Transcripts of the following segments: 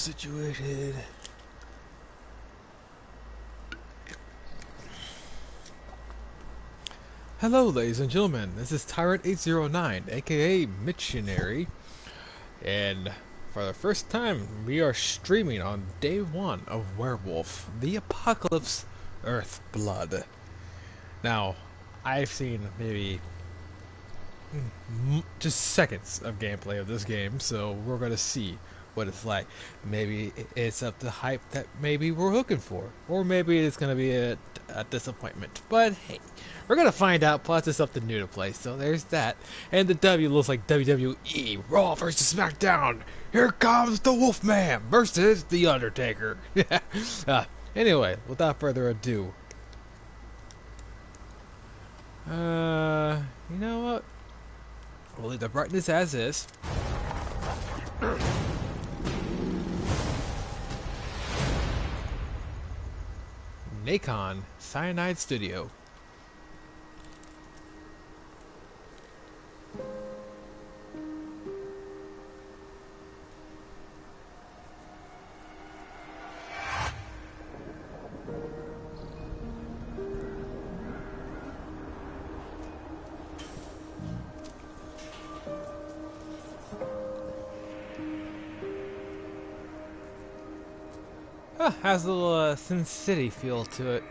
situated. Hello, ladies and gentlemen. This is Tyrant809, aka Missionary, and for the first time, we are streaming on day one of Werewolf: The Apocalypse Earthblood. Now, I've seen maybe just seconds of gameplay of this game, so we're gonna see what it's like. Maybe it's up to hype that maybe we're looking for, or maybe it's gonna be a disappointment. But hey, we're gonna find out. Plus, it's something new to play, so there's that. And the W looks like WWE Raw versus SmackDown. Here comes the Wolfman versus the Undertaker. Anyway, without further ado, you know what? We'll leave the brightness as is. Nacon Cyanide Studio. Has a little Sin City feel to it.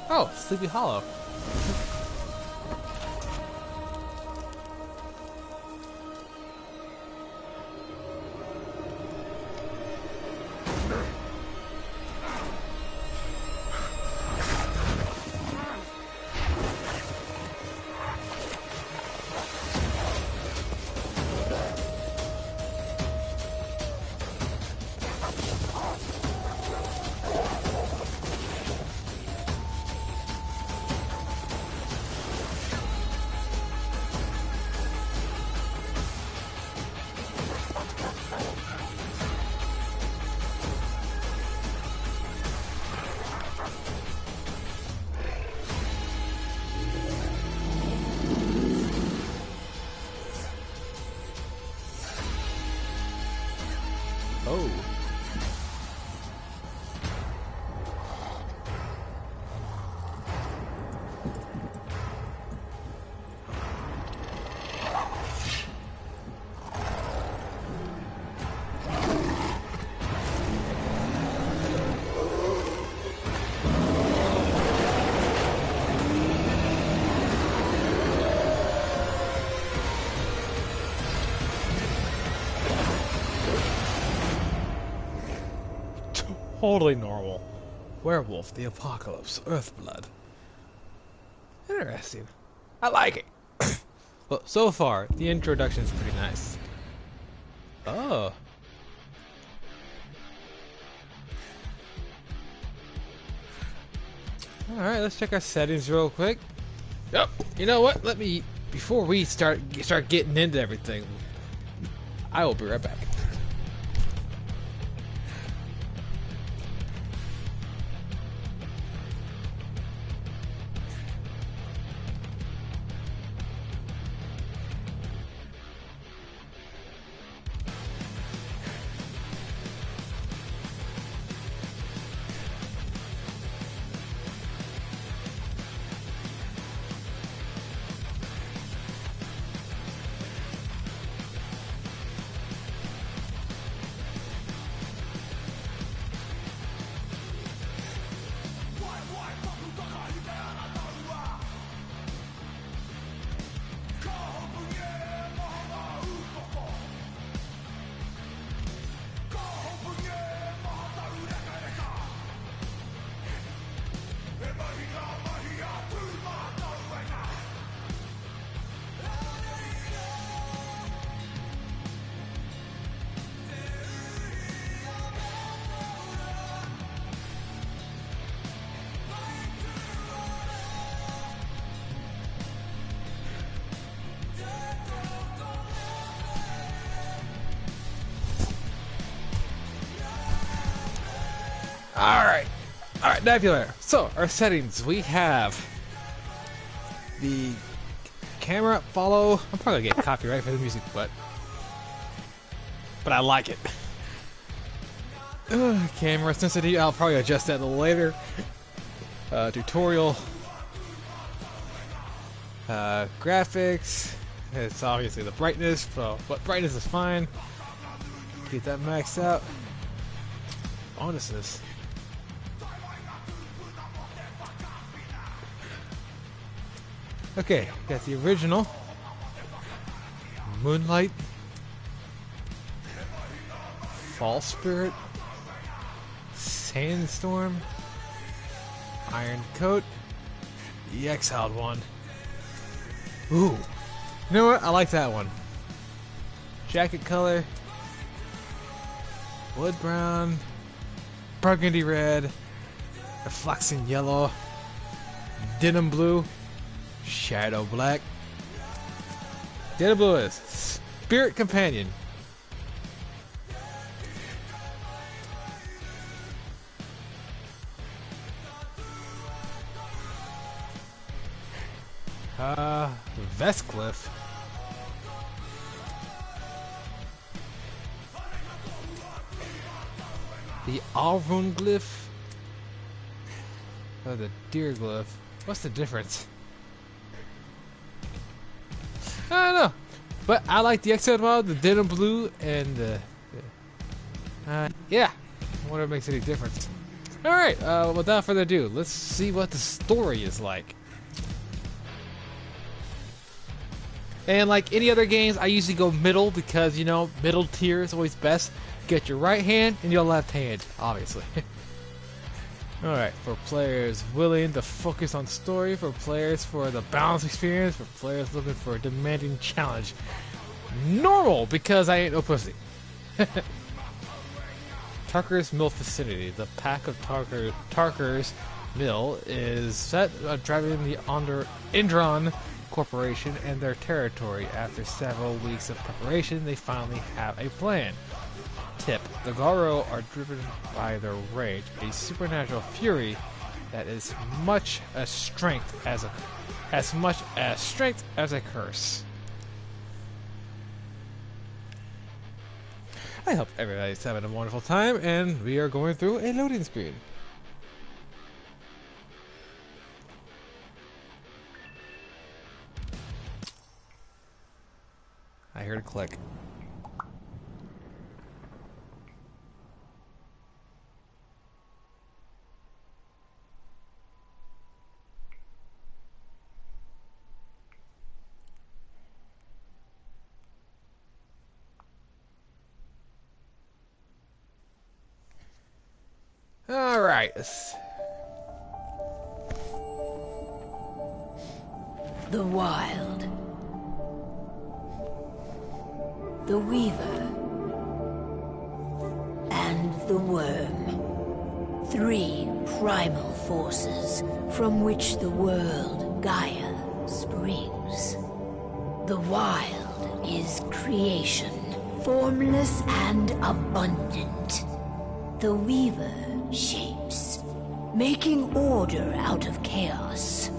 Oh, Sleepy Hollow. Oh. Totally normal. Werewolf, the Apocalypse, Earthblood. Interesting. I like it. Well, so far, the introduction is pretty nice. Oh. Alright, let's check our settings real quick. Yep. You know what? Before we start getting into everything, I will be right back. Alright. Alright, Nebula. So, our settings. We have the camera follow. I'm probably gonna get copyright for the music, but I like it. Camera sensitivity. I'll probably adjust that a little later. Tutorial. Graphics. It's obviously the brightness, but brightness is fine. Get that maxed out. Bonuses. Okay, got the original. Moonlight. False Spirit. Sandstorm. Iron Coat. The Exiled one. Ooh. You know what? I like that one. Jacket color. Wood brown. Burgundy red. Flaxen yellow. Denim blue. Shadow black. Denim blue is Spirit Companion. Vestcliff. The Alrun glyph. Oh, the deer glyph. What's the difference? I don't know. But I like the XL model, the denim blue, and the yeah. I wonder if it makes any difference. Alright, without further ado, let's see what the story is like. And like any other games, I usually go middle because, you know, middle tier is always best. Get your right hand and your left hand, obviously. Alright, for players willing to focus on story, for players for the balanced experience, for players looking for a demanding challenge. Normal, because I ain't no pussy. Tarker's Mill Vicinity. The pack of Tarker's Mill is set on driving the Indron Corporation and their territory. After several weeks of preparation, they finally have a plan. Tip: the Garo are driven by their rage, a supernatural fury that is much as strength as a curse. I hope everybody's having a wonderful time, and we are going through a loading screen. I heard a click. Alright. The Wild. The Weaver. And the Worm. 3 primal forces from which the world Gaia springs. The Wild is creation, formless and abundant. The Weaver shapes, making order out of chaos.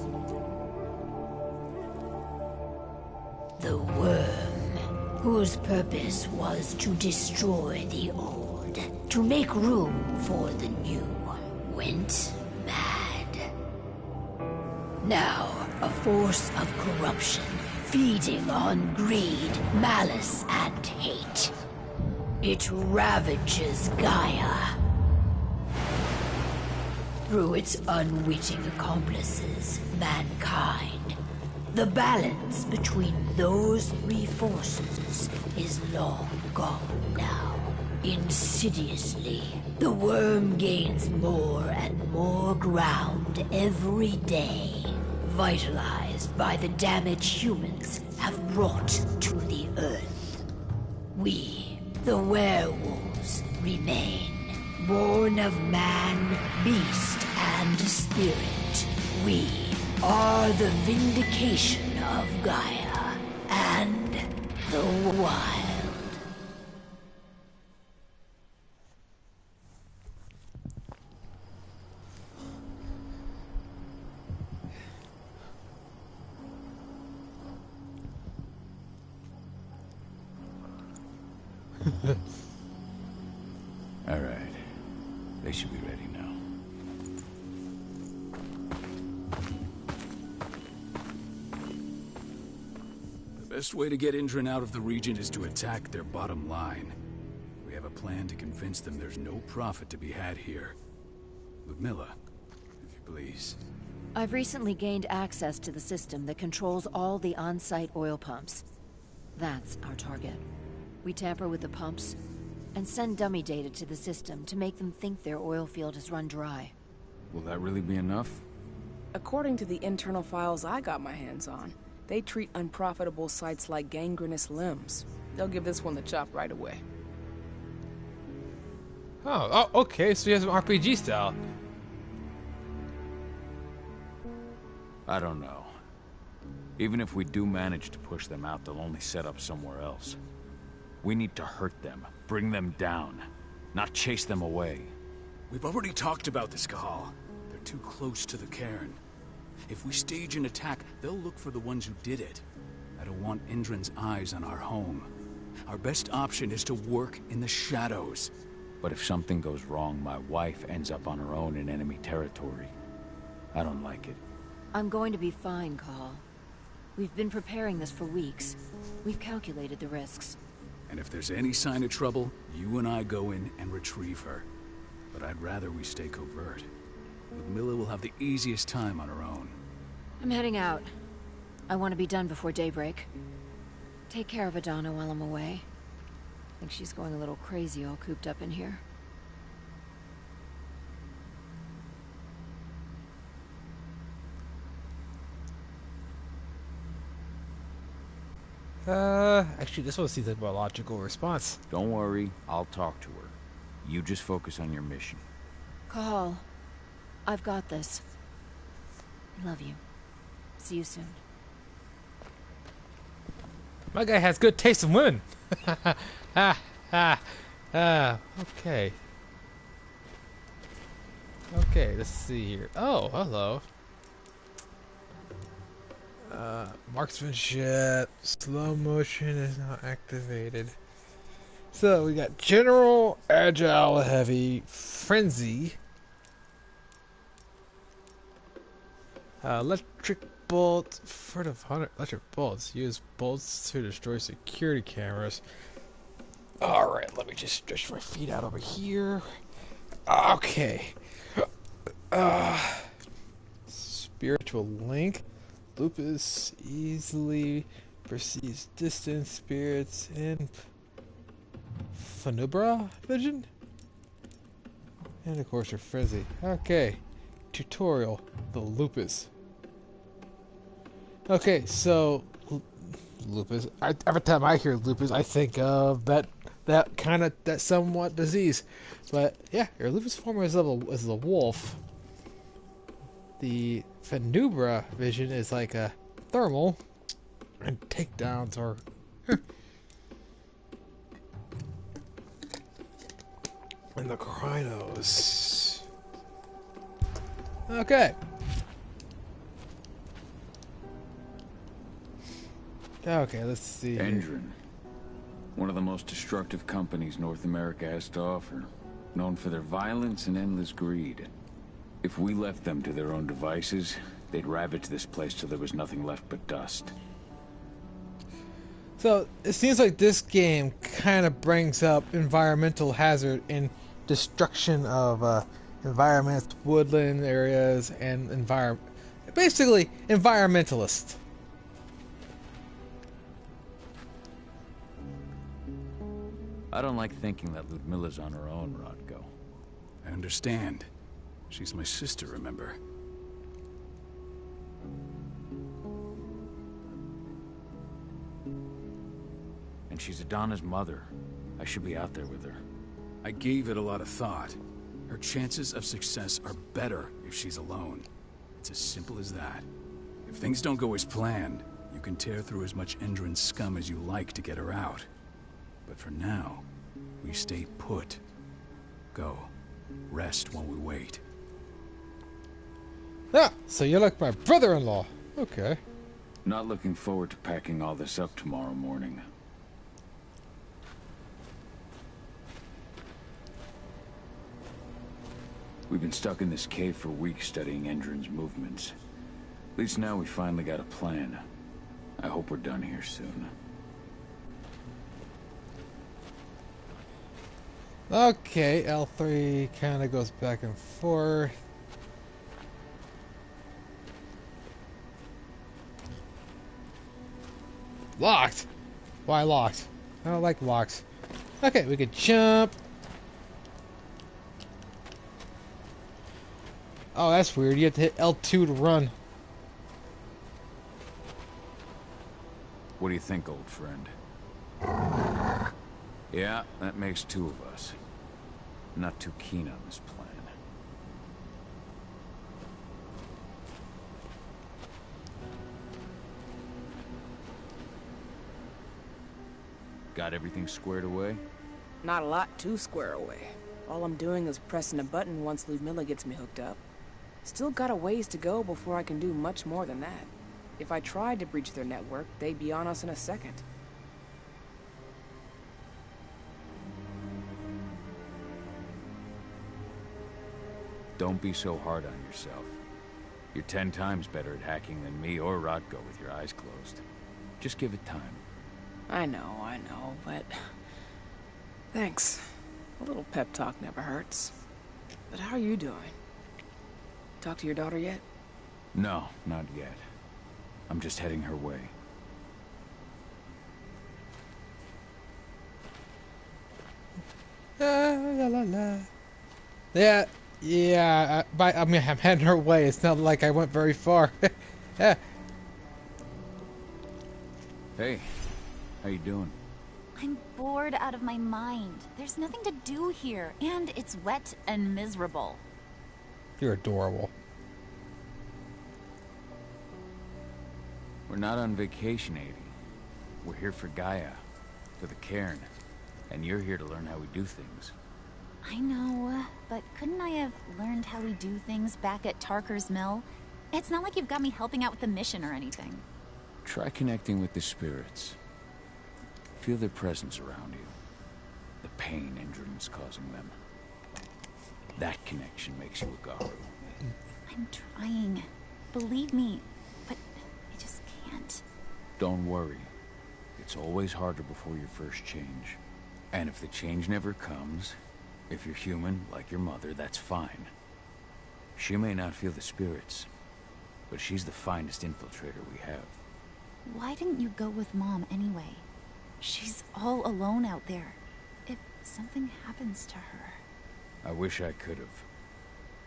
The Worm, whose purpose was to destroy the old, to make room for the new, went mad. Now, a force of corruption, feeding on greed, malice, and hate. It ravages Gaia. Through its unwitting accomplices, mankind, the balance between those 3 forces is long gone now. Insidiously, the worm gains more and more ground every day, vitalized by the damage humans have brought to the Earth. We, the werewolves, remain. Born of man, beast, and spirit, we are the vindication of Gaia and the Wild. Best way to get Indran out of the region is to attack their bottom line. We have a plan to convince them there's no profit to be had here. Ludmilla, if you please. I've recently gained access to the system that controls all the on-site oil pumps. That's our target. We tamper with the pumps and send dummy data to the system to make them think their oil field has run dry. Will that really be enough? According to the internal files I got my hands on, they treat unprofitable sites like gangrenous limbs. They'll give this one the chop right away. Oh, okay, so he has an RPG style. I don't know. Even if we do manage to push them out, they'll only set up somewhere else. We need to hurt them, bring them down, not chase them away. We've already talked about this, Cahal. They're too close to the cairn. If we stage an attack, they'll look for the ones who did it. I don't want Indran's eyes on our home. Our best option is to work in the shadows. But if something goes wrong, my wife ends up on her own in enemy territory. I don't like it. I'm going to be fine, Call. We've been preparing this for weeks. We've calculated the risks. And if there's any sign of trouble, you and I go in and retrieve her. But I'd rather we stay covert. Ludmilla will have the easiest time on her own. I'm heading out. I want to be done before daybreak. Take care of Adana while I'm away. I think she's going a little crazy all cooped up in here. Actually, this one seems like a logical response. Don't worry, I'll talk to her. You just focus on your mission. Call. I've got this. I love you. See you soon. My guy has good taste in women. Okay. Okay, let's see here. Oh, hello. Marksmanship, slow motion is not activated. So we got general, agile, heavy, frenzy, electric bolt, furtive hunter, electric bolts. Use bolts to destroy security cameras. All right, let me just stretch my feet out over here. Okay. Spiritual link. Lupus easily perceives distant spirits and Phenubra vision? And of course your frenzy. Okay. Tutorial. The Lupus. Okay, so lupus. Every time I hear lupus, I think of that somewhat disease. But yeah, your lupus form is a wolf. The Phenubra vision is like a thermal, and takedowns are. And the Krynos. Okay. Okay, let's see. Indran. One of the most destructive companies North America has to offer. Known for their violence and endless greed. If we left them to their own devices, they'd ravage this place till there was nothing left but dust. So, it seems like this game kind of brings up environmental hazard and destruction of environments, woodland areas, and basically, environmentalists. I don't like thinking that Ludmilla's on her own, Rodko. I understand. She's my sister, remember? And she's Adana's mother. I should be out there with her. I gave it a lot of thought. Her chances of success are better if she's alone. It's as simple as that. If things don't go as planned, you can tear through as much Indran scum as you like to get her out. But for now, we stay put. Go. Rest while we wait. Ah, so you're like my brother-in-law. Okay. Not looking forward to packing all this up tomorrow morning. We've been stuck in this cave for weeks studying Indran's movements. At least now we finally got a plan. I hope we're done here soon. Okay, L3 kind of goes back and forth. Locked! Why locked? I don't like locks. Okay, we could jump. Oh, that's weird. You have to hit L2 to run. What do you think, old friend? Yeah, that makes two of us. Not too keen on this plan. Got everything squared away? Not a lot to square away. All I'm doing is pressing a button once Ludmilla gets me hooked up. Still got a ways to go before I can do much more than that. If I tried to breach their network, they'd be on us in a second. Don't be so hard on yourself. You're 10 times better at hacking than me or Rodko with your eyes closed. Just give it time. I know, but... Thanks. A little pep talk never hurts. But how are you doing? Talk to your daughter yet? No, not yet. I'm just heading her way. La, la, la. Yeah, I mean, I'm heading her way. It's not like I went very far. Yeah. Hey, how you doing? I'm bored out of my mind. There's nothing to do here, and it's wet and miserable. You're adorable. We're not on vacation, Adie. We're here for Gaia, for the cairn. And you're here to learn how we do things. I know, but couldn't I have learned how we do things back at Tarker's Mill? It's not like you've got me helping out with the mission or anything. Try connecting with the spirits. Feel their presence around you. The pain Endron's causing them. That connection makes you a Garu. I'm trying. Believe me, but I just can't. Don't worry. It's always harder before your first change. And if the change never comes, if you're human, like your mother, that's fine. She may not feel the spirits, but she's the finest infiltrator we have. Why didn't you go with Mom anyway? She's all alone out there. If something happens to her... I wish I could have.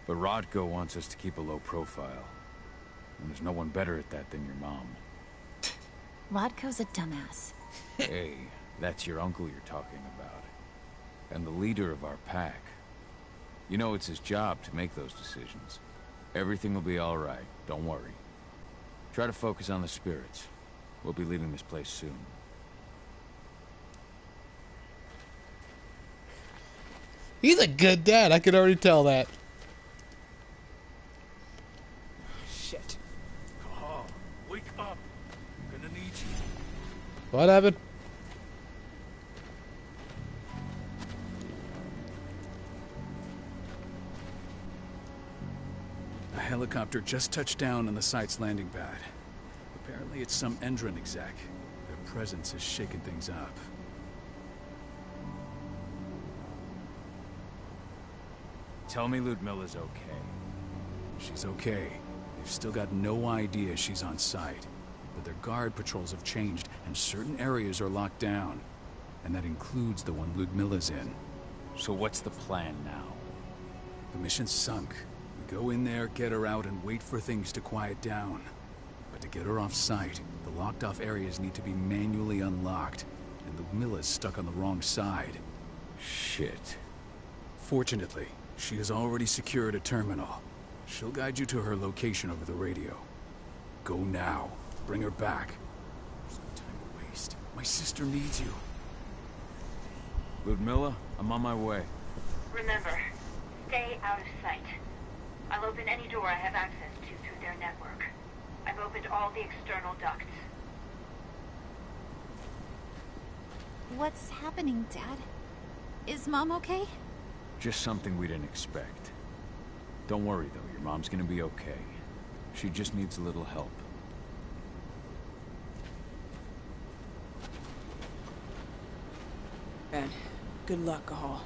But Rodko wants us to keep a low profile. And there's no one better at that than your mom. Rodko's a dumbass. Hey, that's your uncle you're talking about. And the leader of our pack. You know it's his job to make those decisions. Everything will be alright, don't worry. Try to focus on the spirits. We'll be leaving this place soon. He's a good dad. I could already tell that. Shit. Cahal, wake up. I'm gonna need you. What happened? A helicopter just touched down on the site's landing pad. Apparently it's some Endron exec. Their presence has shaken things up. Tell me Ludmilla's okay. She's okay. They've still got no idea she's on site. But their guard patrols have changed, and certain areas are locked down. And that includes the one Ludmilla's in. So what's the plan now? The mission's sunk. We go in there, get her out, and wait for things to quiet down. But to get her off site, the locked-off areas need to be manually unlocked. And Ludmilla's stuck on the wrong side. Shit. Fortunately, she has already secured a terminal. She'll guide you to her location over the radio. Go now. Bring her back. There's no time to waste. My sister needs you. Ludmilla, I'm on my way. Remember, stay out of sight. I'll open any door I have access to through their network. I've opened all the external ducts. What's happening, Dad? Is Mom okay? Just something we didn't expect. Don't worry, though. Your mom's gonna be okay. She just needs a little help. And good luck, Cahal.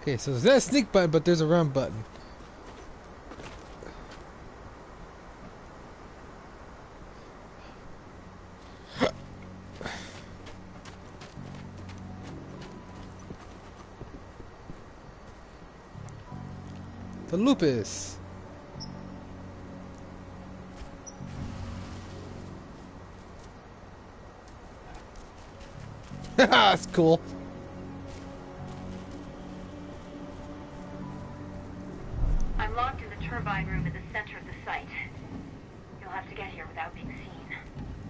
Okay, so there's not a sneak button, but there's a run button. The lupus. That's cool. I'm locked in the turbine room in the center of the site. You'll have to get here without being seen.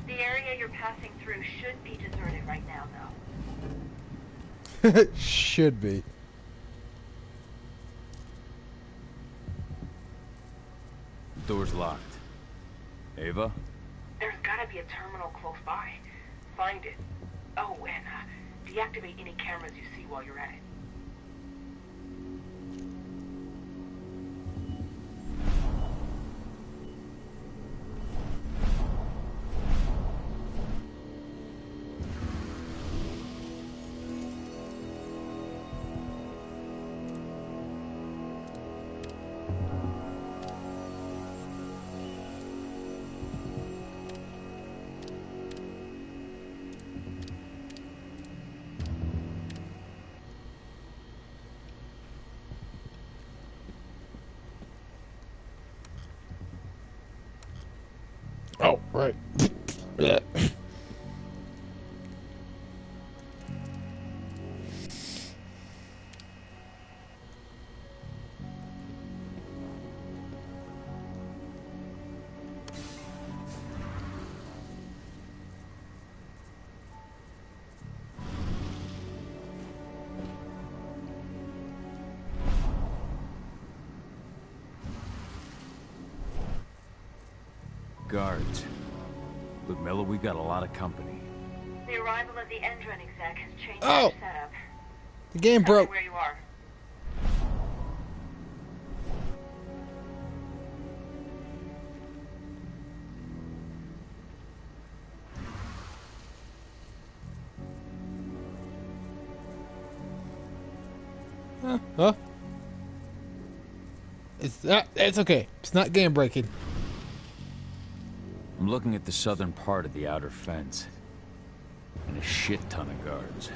The area you're passing through should be deserted right now, though. Should be. Door's locked. Ava? There's gotta be a terminal close by. Find it. Oh, and deactivate any cameras you see while you're at it. Oh, right. Yeah. Guards. Look, Miller, we got a lot of company. The arrival of the Endron exec has changed Oh! your setup. The game Tell me broke. where you are. Huh? It's okay. It's not game breaking. I'm looking at the southern part of the outer fence. And a shit ton of guards.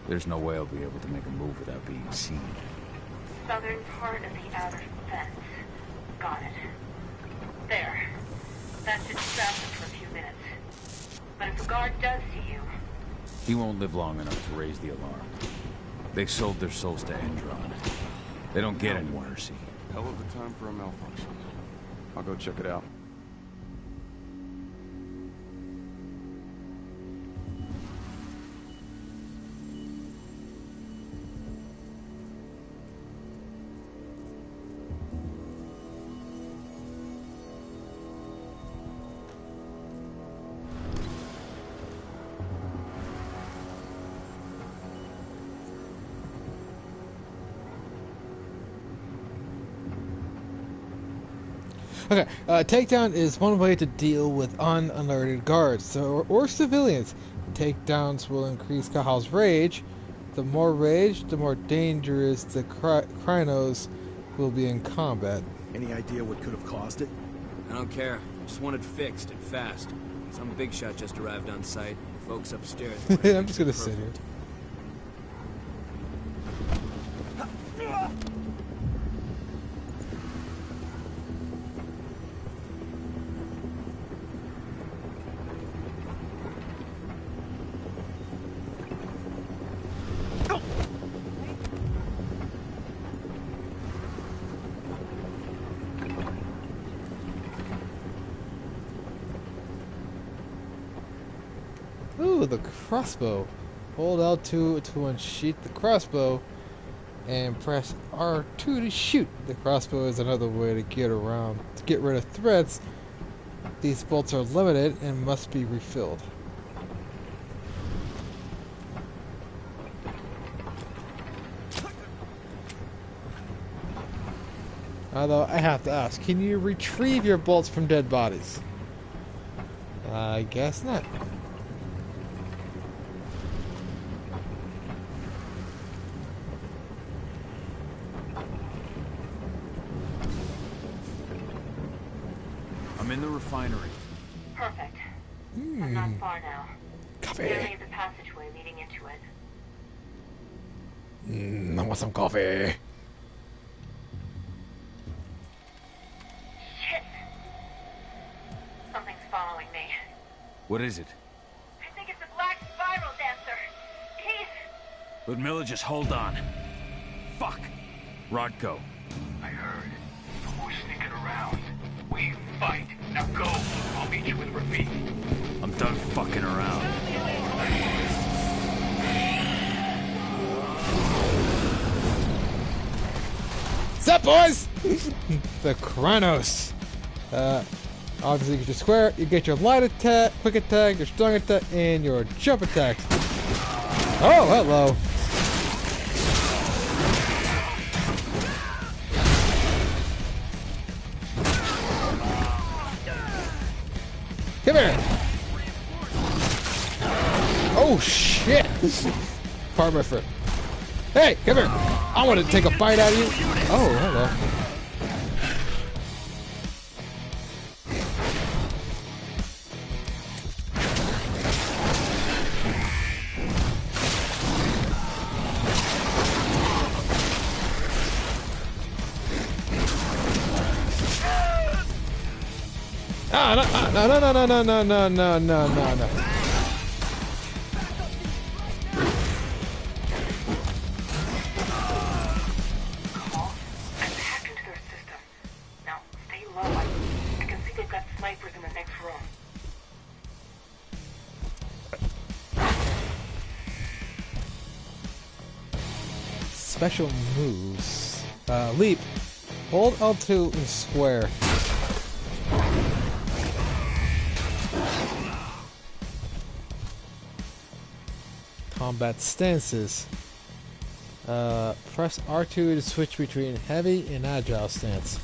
There's no way I'll be able to make a move without being seen. Southern part of the outer fence. Got it. There. That should distract them for a few minutes. But if a guard does see you... He won't live long enough to raise the alarm. They sold their souls to Endron. They don't get any mercy. Hell of a time for a malfunction. I'll go check it out. Okay, takedown is one way to deal with unalerted guards or civilians. Takedowns will increase Cahal's rage. The more rage, the more dangerous the Krynos will be in combat. Any idea what could have caused it? I don't care. Just want it fixed and fast. Some big shot just arrived on site. The folks upstairs. I'm just gonna sit here. Ooh, the crossbow. Hold L2 to unsheath the crossbow and press R2 to shoot. The crossbow is another way to get rid of threats. These bolts are limited and must be refilled. Although, I have to ask, can you retrieve your bolts from dead bodies? I guess not. I'm in the refinery. Perfect. I'm not far now. Coffee. There is a passageway leading into it. I want some coffee. Shit! Something's following me. What is it? I think it's a black spiral dancer. Keith! Ludmilla, just hold on. Fuck! Rodko. I heard. Who's sneaking around? We fight. Now go. I'll meet you with Rafik. I'm done fucking around. What's up, boys? The Kronos. Obviously, you get your square, you get your light attack, quick attack, your strong attack, and your jump attack. Oh, hello. Come here. Oh, shit. Farmer for. Hey, come here. I want to take a bite out of you. Oh, hello. No. Special moves. Leap. Hold L2 and square. Combat stances. Press R2 to switch between heavy and agile stance.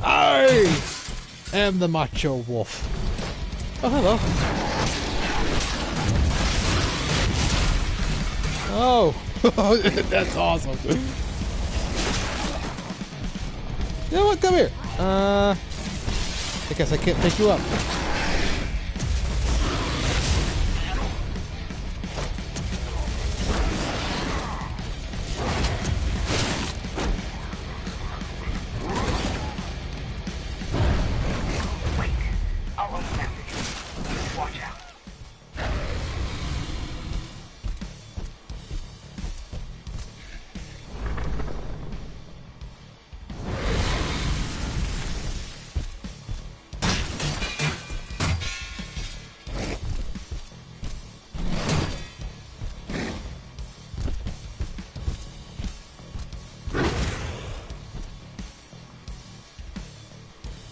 I am the Macho Wolf. Oh, hello. Oh, that's awesome. You know what? Come here. I guess I can't pick you up.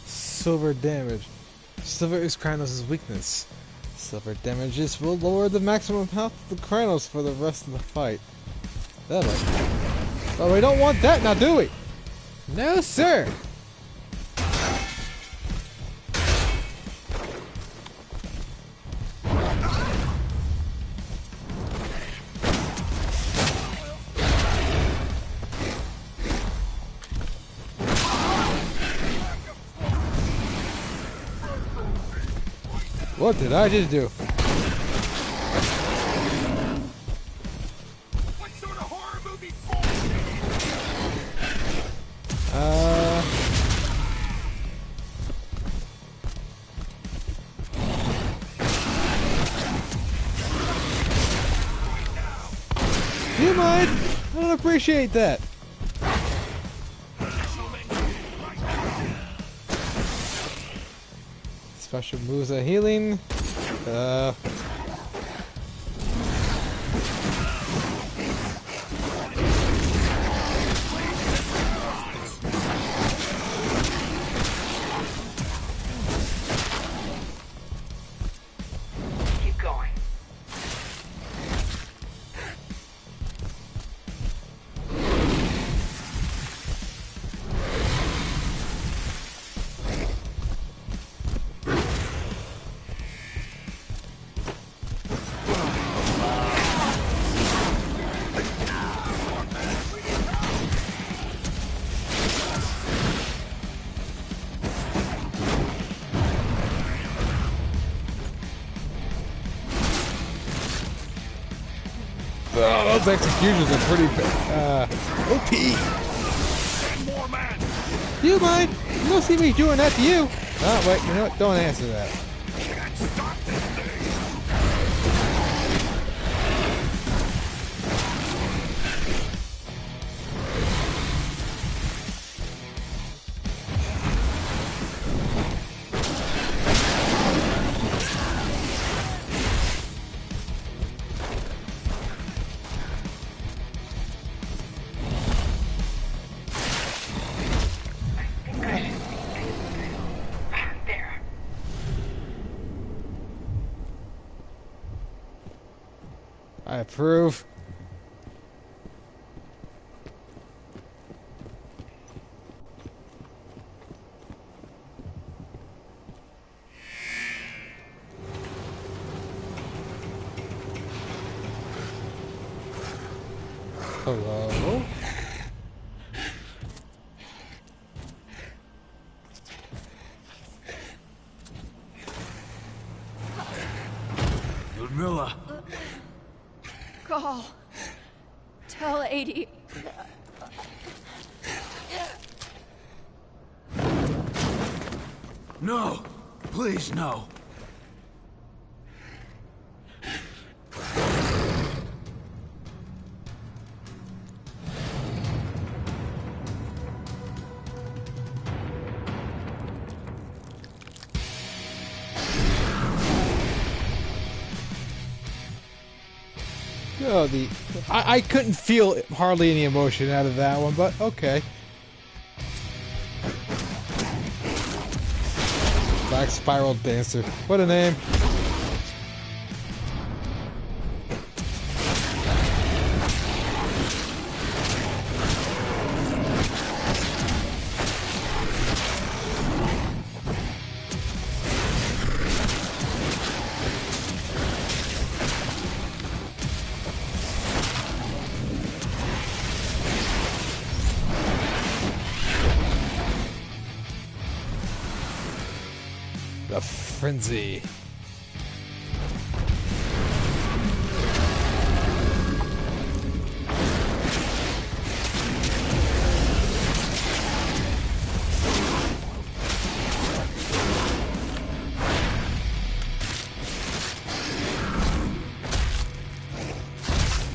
Silver damage. Silver is Kronos' weakness. Silver damages will lower the maximum health of the Kronos for the rest of the fight. That'll. Well, we don't want that now, do we? No, sir. What did I just do? What sort of horror movie? Do you mind? I don't appreciate that. Special moves are healing. Keep going. Oh, those executions are pretty OP. More man. Do you mind? You don't see me doing that to you. Oh, wait, you know what? Don't answer that. Can't stop this thing. There. I approve. Hello? Ludmilla. Call. Tell 80. No! Please, no! Oh, I couldn't feel hardly any emotion out of that one, but okay. Black Spiral Dancer. What a name. The Frenzy.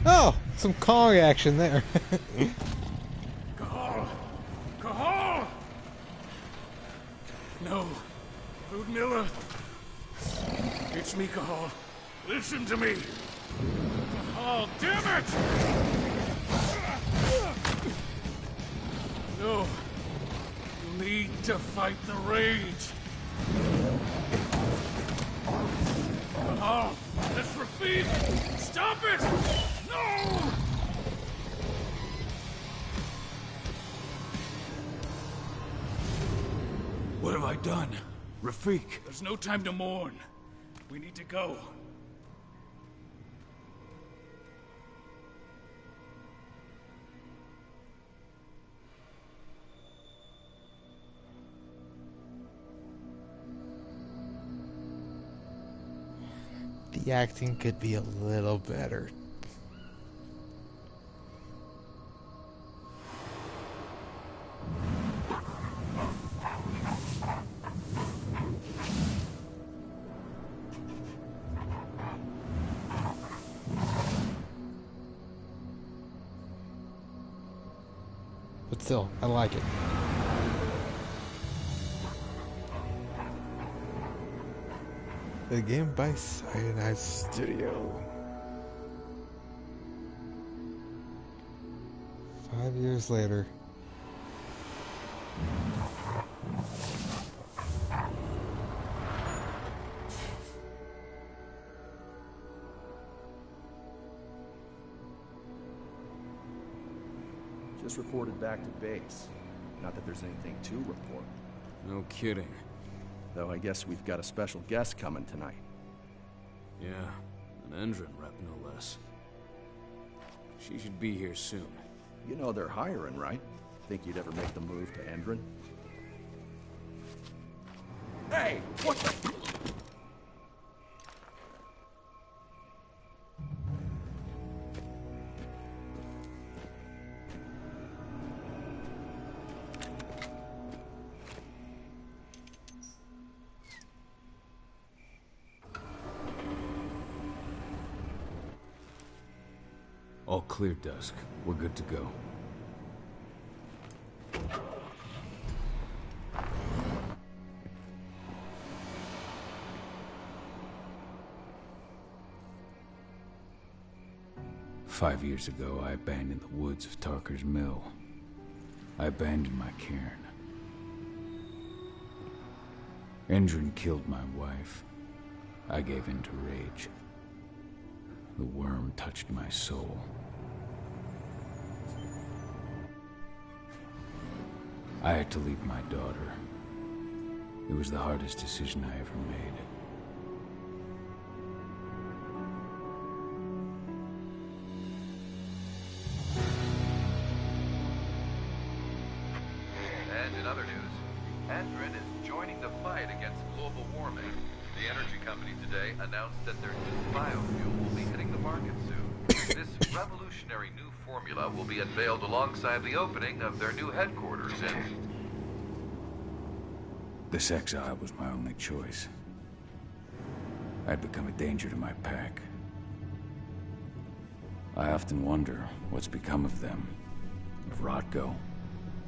Oh, some Kong action there. Cahal! Cahal! No. Ludmilla. It's me, Cahal. Listen to me. Cahal, damn it! No. You need to fight the rage. Cahal, that's Rafid! Stop it! No! What have I done? Rafik. There's no time to mourn. We need to go. The acting could be a little better. But still, I like it. The game by Cyanide Studio. 5 years later. Just reported back to base. Not that there's anything to report. No kidding. Though I guess we've got a special guest coming tonight. Yeah, an Endron rep, no less. She should be here soon. You know they're hiring, right? Think you'd ever make the move to Endron? Hey! What the... All clear, Dusk. We're good to go. "5 years ago, I abandoned the woods of Tarker's Mill. I abandoned my cairn. Endrin killed my wife. I gave in to rage. The worm touched my soul. I had to leave my daughter. It was the hardest decision I ever made. And in other news, Endrin is joining the fight against global warming. The energy company today announced that their new biofuel will be hitting the market soon. This revolutionary new formula will be unveiled alongside the opening of their new headquarters in... This exile was my only choice. I'd become a danger to my pack. I often wonder what's become of them. Of Rodko,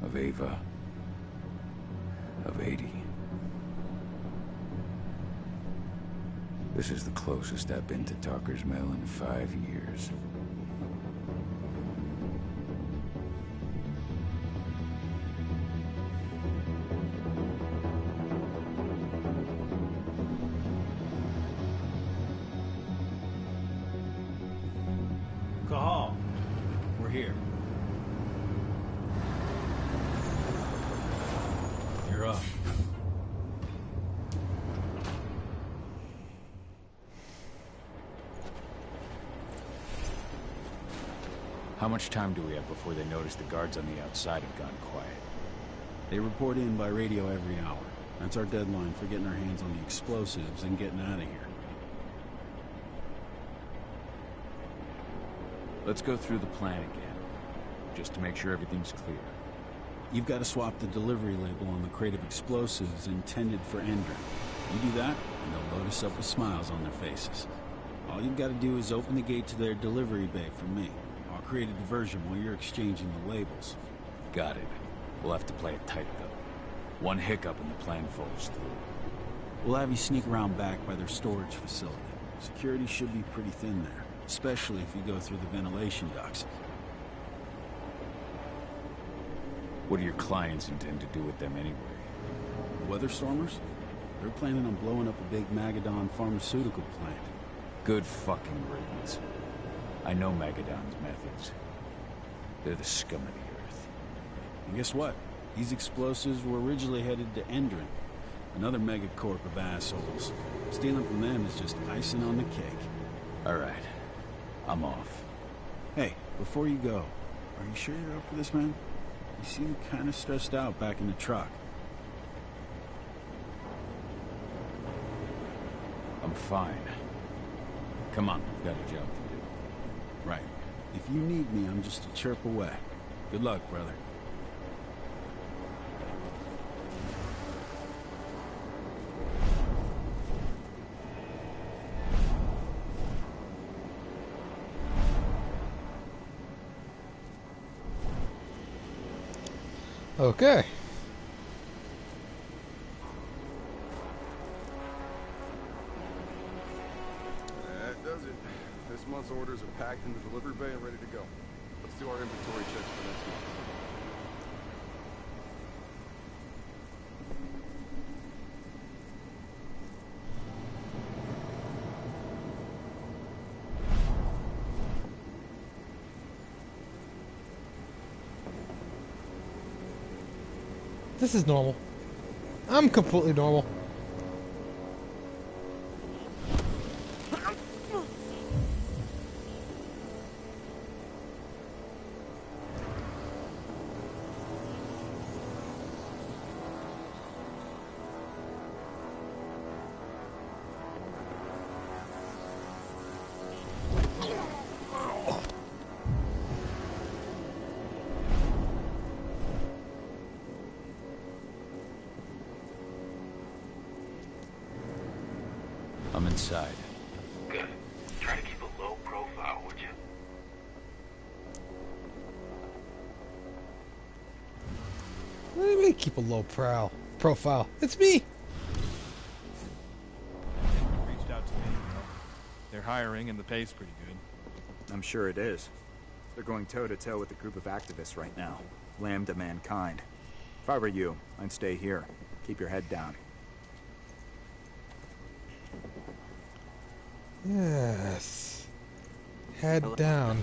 of Ava, of 80. This is the closest I've been to Tarker's Mill in 5 years. Cahal, we're here. You're up. How much time do we have before they notice the guards on the outside have gone quiet? They report in by radio every hour. That's our deadline for getting our hands on the explosives and getting out of here. Let's go through the plan again, just to make sure everything's clear. You've got to swap the delivery label on the crate of explosives intended for Endrin. You do that, and they'll load us up with smiles on their faces. All you've got to do is open the gate to their delivery bay for me. I'll create a diversion while you're exchanging the labels. Got it. We'll have to play it tight, though. One hiccup and the plan falls through. We'll have you sneak around back by their storage facility. Security should be pretty thin there, especially if you go through the ventilation ducts. What do your clients intend to do with them anyway? The Weatherstormers? They're planning on blowing up a big Magadon pharmaceutical plant. Good fucking riddance. I know Magadon's methods. They're the scum of the earth. And guess what? These explosives were originally headed to Endrin, another megacorp of assholes. Stealing from them is just icing on the cake. All right. I'm off. Hey, before you go, are you sure you're up for this, man? You seem kind of stressed out back in the truck. I'm fine. Come on, we've got a job to do. Right. If you need me, I'm just a chirp away. Good luck, brother. Okay. That does it. This month's orders are packed in the delivery bay and ready to go. Let's do our inventory checks for next month. This is normal. I'm completely normal. I'm inside. Good. Try to keep a low profile, would you? keep a low profile. It's me. Reached out to me. They're hiring and the pay's pretty good. I'm sure it is. They're going toe-to-toe with a group of activists right now. Lambda Mankind. If I were you, I'd stay here. Keep your head down. Yes. Head down.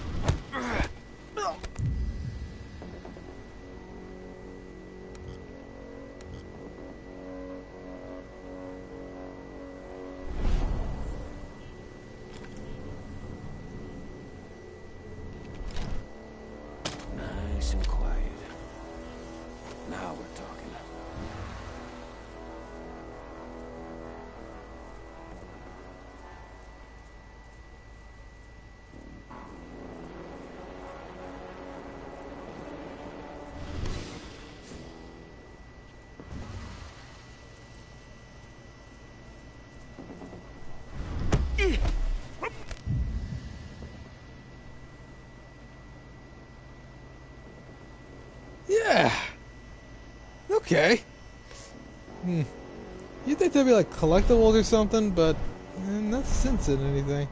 Nice and quiet. Now we're talking. Yeah. Okay. You think there'd be like collectibles or something, but not sensing anything.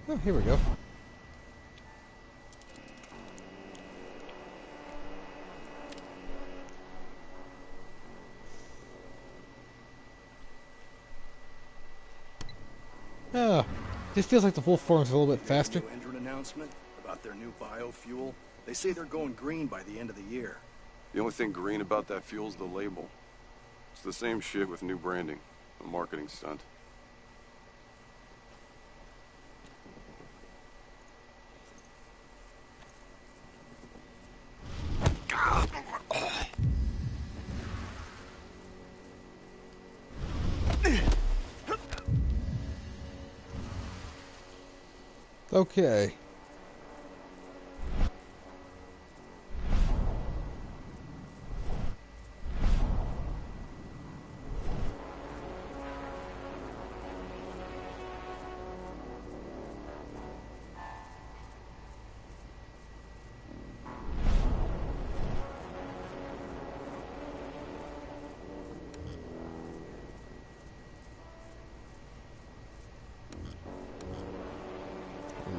Oh, here we go. Oh, this feels like the full form's a little bit faster. New Endron announcement about their new biofuel. They say they're going green by the end of the year. The only thing green about that fuel's the label. It's the same shit with new branding. A marketing stunt. Okay.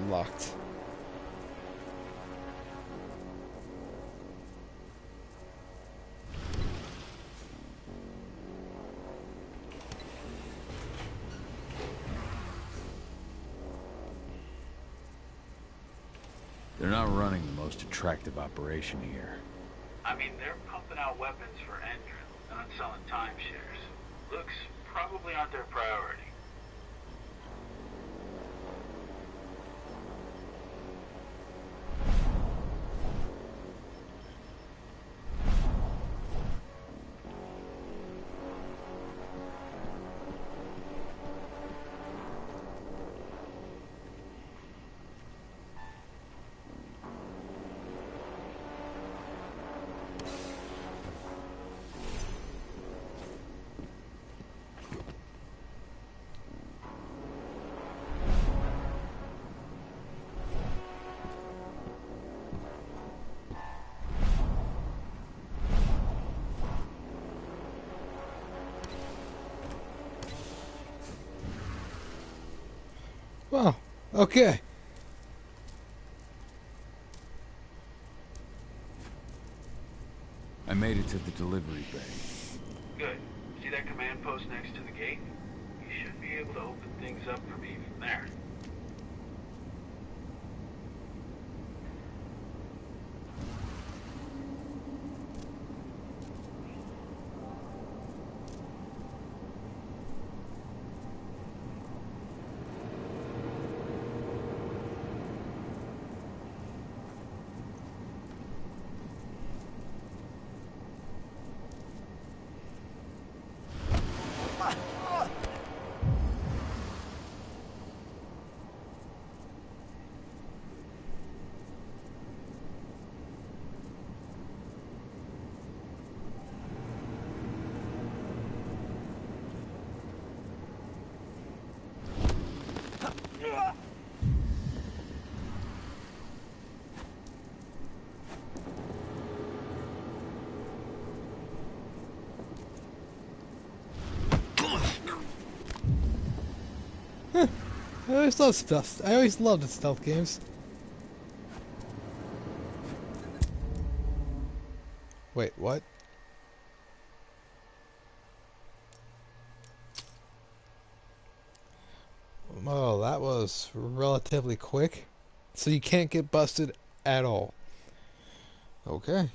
Locked. They're not running the most attractive operation here. I mean, they're pumping out weapons for Endron, not selling timeshares. Looks probably aren't their priority. Wow. Okay. I made it to the delivery bay. Good. See that command post next to the gate? You should be able to open things up for me from there. always love stuff. I always loved the stealth games. Wait, what? Oh, that was relatively quick. So you can't get busted at all. Okay.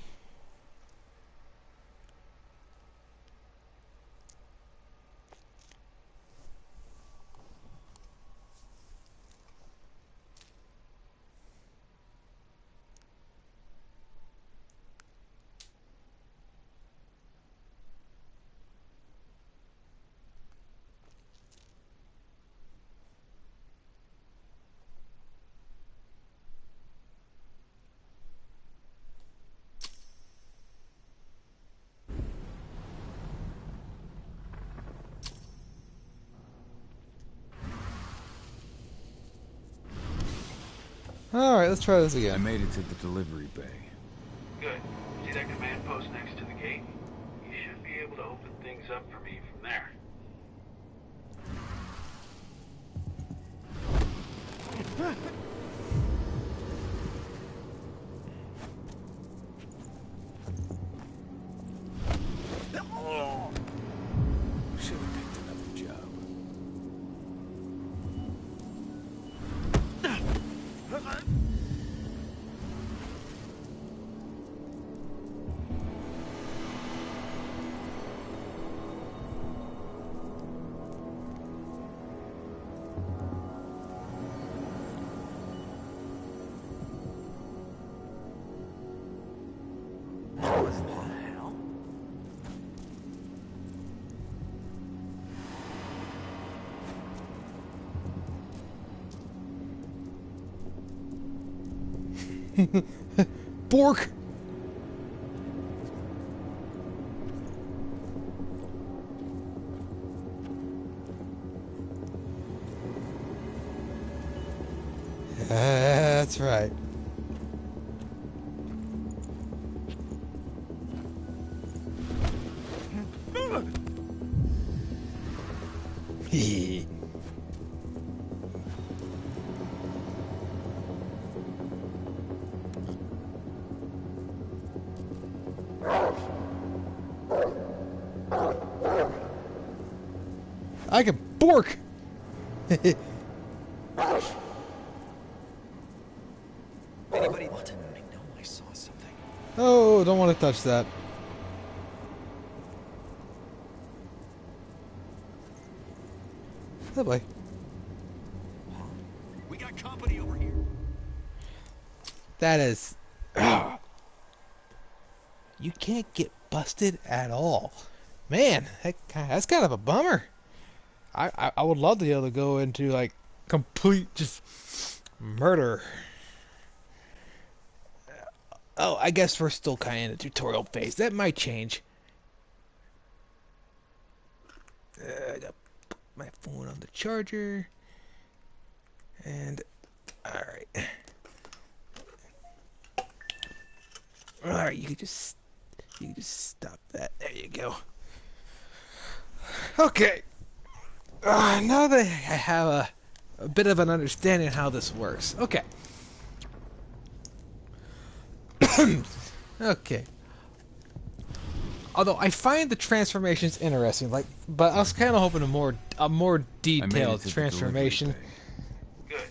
Alright, let's try this again. I made it to the delivery bay. Good. See that command post next to the gate? You should be able to open things up for me from there. Should have picked another job. Bork! That's right. Hee. I can bork! Anybody want to know? I know I saw something. Oh, don't want to touch that. Oh boy. We got company over here. That is... You can't get busted at all. Man, that's kind of a bummer. I would love to be able to go into, like, complete just murder. Oh, I guess we're still kind of in the tutorial phase. That might change. I got my phone on the charger. And, alright. Alright, you can just stop that. There you go. Okay. Now that I have a bit of an understanding of how this works. Okay. Okay. Although I find the transformations interesting, but I was kind of hoping a more detailed transformation. Good.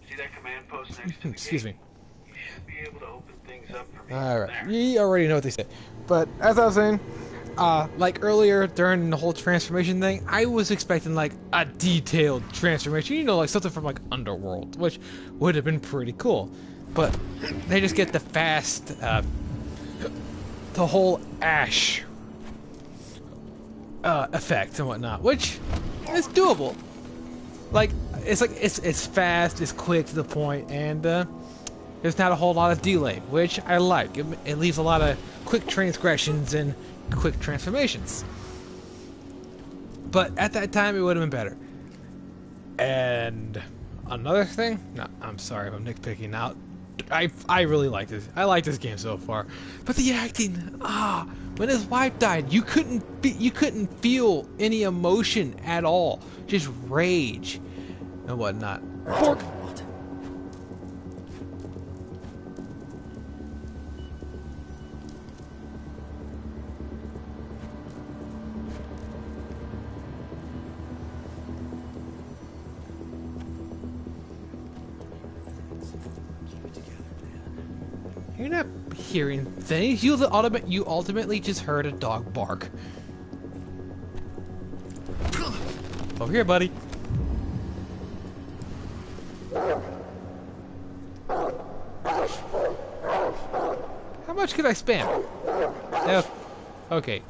See that command post next to the Excuse gate? me. You should be able to open things up for me All from right, there. you already know what they say. But as I was saying, like earlier during the whole transformation thing, I was expecting like a detailed transformation, you know, like something from like Underworld, which would have been pretty cool. But they just get the fast, the whole ash effect and whatnot, which is doable. Like it's fast, it's quick to the point, and there's not a whole lot of delay, which I like. It leaves a lot of quick transgressions and quick transformations. But at that time, it would have been better. And another thing, no, I'm sorry if I'm nitpicking out. I really like this. I like this game so far. But the acting, when his wife died, you couldn't feel any emotion at all. Just rage and whatnot. Pork! What? You're not hearing things. You ultimately just heard a dog bark. Over here, buddy. How much could I spam? Yeah. Okay.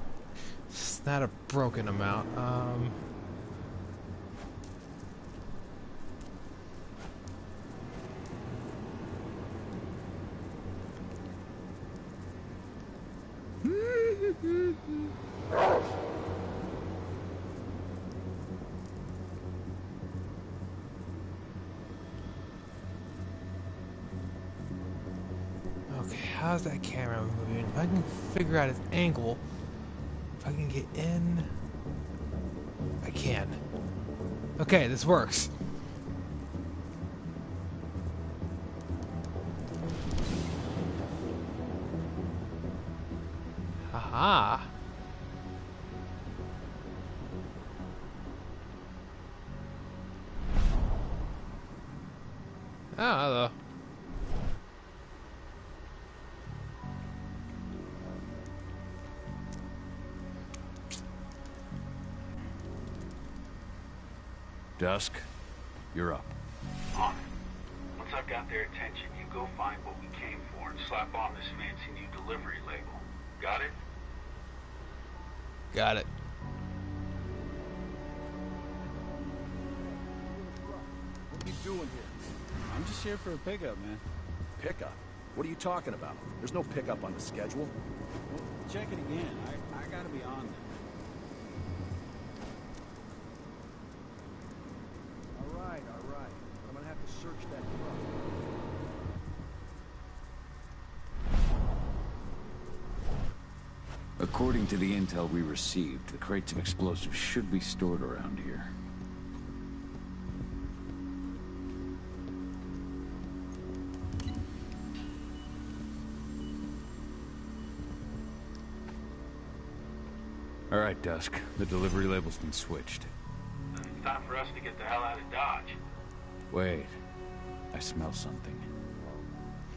It's not a broken amount. Okay, how's that camera moving? If I can figure out its angle, if I can get in, I can. Okay, this works. Aha. Oh, hello. Dusk, you're up. On it. Once I've got their attention, you go find what we came for and slap on this fancy new delivery label. Got it? Got it. What are you doing here? I'm just here for a pickup, man. Pickup? What are you talking about? There's no pickup on the schedule. Well, check it again. I gotta be on there. All right. I'm gonna have to search that truck. According to the intel we received, the crates of explosives should be stored around here. All right, Dusk. The delivery label's been switched. It's time for us to get the hell out of Dodge. Wait. I smell something.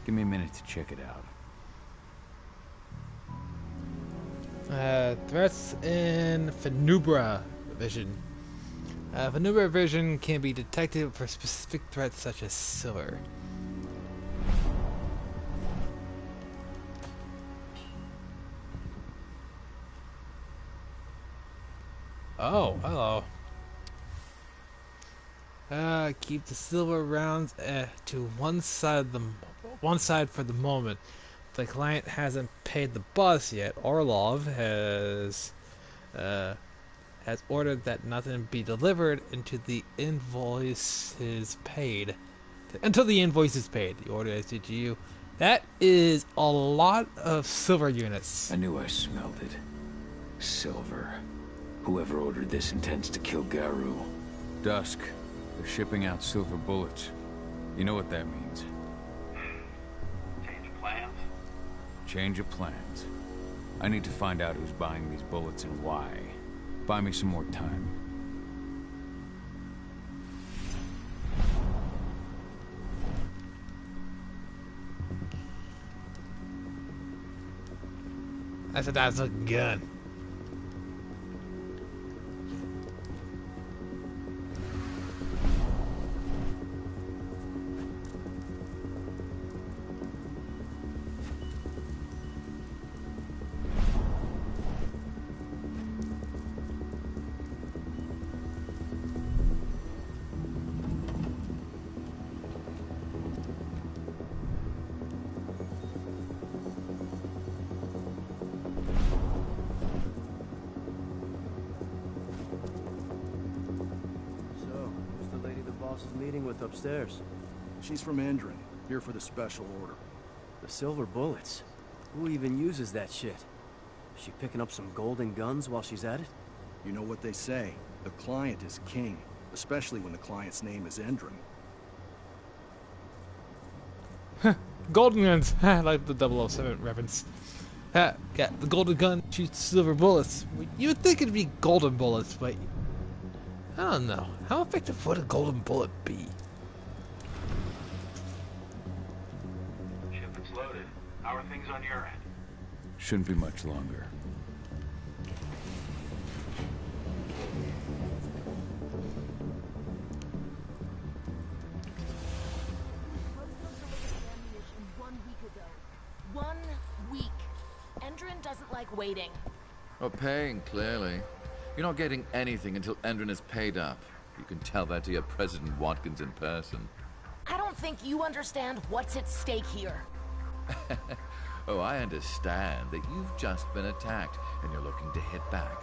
Give me a minute to check it out. Threats in Penubra Vision. Penubra Vision can be detected for specific threats such as silver. Oh, hello. Keep the silver rounds to one side for the moment. The client hasn't paid the boss yet. Orlov has ordered that nothing be delivered until the invoice is paid. Until the invoice is paid. The order is to you. That is a lot of silver units. I knew I smelled it. Silver. Whoever ordered this intends to kill Garu. Dusk, they're shipping out silver bullets. You know what that means. Change of plans? Change of plans. I need to find out who's buying these bullets and why. Buy me some more time. That's a nice looking gun. Meeting with upstairs. She's from Endron, here for the special order. The silver bullets. Who even uses that shit? Is she picking up some golden guns while she's at it? You know what they say, the client is king, especially when the client's name is Endron. Golden guns. Like the 007 reference. Got the golden gun shoots silver bullets. You would think it'd be golden bullets, but I don't know. How effective would a golden bullet be? Shipment's loaded. How are things on your end? Shouldn't be much longer. Doesn't like waiting. Or paying, clearly. You're not getting anything until Endron is paid up. You can tell that to your President Watkins in person. I don't think you understand what's at stake here. Oh, I understand that you've just been attacked and you're looking to hit back.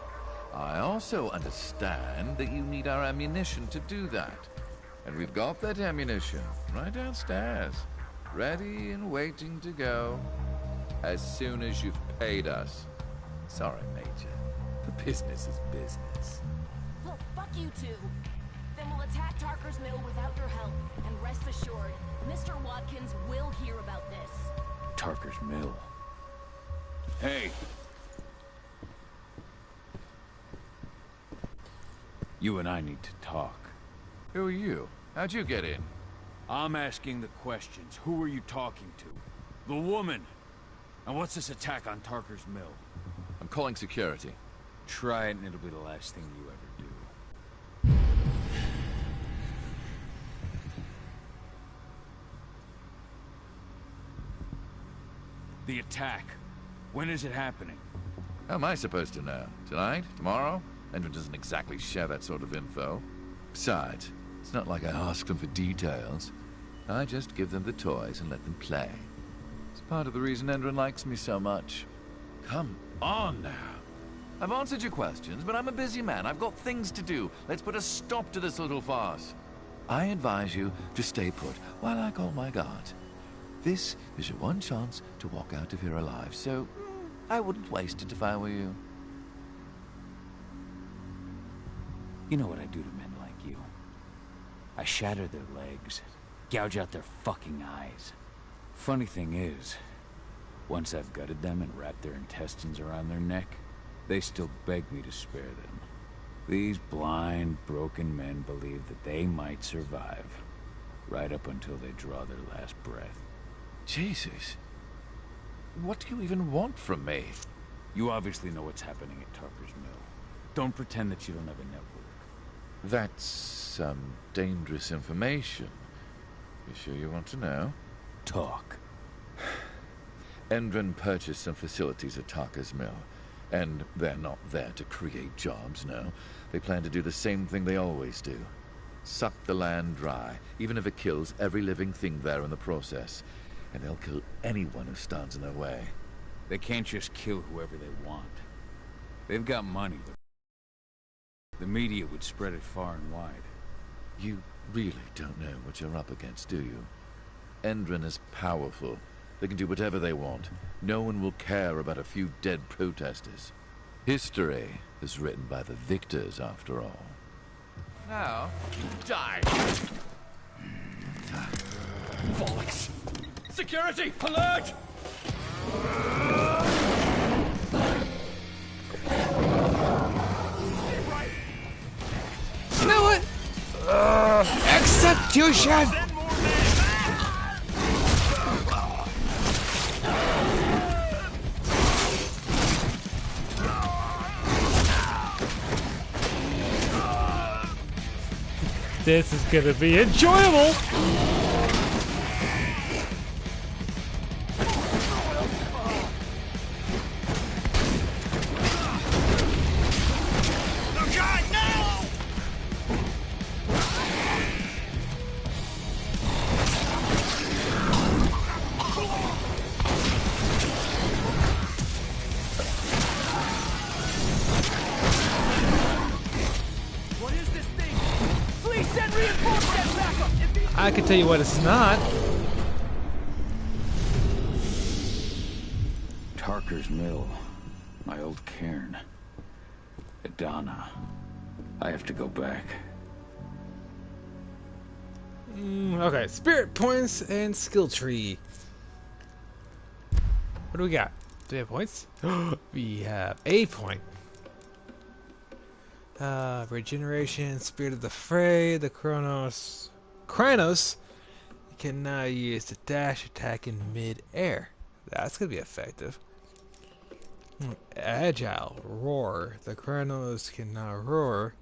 I also understand that you need our ammunition to do that. And we've got that ammunition right downstairs, ready and waiting to go. As soon as you've paid us. Sorry, Major. The business is business. Well, fuck you two. Then we'll attack Tarker's Mill without your help. And rest assured, Mr. Watkins will hear about this. Tarker's Mill. Hey! You and I need to talk. Who are you? How'd you get in? I'm asking the questions. Who are you talking to? The woman! And what's this attack on Tarker's Mill? I'm calling security. Try it and it'll be the last thing you ever do. The attack. When is it happening? How am I supposed to know? Tonight? Tomorrow? Endron doesn't exactly share that sort of info. Besides, it's not like I ask them for details. I just give them the toys and let them play. It's part of the reason Endron likes me so much. Come on now. I've answered your questions, but I'm a busy man. I've got things to do. Let's put a stop to this little farce. I advise you to stay put while I call my guards. This is your one chance to walk out of here alive, so I wouldn't waste it if I were you. You know what I do to men like you. I shatter their legs, gouge out their fucking eyes. Funny thing is, once I've gutted them and wrapped their intestines around their neck, they still beg me to spare them. These blind, broken men believe that they might survive, right up until they draw their last breath. Jesus. What do you even want from me? You obviously know what's happening at Tarker's Mill. Don't pretend that you don't have a network. That's some dangerous information. You sure you want to know? Talk. Endron purchased some facilities at Tarker's Mill. And they're not there to create jobs, no. They plan to do the same thing they always do. Suck the land dry, even if it kills every living thing there in the process. And they'll kill anyone who stands in their way. They can't just kill whoever they want. They've got money. The media would spread it far and wide. You really don't know what you're up against, do you? Endron is powerful. They can do whatever they want. No one will care about a few dead protesters. History is written by the victors, after all. Now, die! Bollocks! Security! Alert! You know what? Execution! This is gonna be enjoyable! I can tell you what it's not. Tarker's Mill. My old cairn. Adana. I have to go back. Okay, spirit points and skill tree. What do we got? Do we have points? We have a point. Regeneration, Spirit of the Fray, the Kronos. You can now use the dash attack in mid-air. That's gonna be effective. Agile, Roar. The Kronos can now roar.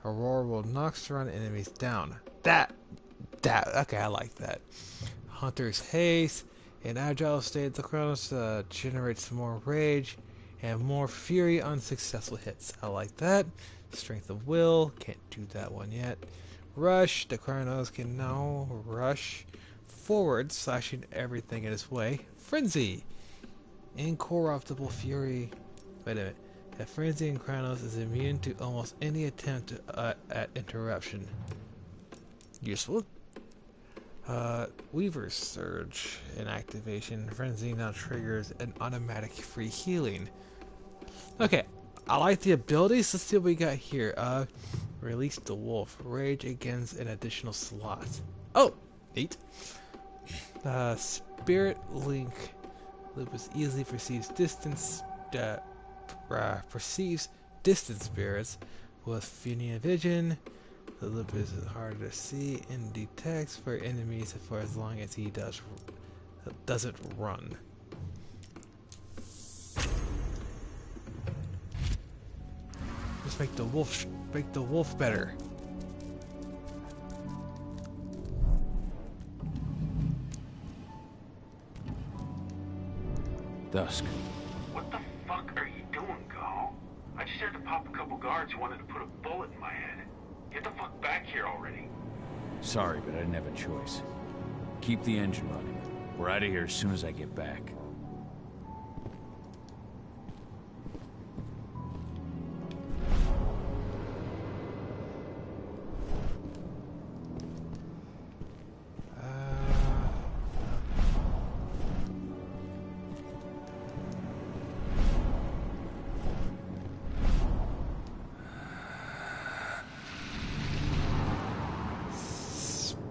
A roar will knock surrounding enemies down. Okay, I like that. Hunter's Haste. In agile state, the Kronos generates more rage and more fury on successful hits. I like that. Strength of Will. Can't do that one yet. Rush. The Kronos can now rush forward, slashing everything in its way. Frenzy. Incorruptible Fury. Wait a minute. A Frenzy in Kronos is immune to almost any attempt at interruption. Useful. Weaver's Surge in activation. Frenzy now triggers an automatic free healing. Okay, I like the abilities. Let's see what we got here. Release the Wolf. Rage against an additional slot. Oh, neat. Spirit Link. Lupus easily perceives distance spirits with Fenian Vision. The Lupus is harder to see and detects for enemies for as long as he doesn't run. Let's make the wolf better. Dusk. What the fuck are you doing, Go? I just had to pop a couple guards who wanted to put a bullet in my head. Get the fuck back here already. Sorry, but I didn't have a choice. Keep the engine running. We're out of here as soon as I get back.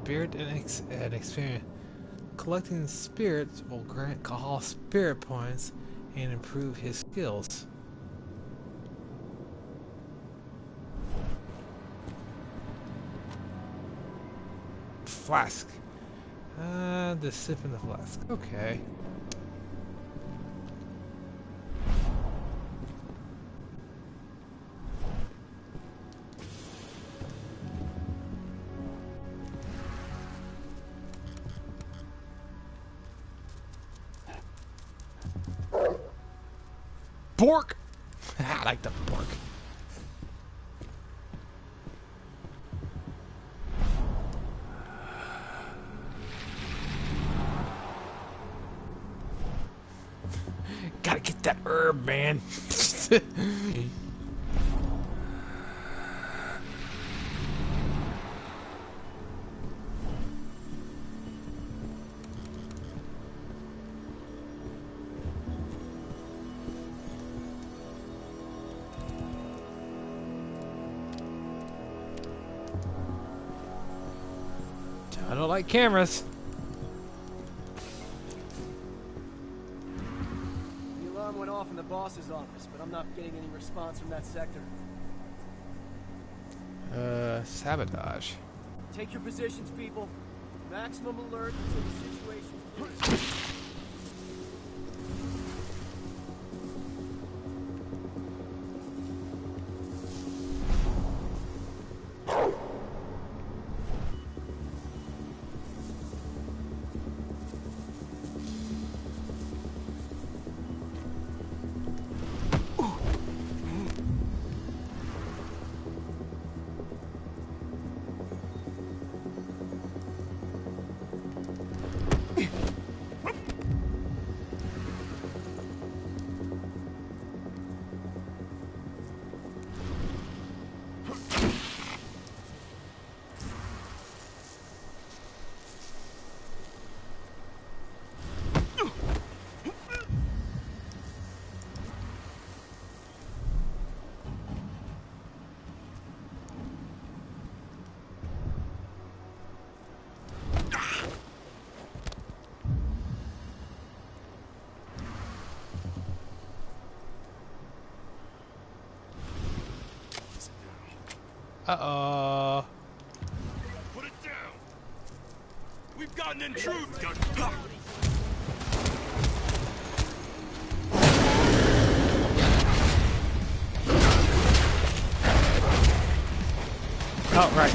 Spirit and experience. Collecting spirits will grant Cahal spirit points and improve his skills. Flask. The sip in the flask. Okay. Pork! I like the pork. Gotta get that herb, man. I don't like cameras. The alarm went off in the boss's office, but I'm not getting any response from that sector. Sabotage. Take your positions, people. Maximum alert until the situation's clear. Uh-oh. Put it down. We've got an intruder. Oh, right.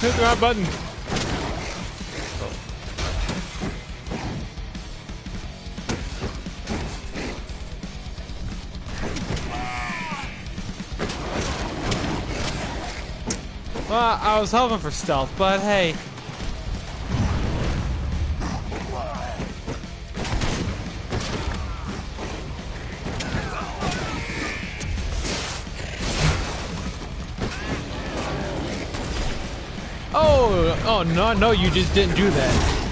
Hit the right button. Well, I was hoping for stealth, but hey. Oh no, you just didn't do that.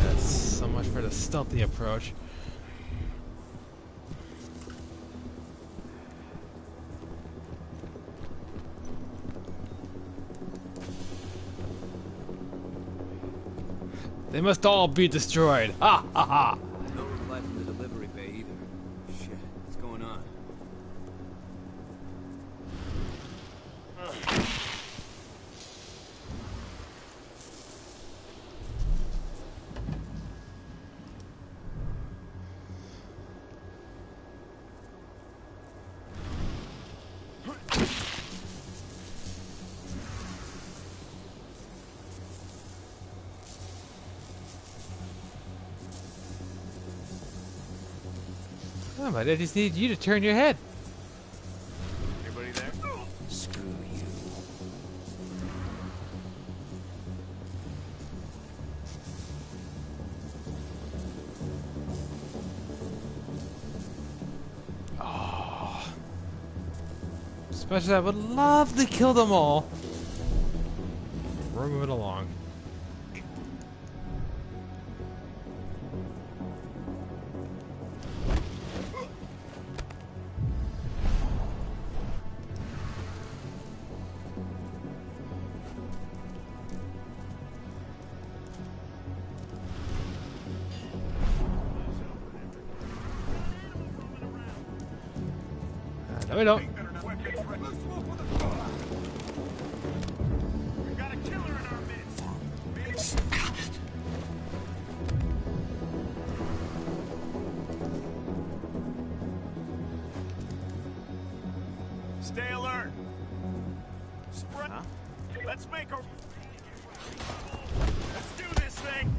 That's so much for the stealthy approach. They must all be destroyed. Ha ha ha. No reply from the delivery bay either. Shit, what's going on? Oh, but I just need you to turn your head. Anybody there? Screw you. Oh. Especially, I would love to kill them all. We're moving along. No, we don't. Stay alert. Spread. Huh? Let's make her. Let's do this thing.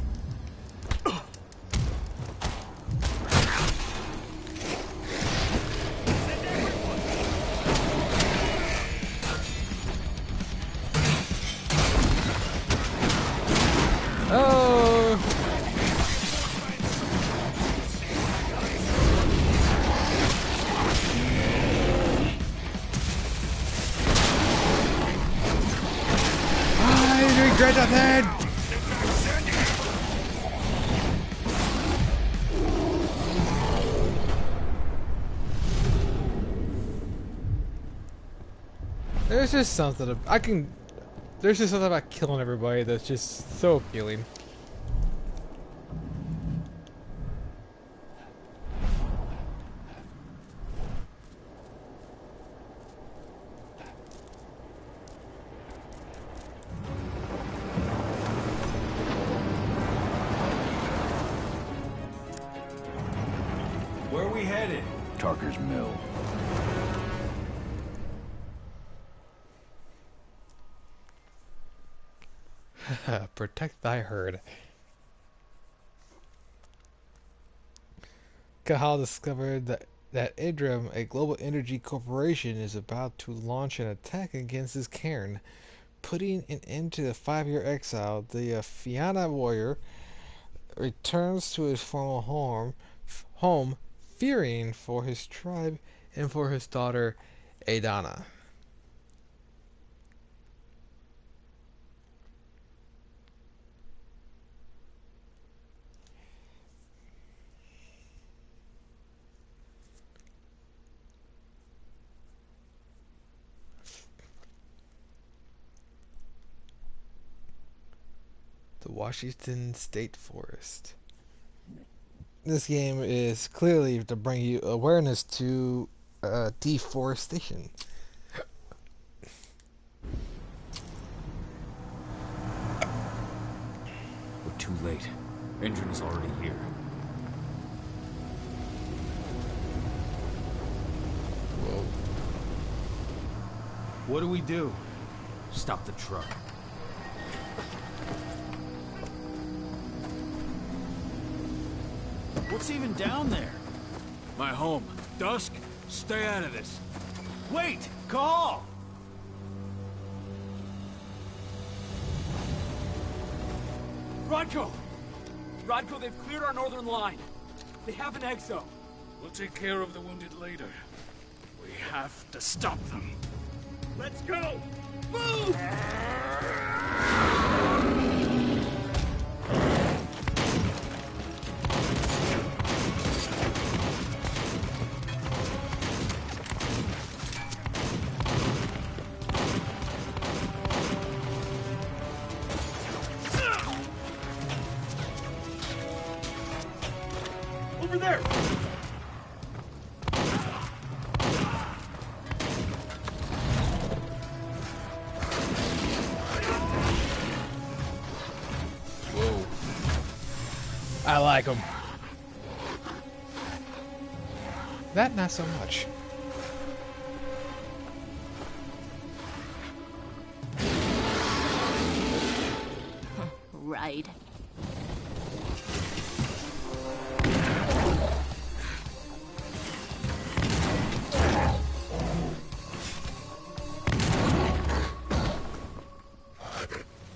Oh! Ah, you're doing great, Jonathan! There's just something there's just something about killing everybody that's just so appealing. Where are we headed? Tarker's Mill. Protect thy herd. Kahal discovered that Idrim, a global energy corporation, is about to launch an attack against his cairn, putting an end to the 5-year exile. The Fianna warrior returns to his former home, fearing for his tribe and for his daughter, Adana. The Washington State Forest. This game is clearly to bring you awareness to deforestation. We're too late. Engine is already here. Whoa. What do we do? Stop the truck. What's even down there? My home. Dusk, stay out of this. Wait! Call! Rodko! Rodko, they've cleared our northern line. They have an exo. We'll take care of the wounded later. We have to stop them. Let's go! Move! Over there! Whoa. I like them. That not so much. Right.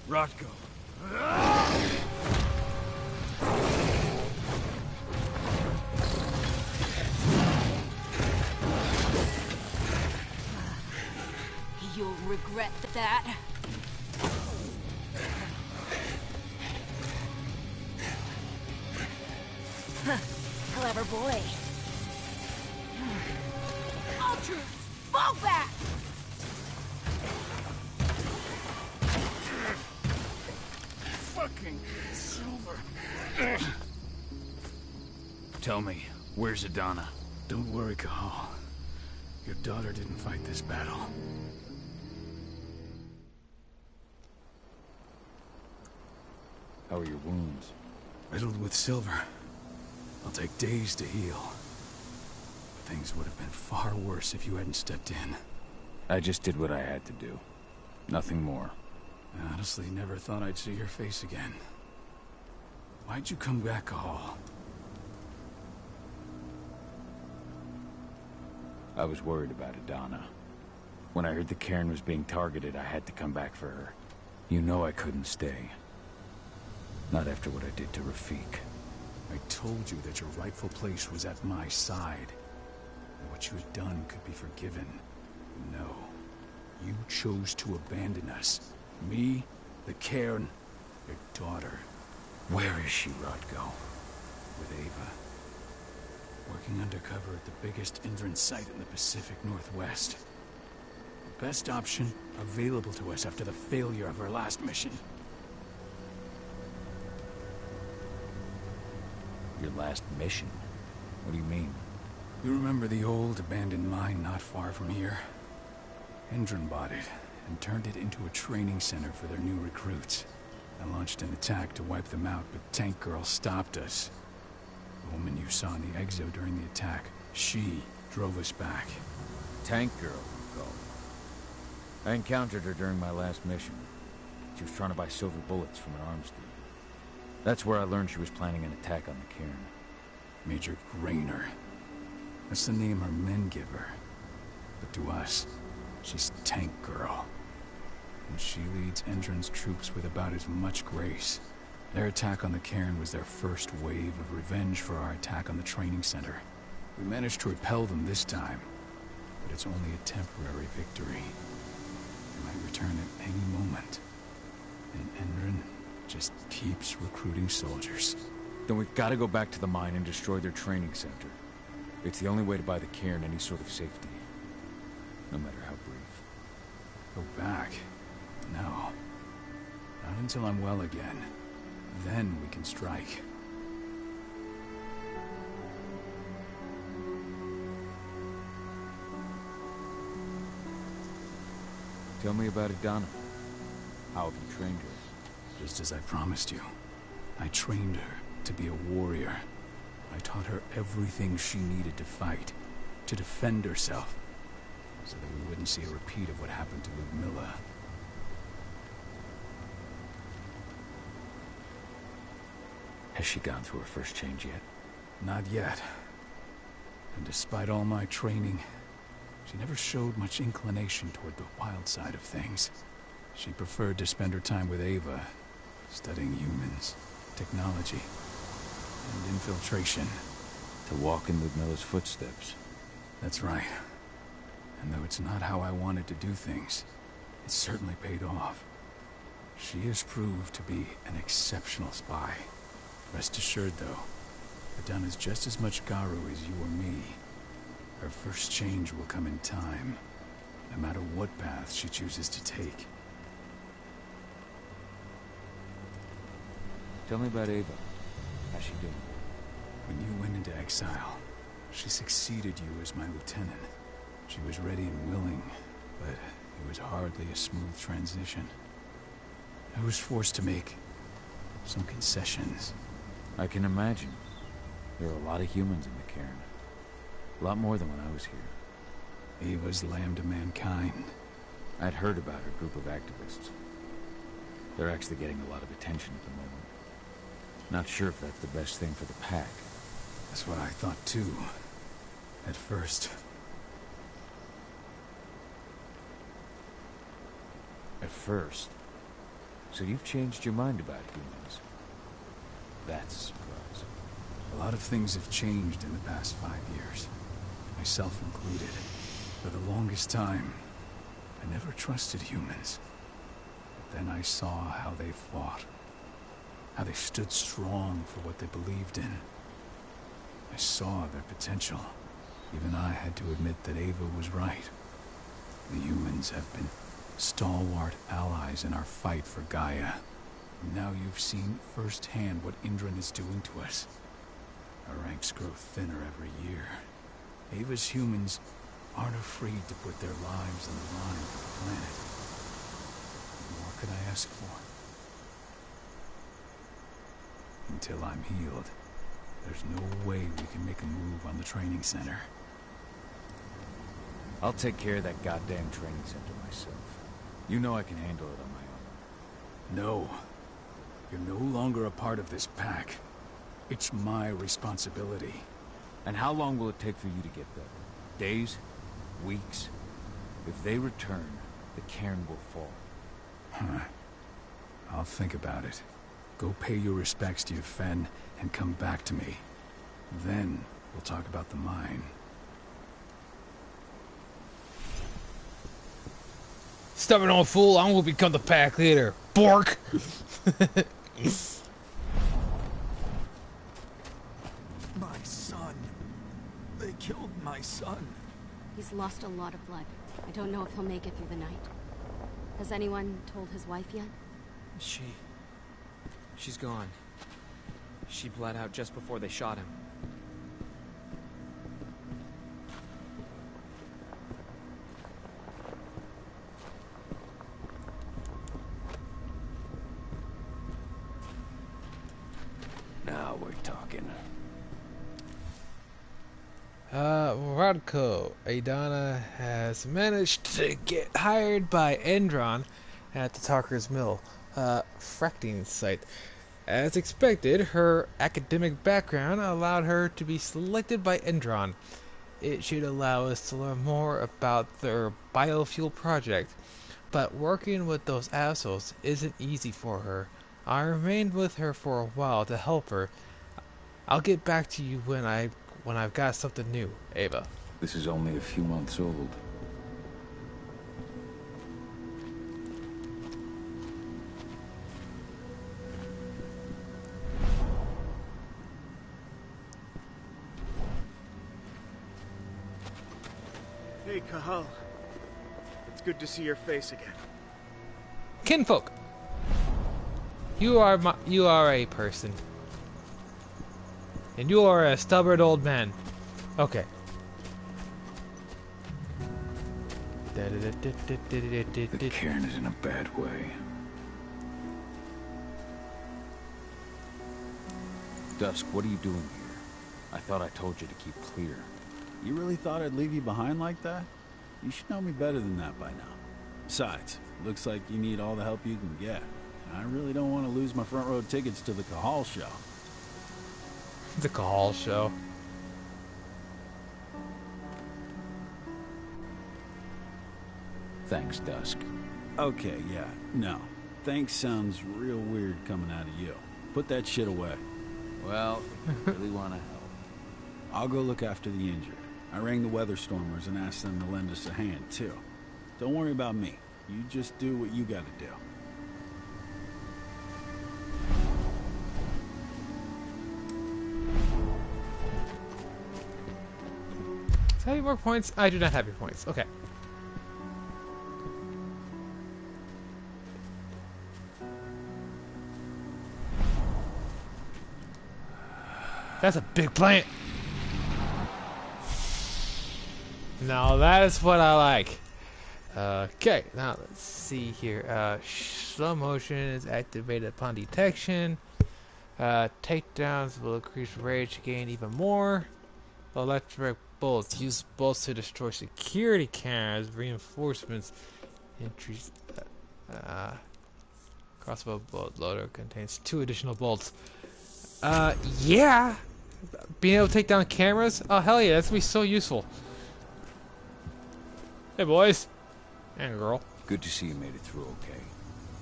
Rodko. You'll regret that. Clever boy. All troops, fall back! Fucking Silver. Tell me, where's Adana? Don't worry, Cahal. Your daughter didn't fight this battle. How are your wounds? Riddled with silver. I'll take days to heal. But things would have been far worse if you hadn't stepped in. I just did what I had to do. Nothing more. I honestly never thought I'd see your face again. Why'd you come back, Cahal? I was worried about Adana. When I heard the cairn was being targeted, I had to come back for her. You know I couldn't stay. Not after what I did to Rafik. I told you that your rightful place was at my side. And what you had done could be forgiven. No. You chose to abandon us. Me, the cairn, your daughter. Where is she, Rodko? With Ava. Working undercover at the biggest Indran site in the Pacific Northwest. The best option available to us after the failure of our last mission. Your last mission? What do you mean? You remember the old abandoned mine not far from here? Indran bought it and turned it into a training center for their new recruits. I launched an attack to wipe them out, but Tank Girl stopped us. The woman you saw in the exo during the attack, she drove us back. Tank Girl, you call her. I encountered her during my last mission. She was trying to buy silver bullets from an arms dealer. That's where I learned she was planning an attack on the cairn. Major Grainer. That's the name her men give her. But to us, she's Tank Girl. And she leads Endron's troops with about as much grace. Their attack on the cairn was their first wave of revenge for our attack on the training center. We managed to repel them this time, but it's only a temporary victory. They might return at any moment. And Endron just keeps recruiting soldiers. Then we've got to go back to the mine and destroy their training center. It's the only way to buy the cairn any sort of safety. No matter how brief. Go back? No. Not until I'm well again. Then we can strike. Tell me about Idana. How have you trained her? Just as I promised you. I trained her to be a warrior. I taught her everything she needed to fight, to defend herself, so that we wouldn't see a repeat of what happened to Ludmilla. Has she gone through her first change yet? Not yet. And despite all my training, she never showed much inclination toward the wild side of things. She preferred to spend her time with Ava, studying humans, technology, and infiltration. To walk in Ludmilla's footsteps. That's right. And though it's not how I wanted to do things, it certainly paid off. She has proved to be an exceptional spy. Rest assured, though, Idana's just as much Garu as you or me. Her first change will come in time, no matter what path she chooses to take. Tell me about Ava. How's she doing? When you went into exile, she succeeded you as my lieutenant. She was ready and willing, but it was hardly a smooth transition. I was forced to make some concessions. I can imagine. There are a lot of humans in the cairn. A lot more than when I was here. Ava's lamb to mankind. I'd heard about her group of activists. They're actually getting a lot of attention at the moment. Not sure if that's the best thing for the pack. That's what I thought too, at first. At first? So you've changed your mind about humans? That's a surprise. A lot of things have changed in the past 5 years. Myself included. For the longest time, I never trusted humans. But then I saw how they fought. How they stood strong for what they believed in. I saw their potential. Even I had to admit that Ava was right. The humans have been stalwart allies in our fight for Gaia. And now you've seen firsthand what Indran is doing to us. Our ranks grow thinner every year. Ava's humans aren't afraid to put their lives on the line for the planet. What more could I ask for? Until I'm healed, there's no way we can make a move on the training center. I'll take care of that goddamn training center myself. You know I can handle it on my own. No. You're no longer a part of this pack. It's my responsibility. And how long will it take for you to get better? Days? Weeks? If they return, the cairn will fall. Huh. I'll think about it. Go pay your respects to your Fen and come back to me. Then we'll talk about the mine. Stubborn old fool, I will become the pack leader. Bork! My son. They killed my son. He's lost a lot of blood. I don't know if he'll make it through the night. Has anyone told his wife yet? She's gone. She bled out just before they shot him. Now we're talking. Rodko, Idana has managed to get hired by Endron at the Talker's Mill fracking site. As expected, her academic background allowed her to be selected by Endron. It should allow us to learn more about their biofuel project, but working with those assholes isn't easy for her. I remained with her for a while to help her. I'll get back to you when I've got something new, Ava. This is only a few months old. Hey, Kahal. It's good to see your face again. Kinfolk. You are a person. And you are a stubborn old man. Okay. The cairn is in a bad way. Dusk, what are you doing here? I thought I told you to keep clear. You really thought I'd leave you behind like that? You should know me better than that by now. Besides, looks like you need all the help you can get. And I really don't want to lose my front row tickets to the Cahal show. The Cahal show. Thanks, Dusk. Okay, yeah, no. Thanks sounds real weird coming out of you. Put that shit away. Well, if you really want to help. I'll go look after the injured. I rang the weather stormers and asked them to lend us a hand, too. Don't worry about me. You just do what you gotta do. Do I have more points? I do not have your points. Okay. That's a big plant. Now that is what I like. Okay, now let's see here. Slow motion is activated upon detection. Takedowns will increase rage gain even more. Electric bolts. Use bolts to destroy security cameras. Reinforcements. Entries. Crossbow bolt loader contains 2 additional bolts. Yeah! Being able to take down cameras? Oh, hell yeah, that's gonna be so useful. Hey, boys. And girl. Good to see you made it through okay.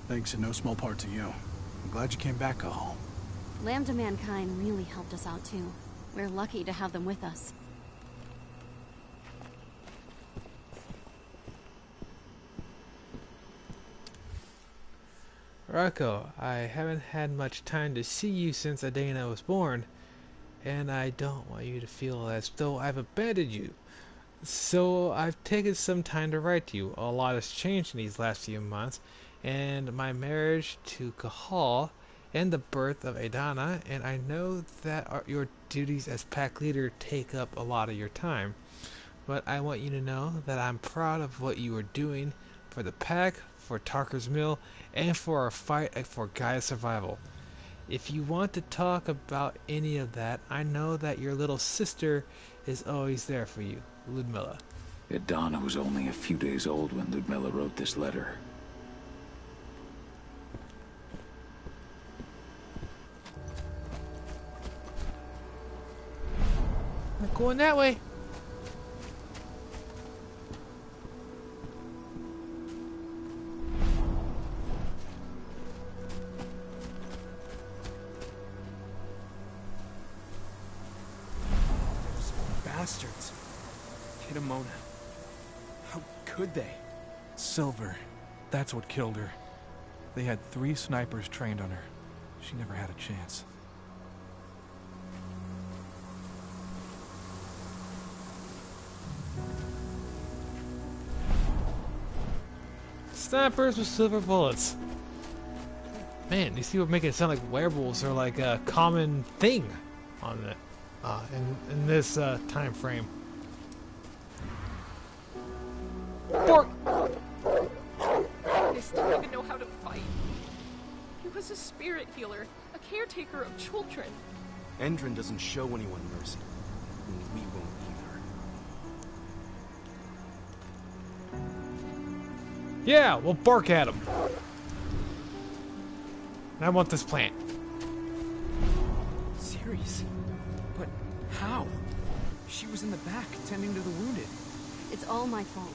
Thanks in no small part to you. I'm glad you came back, Cahal. Lambda Mankind really helped us out too. We're lucky to have them with us. Rocco, I haven't had much time to see you since Adana was born, and I don't want you to feel as though I've abandoned you. So I've taken some time to write to you. A lot has changed in these last few months, and my marriage to Cahal, and the birth of Adana, and I know that your duties as pack leader take up a lot of your time. But I want you to know that I'm proud of what you are doing for the pack, for Tarker's Mill, and for our fight for Gaia's survival. If you want to talk about any of that, I know that your little sister is always there for you, Ludmilla. Adana was only a few days old when Ludmilla wrote this letter. Not going that way. Bastards. Kitamona. How could they? Silver. That's what killed her. They had 3 snipers trained on her. She never had a chance. Snipers with silver bullets. Man, these people make it sound like werewolves are like a common thing on it. In this time frame. They still don't even know how to fight. He was a spirit healer, a caretaker of children. Endrin doesn't show anyone mercy. And we won't either. Yeah, we'll bark at them. And I want this plant. Serious? But how? She was in the back, tending to the wounded. It's all my fault.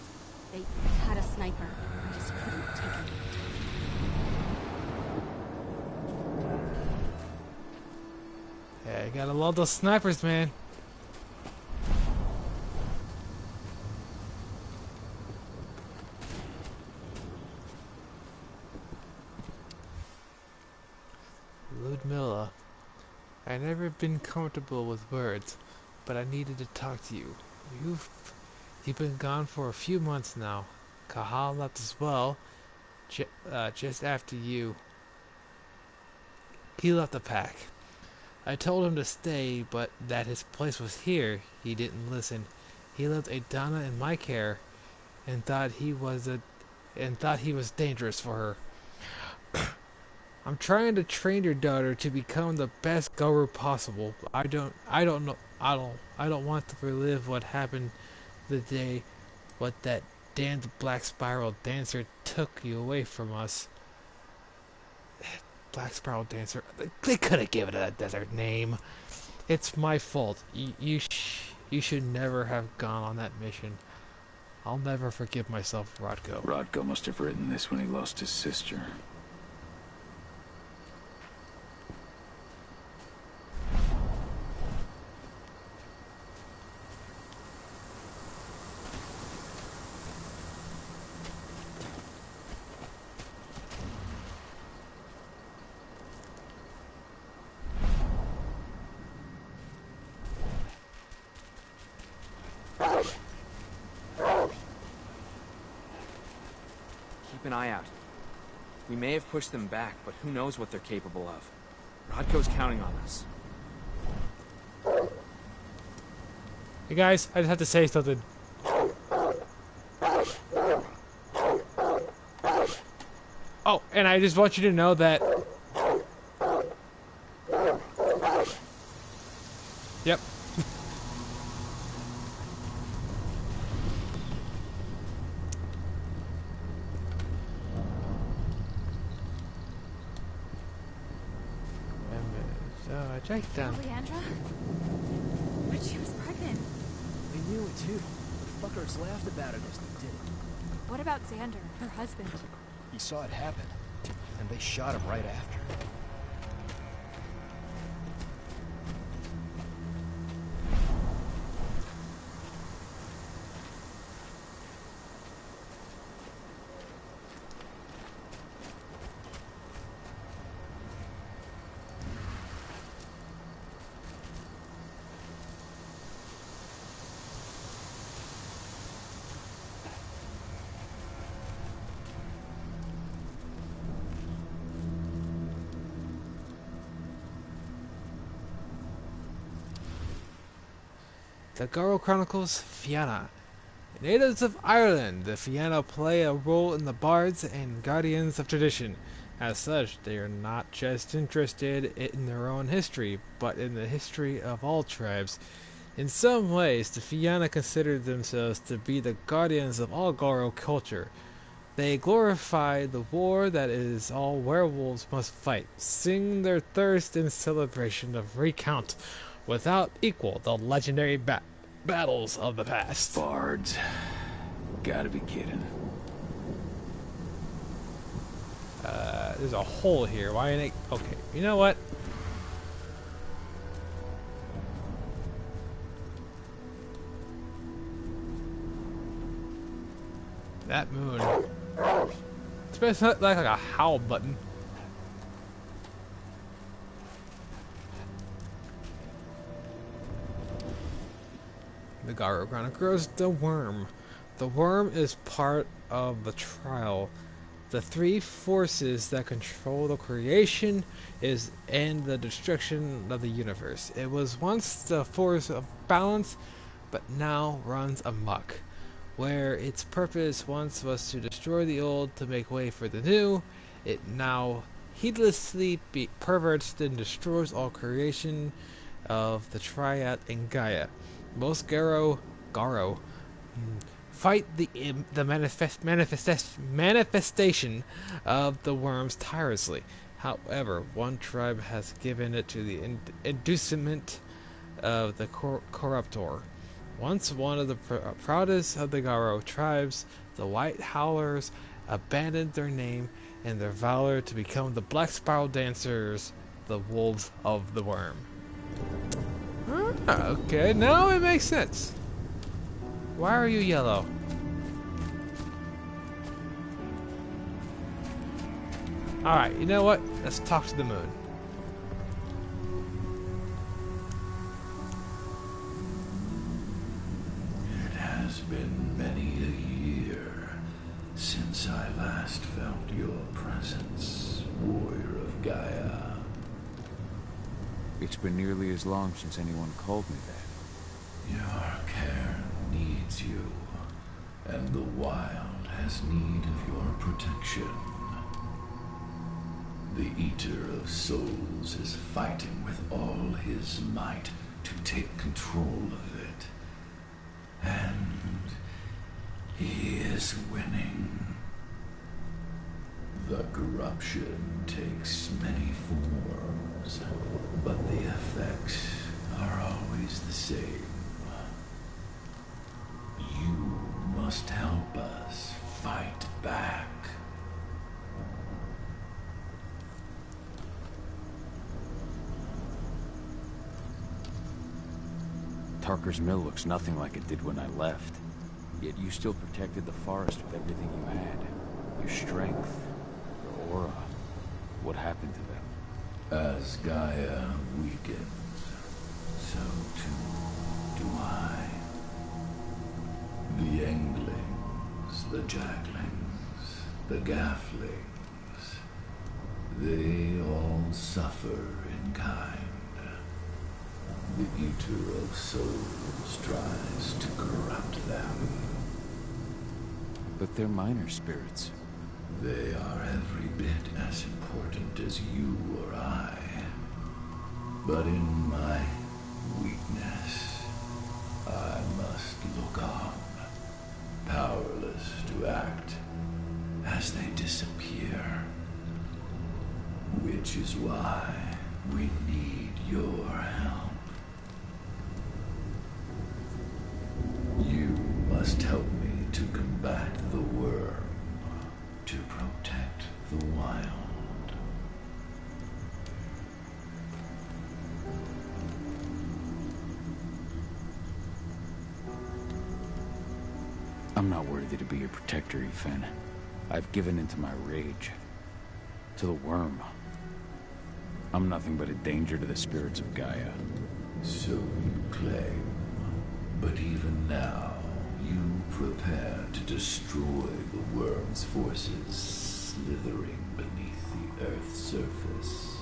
They had a sniper. I just couldn't take him. Yeah, you gotta love those snipers, man. Ludmilla. I've never been comfortable with words, but I needed to talk to you. You've been gone for a few months now. Cahal left as well, just after you. he left the pack. I told him to stay, but that his place was here. He didn't listen. He left Adana in my care, and thought he was dangerous for her. I'm trying to train your daughter to become the best Guru possible. I don't want to relive what happened the day what that damned Black Spiral Dancer took you away from us. Black Spiral Dancer. They could have given it a desert name. It's my fault. You should never have gone on that mission. I'll never forgive myself, Rodko. Rodko must have written this when he lost his sister. Keep an eye out. We may have pushed them back, but who knows what they're capable of. Rodko's counting on us. Hey guys, I just have to say something. Oh, and I just want you to know that... Yep. Check down. Leandra? But she was pregnant. They knew it too. The fuckers laughed about it as they did it. What about Xander, her husband? He saw it happen, and they shot him right after. The Garo Chronicles Fianna. Natives of Ireland, the Fianna play a role in the bards and guardians of tradition. As such, they are not just interested in their own history, but in the history of all tribes. In some ways, the Fianna consider themselves to be the guardians of all Garo culture. They glorify the war that is all werewolves must fight, sing their thirst in celebration of recount without equal the legendary battles of the past. Bards. Gotta be kidding. There's a hole here. Why ain't it? Okay, you know what? That moon. It's basically like a howl button. The Garo Chronicles, the worm. The worm is part of the trial. The three forces that control the creation and the destruction of the universe. It was once the force of balance, but now runs amok. Where its purpose once was to destroy the old to make way for the new, it now heedlessly perverts and destroys all creation of the Triad and Gaia. Most Garo fight the manifestation of the worms tirelessly. However, one tribe has given it to the inducement of the Corruptor. Once one of the proudest of the Garo tribes, the White Howlers, abandoned their name and their valor to become the Black Spiral Dancers, the Wolves of the Worm. Okay, now it makes sense. Why are you yellow? Alright, you know what? Let's talk to the moon. It has been many a year since I last felt your presence, warrior of Gaia. It's been nearly as long since anyone called me that. Your cairn needs you, and the wild has need of your protection. The Eater of Souls is fighting with all his might to take control of it. And he is winning. The corruption takes many forms, but the effects are always the same. You must help us fight back. Tarker's Mill looks nothing like it did when I left. Yet you still protected the forest with everything you had. Your strength, your aura. What happened to them? As Gaia weakens, so too do I. The Englings, the Jacklings, the Gafflings, they all suffer in kind. The Eater of Souls tries to corrupt them. But they're minor spirits. They are every bit as important as you or I. But in my weakness, I must look on, powerless to act as they disappear. Which is why we need your help. You must help me to combat the worm, to protect the wild. I'm not worthy to be your protector, Ethan. I've given into my rage. To the worm. I'm nothing but a danger to the spirits of Gaia. So you claim. But even now, you prepare to destroy the worm's forces slithering beneath the Earth's surface.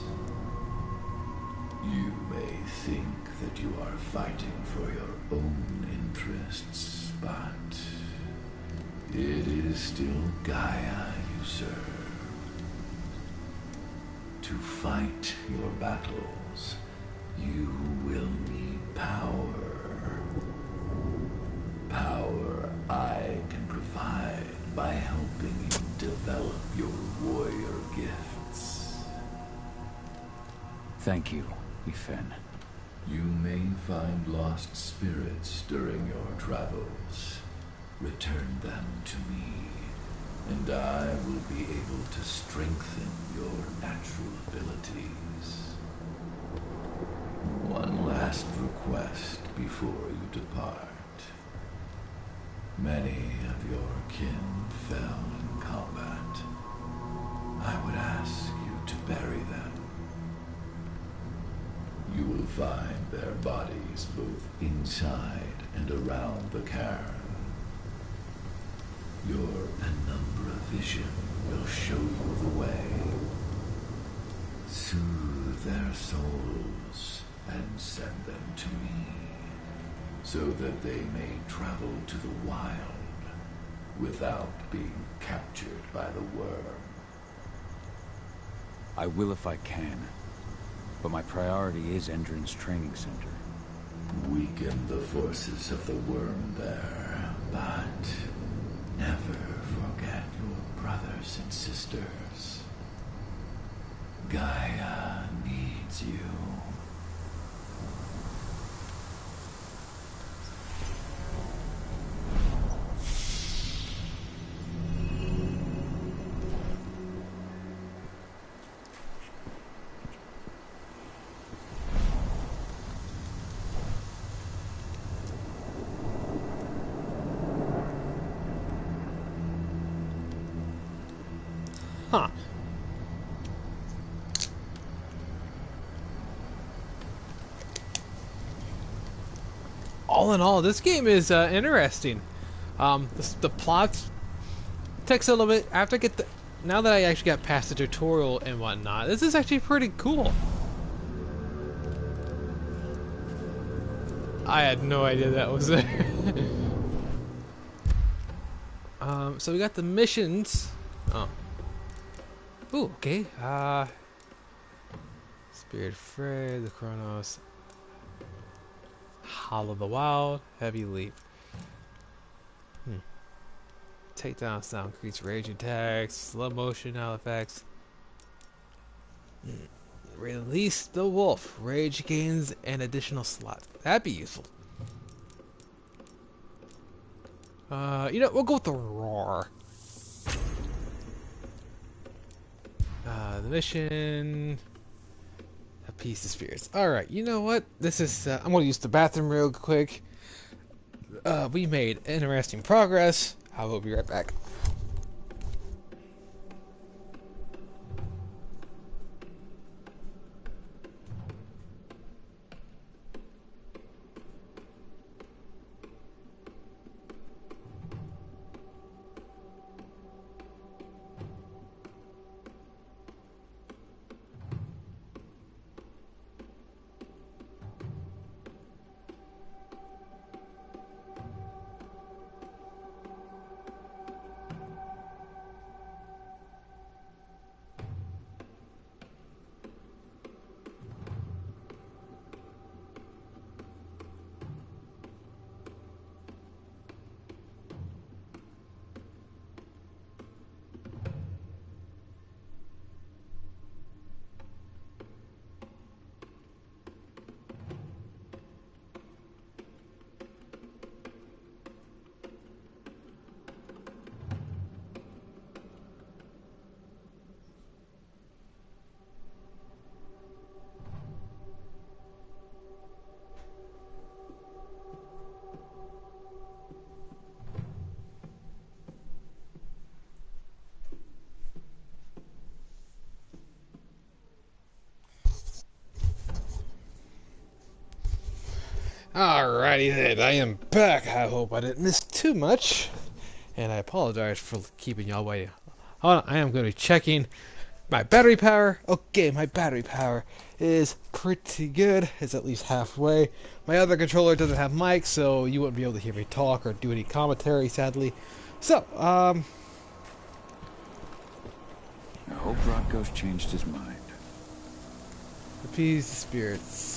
You may think that you are fighting for your own interests, but it is still Gaia you serve. To fight your battles, you will need power. Power I can provide by helping you develop your warrior gifts. Thank you, Ethan. You may find lost spirits during your travels. Return them to me, and I will be able to strengthen your natural abilities. One last request before you depart. Many of your kin fell in combat. I would ask you to bury them. You will find their bodies both inside and around the cairn. Your penumbra vision will show you the way. Soothe their souls and send them to me, so that they may travel to the wild without being captured by the worm. I will if I can, but my priority is Endron's training center. Weaken the forces of the worm there, but never forget your brothers and sisters. Gaia needs you. Huh. All in all, this game is interesting. The plot takes a little bit after I get the. Now that I actually got past the tutorial and whatnot, this is actually pretty cool. I had no idea that was there. So we got the missions. Oh. Ooh, okay. Spirit Fray, the Chronos. Hollow the Wild, Heavy Leap. Takedown sound increase rage attacks, slow motion now effects. Release the Wolf, rage gains an additional slot. That'd be useful. You know, we'll go with the Roar. The mission. Appease the spirits. Alright, you know what? This is, I'm gonna use the bathroom real quick. We made interesting progress. I will be right back. Alrighty then, I am back. I hope I didn't miss too much. And I apologize for keeping y'all waiting. Hold on, I am going to be checking my battery power. Okay, my battery power is pretty good. It's at least halfway. My other controller doesn't have mic, so you wouldn't be able to hear me talk or do any commentary, sadly. So, I hope Rodko's changed his mind. Appease the spirits.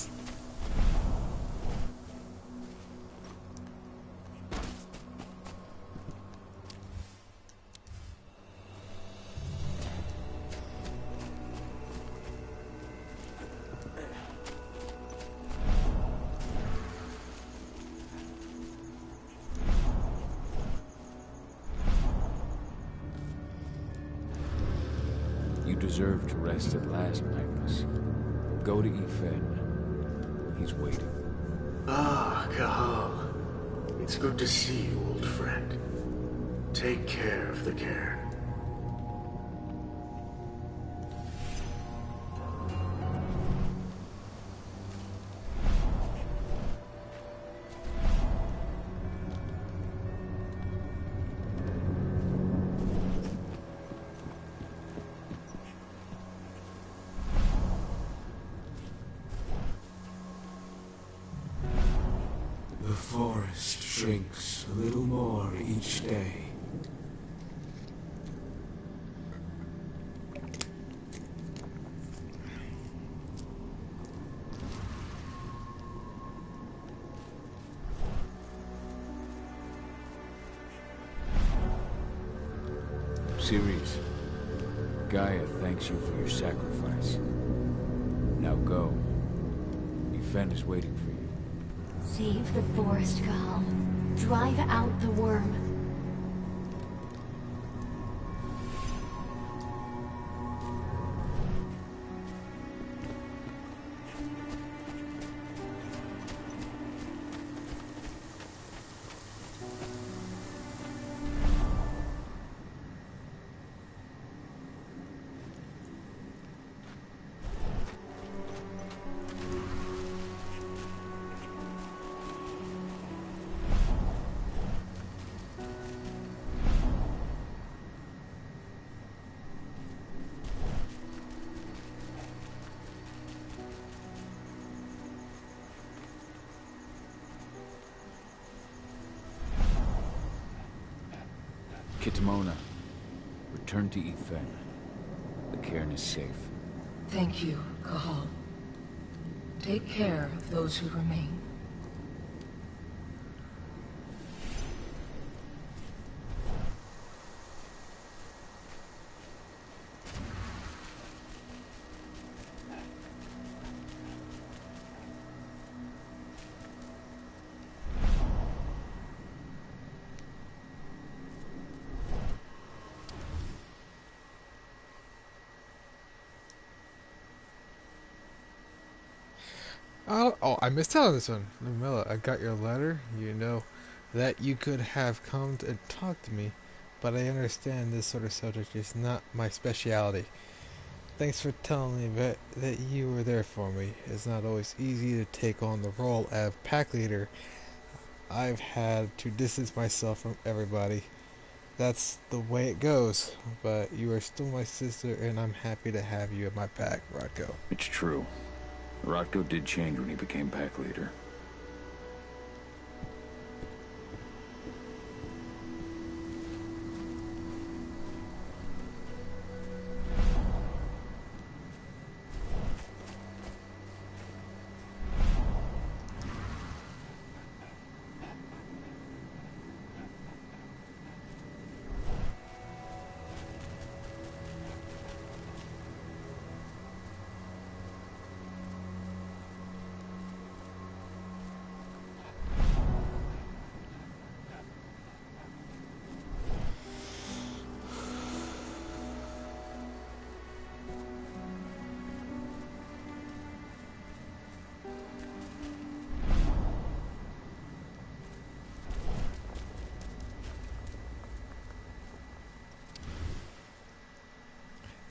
You deserve to rest at last, Magnus. Go to Efen. He's waiting. Ah, Cahal. It's good to see you, old friend. Take care of the cairn. The forest shrinks a little more each day. Ceres, Gaia thanks you for your sacrifice. Now go. Efen is waiting for you. Save the forest, Gal. Drive out the worm. Kitamona, return to Ethan. The cairn is safe. Thank you, Cahal. Take care of those who remain. Oh, I missed out on this one. Lumilla, I got your letter. You know that you could have come and talked to me, but I understand this sort of subject is not my specialty. Thanks for telling me that you were there for me. It's not always easy to take on the role of pack leader. I've had to distance myself from everybody. That's the way it goes, but you are still my sister, and I'm happy to have you in my pack, Rodko. It's true. Rodko did change when he became pack leader.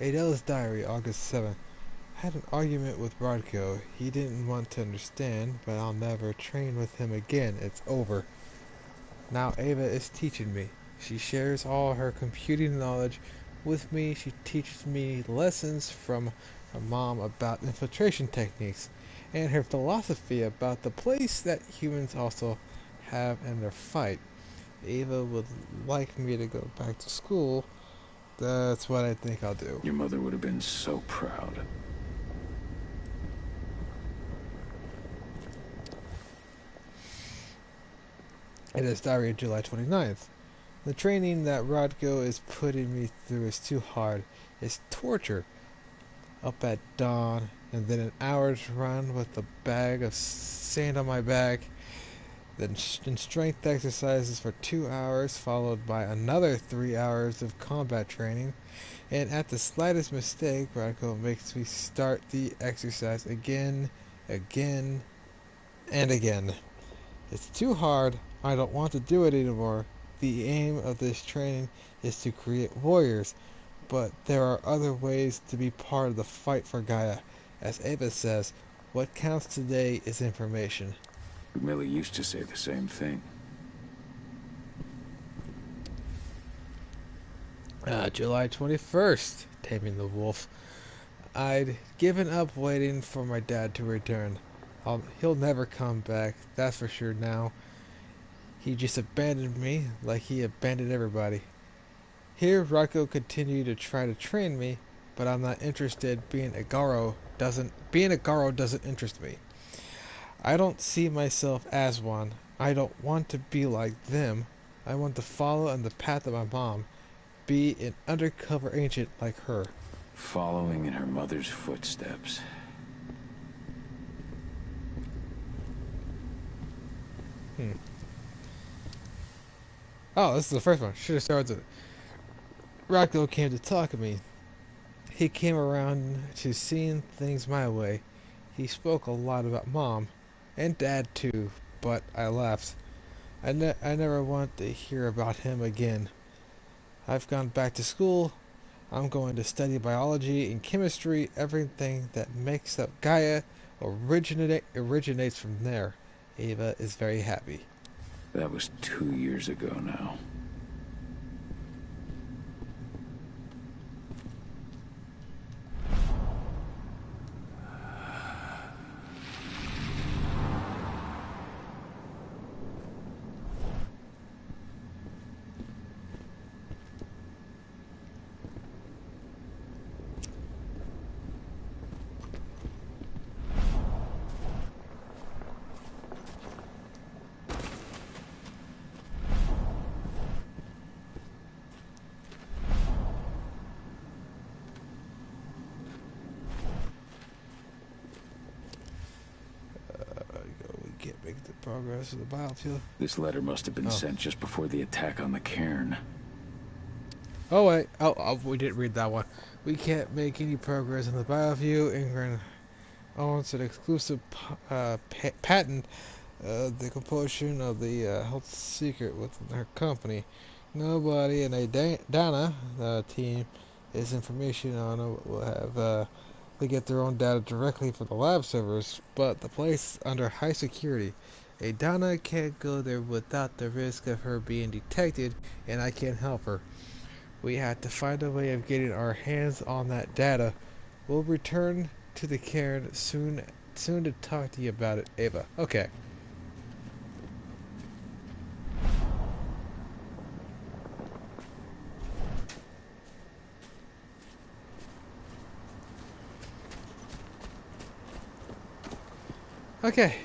Adele's Diary, August 7th. Had an argument with Rodko. He didn't want to understand, but I'll never train with him again. It's over. Now Ava is teaching me. She shares all her computing knowledge with me. She teaches me lessons from her mom about infiltration techniques and her philosophy about the place that humans also have in their fight. Ava would like me to go back to school. That's what I think I'll do. Your mother would have been so proud. It is Diary of July 29th. The training that Rodko is putting me through is too hard. It's torture. Up at dawn, and then an hour's run with a bag of sand on my back. Then strength exercises for 2 hours, followed by another 3 hours of combat training. And at the slightest mistake, Rodko makes me start the exercise again, and again. It's too hard. I don't want to do it anymore. The aim of this training is to create warriors, but there are other ways to be part of the fight for Gaia. As Ava says, what counts today is information. Millie used to say the same thing. July 21st, Taming the Wolf. I'd given up waiting for my dad to return. He'll never come back, that's for sure now. He just abandoned me like he abandoned everybody. Here, Rodko continued to try to train me, but I'm not interested. Being a Garo doesn't interest me. I don't see myself as one. I don't want to be like them. I want to follow in the path of my mom. Be an undercover agent like her. Following in her mother's footsteps. Oh, this is the first one. Should have started with it. Rodko came to talk to me. He came around to seeing things my way. He spoke a lot about Mom. And Dad too, but I left. I never want to hear about him again. I've gone back to school. I'm going to study biology and chemistry. Everything that makes up Gaia originates from there. Ava is very happy. That was 2 years ago now. make the progress of the biofuel. This letter must have been sent just before the attack on the cairn. Oh wait, we didn't read that one. We can't make any progress in the biofuel. Ingrid owns an exclusive patent, the compulsion of the health secret within her company. Nobody in a Dana team is information on it will have they get their own data directly from the lab servers, but the place is under high security. A Dana can't go there without the risk of her being detected, and I can't help her. We have to find a way of getting our hands on that data. We'll return to the cairn soon to talk to you about it, Ava. Okay. Okay,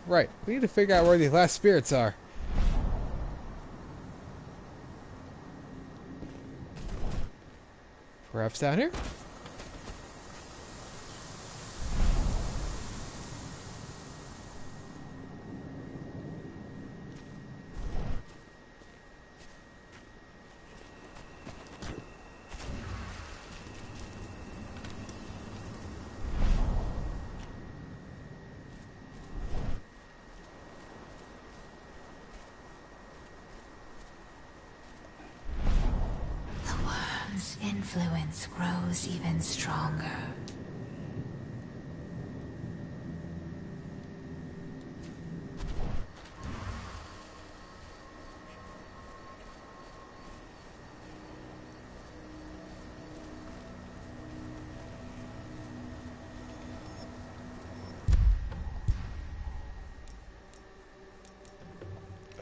right. We need to figure out where these last spirits are. Perhaps down here? Influence grows even stronger.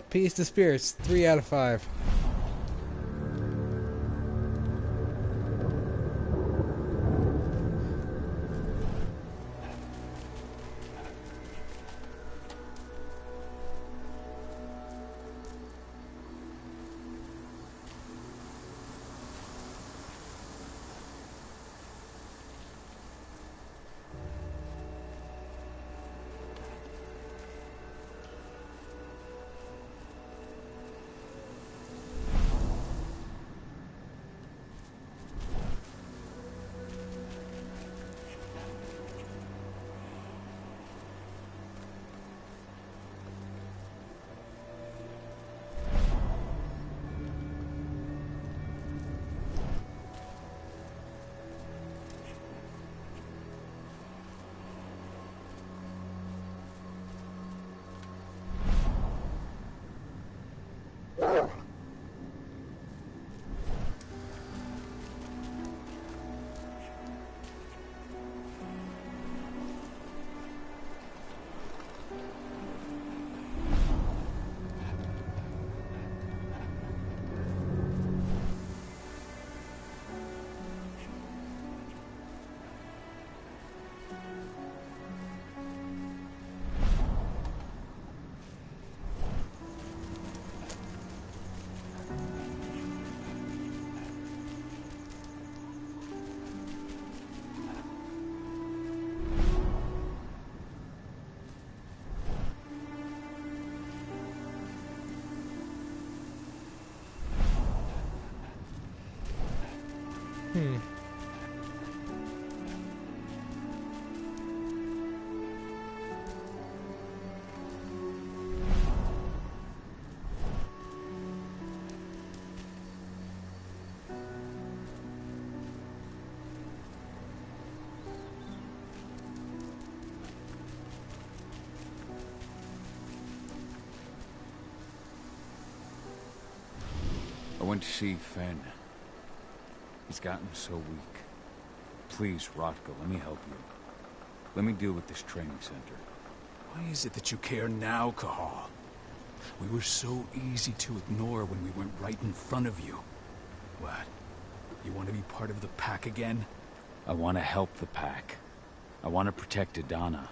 Peace to spirits, 3 out of 5. I went to see Fenn. He's gotten so weak. Please, Rotko, let me help you. Let me deal with this training center. Why is it that you care now, Cahal? We were so easy to ignore when we went right in front of you. What? You want to be part of the pack again? I want to help the pack. I want to protect Adana.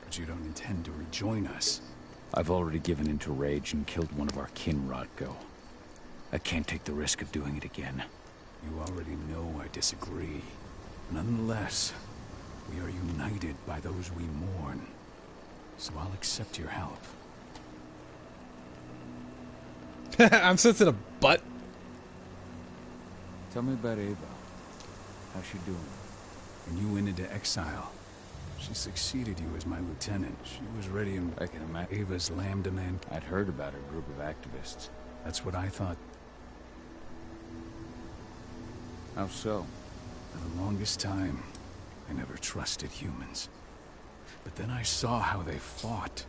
But you don't intend to rejoin us. I've already given in to rage and killed one of our kin, Rotko. I can't take the risk of doing it again. You already know I so I'll accept your help. I'm sensing a butt. Tell me about Ava. How's she doing? When you went into exile, she succeeded you as my lieutenant. She was ready and I can imagine. Ava's Lambda Man. I'd heard about her group of activists. That's what I thought. How so? For the longest time, I never trusted humans. But then I saw how they fought.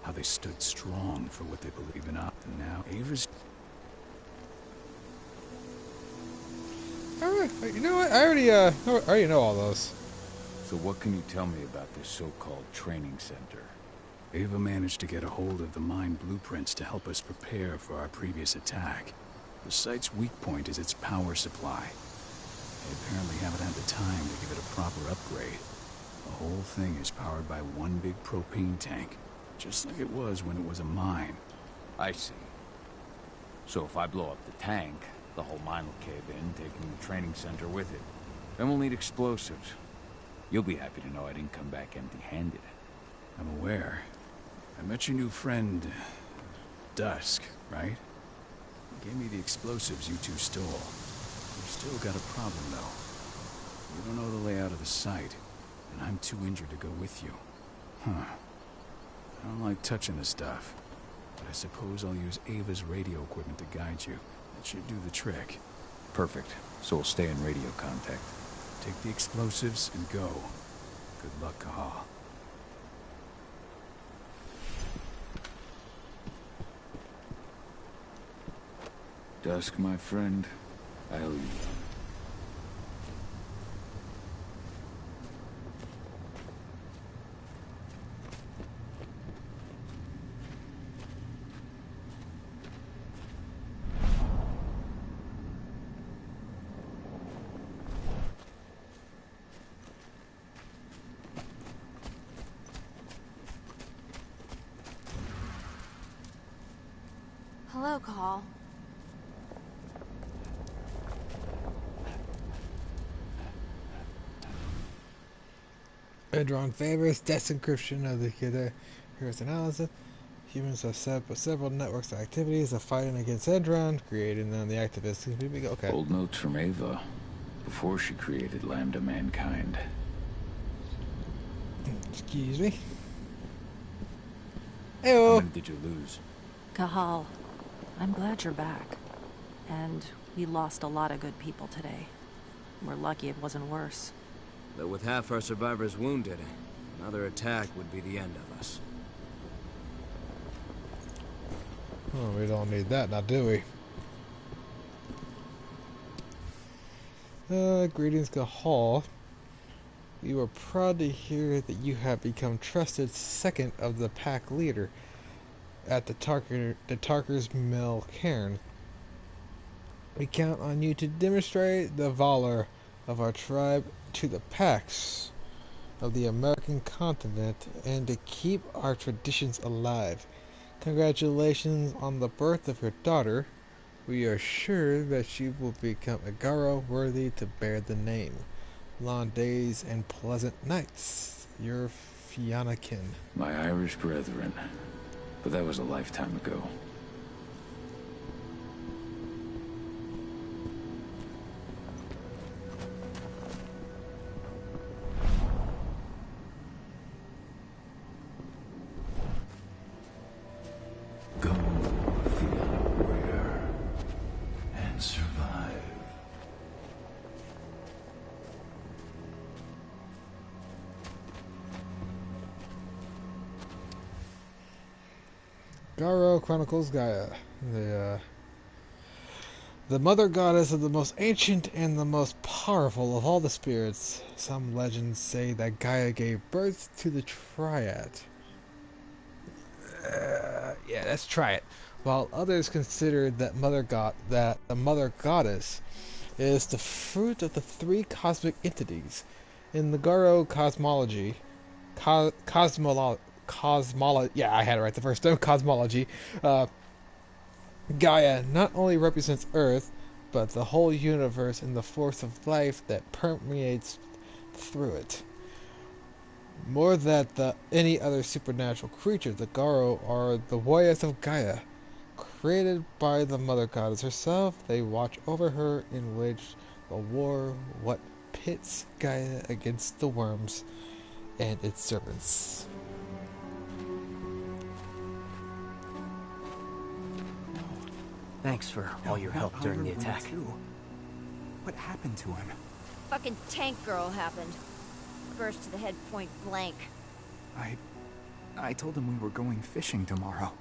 How they stood strong for what they believe in. And now Ava's... Alright, you know what? I already know all those. So what can you tell me about this so-called training center? Ava managed to get a hold of the mine blueprints to help us prepare for our previous attack. The site's weak point is its power supply. They apparently haven't had the time to give it a proper upgrade. The whole thing is powered by one big propane tank, just like it was when it was a mine. I see. So if I blow up the tank, the whole mine will cave in, taking the training center with it. Then we'll need explosives. You'll be happy to know I didn't come back empty-handed. I'm aware. I met your new friend, Dusk, right? He gave me the explosives you two stole. We've still got a problem, though. You don't know the layout of the site, and I'm too injured to go with you. Huh. I don't like touching the stuff, but I suppose I'll use Ava's radio equipment to guide you. That should do the trick. Perfect. So we'll stay in radio contact. Take the explosives and go. Good luck, Cahal. Dusk, my friend, I owe you one. Hello, Call. Edron favors disencryption of the here's analysis. Humans have set up several networks of activities of fighting against Edron, creating them the activists. Okay. Old notes from Ava, before she created Lambda Mankind. Excuse me. How many did you lose? Cahal, I'm glad you're back. And we lost a lot of good people today. We're lucky it wasn't worse. But with half our survivors wounded, another attack would be the end of us. Oh, we don't need that now, do we? Greetings, Cahal. We were proud to hear that you have become trusted second of the pack leader at the Tarker's Mill cairn. We count on you to demonstrate the valor of our tribe to the packs of the American continent and to keep our traditions alive. Congratulations on the birth of your daughter. We are sure that she will become a Garo worthy to bear the name. Long days and pleasant nights. Your Fiannakin. My Irish brethren. But that was a lifetime ago. Go, Fianna warrior, and survive. Garo chronicles Gaia, the mother goddess of the most ancient and the most powerful of all the spirits. Some legends say that Gaia gave birth to the Triad. Yeah, let's try it. While others consider that the mother goddess is the fruit of the three cosmic entities. In the Garo cosmology, yeah, I had it right the first time. Cosmology. Gaia not only represents Earth, but the whole universe and the force of life that permeates through it. More than any other supernatural creature, the Garo are the warriors of Gaia. Created by the Mother Goddess herself, they watch over her in which the war what pits Gaia against the worms and its servants. Thanks for all your help during the attack. What happened to him? Fucking tank girl happened. Burst to the head point blank. I told him we were going fishing tomorrow.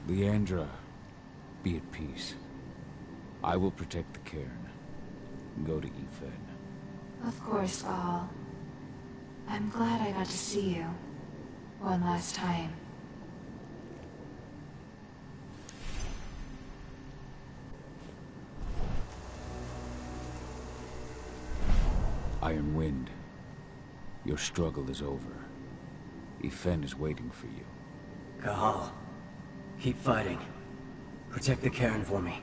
Leandra, be at peace. I will protect the cairn. Go to Ethan. Of course, Gahal. I'm glad I got to see you. One last time. Iron Wind, your struggle is over. Ethan is waiting for you. Gahal, keep fighting. Protect the cairn for me.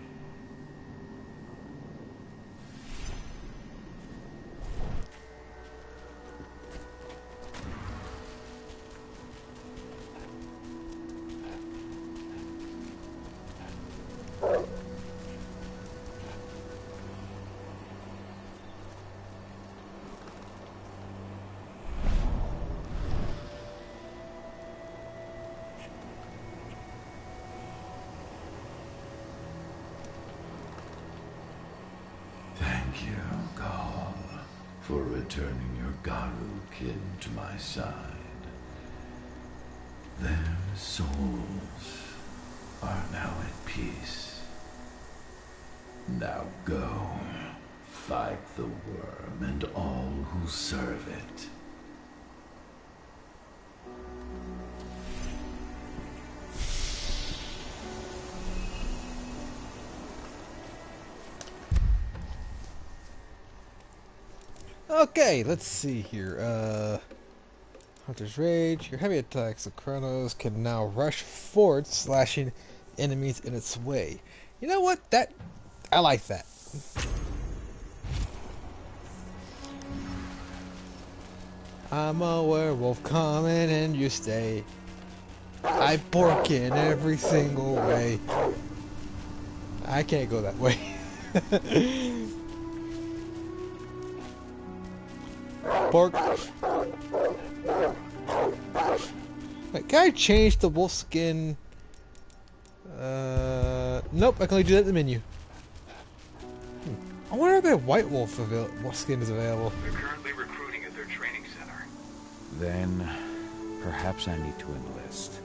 Thank you, Gahal, for returning your Garu kin to my side. Their souls are now at peace. Now go, fight the worm and all who serve it. Okay, let's see here. Hunter's Rage. Your heavy attacks of Chronos can now rush forward, slashing enemies in its way. You know what? I like that. I'm a werewolf coming and you stay. I bork in every single way. I can't go that way. Bork. Wait, can I change the wolf skin? Nope, I can only do that in the menu. I wonder if that white wolf skin is available. They're currently recruiting at their training center. Then, perhaps I need to enlist.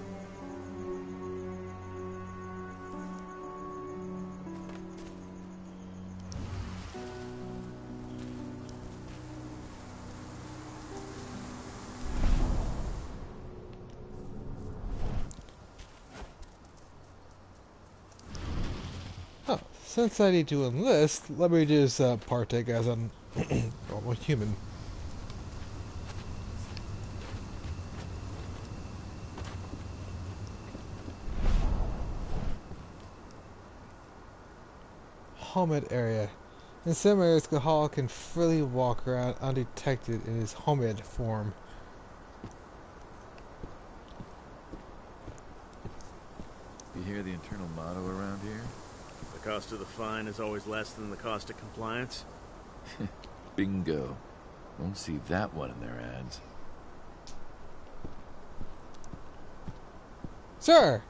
Oh, since I need to enlist, let me just partake as a normal human. Homid area. In some areas, Gahal can freely walk around undetected in his homid form. You hear the internal motto around here? The cost of the fine is always less than the cost of compliance. Bingo. Won't see that one in their ads. Sir!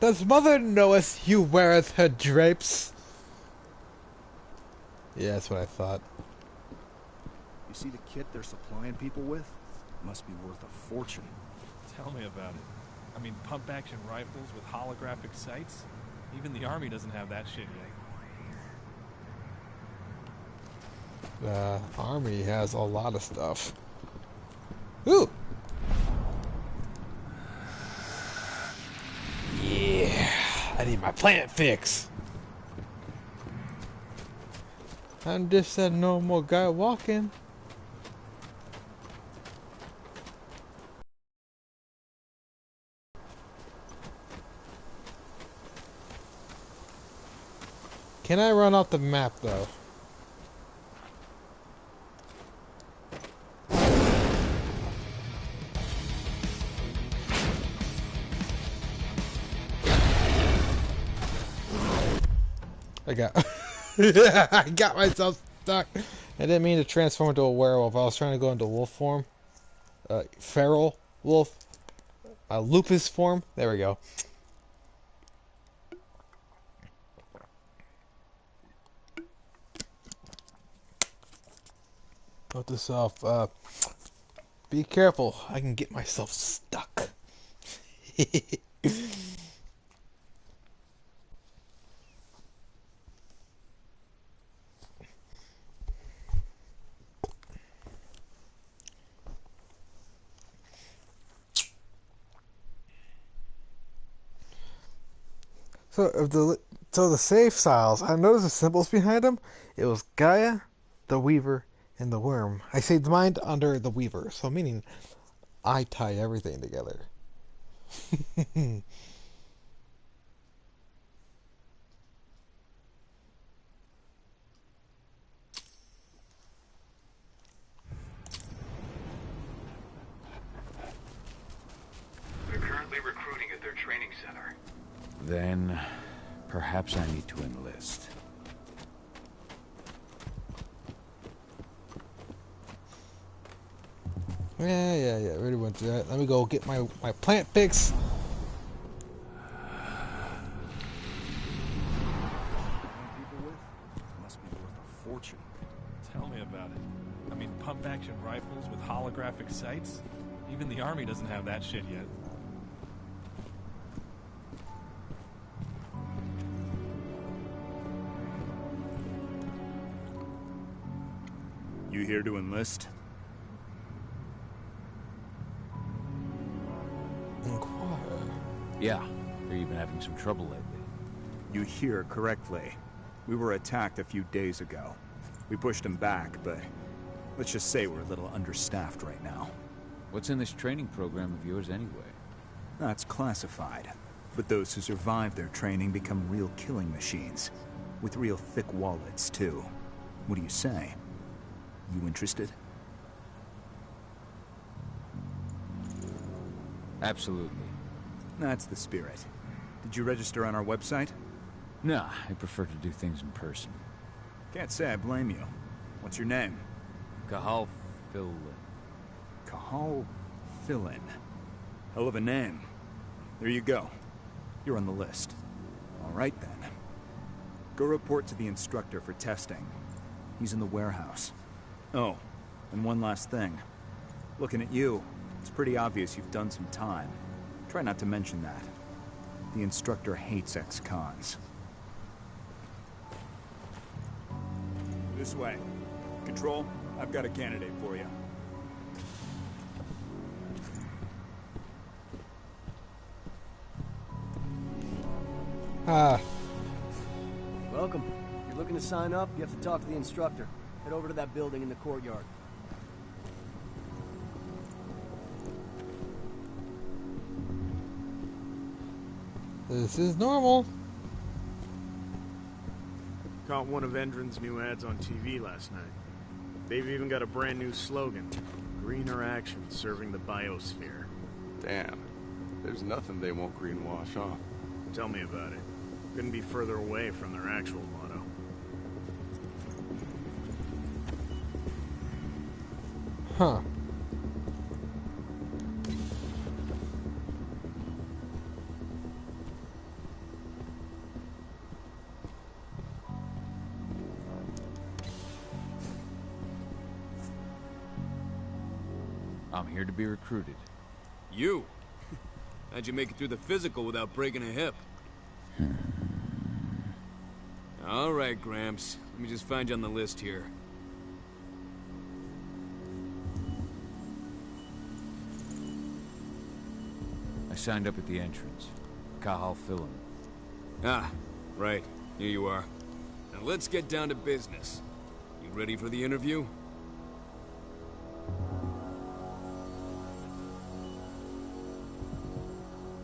Does mother knoweth you weareth her drapes? Yeah, that's what I thought. You see the kit they're supplying people with? Must be worth a fortune. Tell me about it. I mean, pump-action rifles with holographic sights? Even the army doesn't have that shit yet. The army has a lot of stuff. Ooh! Yeah! I need my plant fix! I'm just a normal guy walking. Can I run off the map though? I got I got myself stuck. I didn't mean to transform into a werewolf. I was trying to go into wolf form. Feral wolf. Lupus form. There we go. Put this off. Be careful. I can get myself stuck. So the save files, I noticed the symbols behind them. It was Gaia, the Weaver, and the Worm. I saved mine under the Weaver, so meaning I tie everything together. They're currently recruiting at their training center. Then, perhaps I need to enlist. Yeah. Already went through that. Let me go get my plant fix. Must be worth a fortune. Tell me about it. I mean, pump-action rifles with holographic sights? Even the army doesn't have that shit yet. You here to enlist? Yeah, hear you've been having some trouble lately. You hear correctly. We were attacked a few days ago. We pushed them back, but let's just say we're a little understaffed right now. What's in this training program of yours anyway? That's classified. But those who survive their training become real killing machines. With real thick wallets, too. What do you say? You interested? Absolutely. That's the spirit. Did you register on our website? Nah, I prefer to do things in person. Can't say I blame you. What's your name? Cahal Philin. Cahal Philin. Hell of a name. There you go. You're on the list. All right, then. Go report to the instructor for testing. He's in the warehouse. Oh, and one last thing. Looking at you, it's pretty obvious you've done some time. Try not to mention that. The instructor hates ex-cons. This way. Control, I've got a candidate for you. Welcome. If you're looking to sign up, you have to talk to the instructor. Head over to that building in the courtyard. This is normal. Caught one of Endron's new ads on TV last night. They've even got a brand new slogan. Greener action serving the biosphere. Damn. There's nothing they won't greenwash, huh? Tell me about it. Couldn't be further away from their actual motto. Huh. I'm here to be recruited. You? How'd you make it through the physical without breaking a hip? All right, Gramps. Let me just find you on the list here. signed up at the entrance. Cahal Philin. Ah, right. Here you are. Now let's get down to business. You ready for the interview?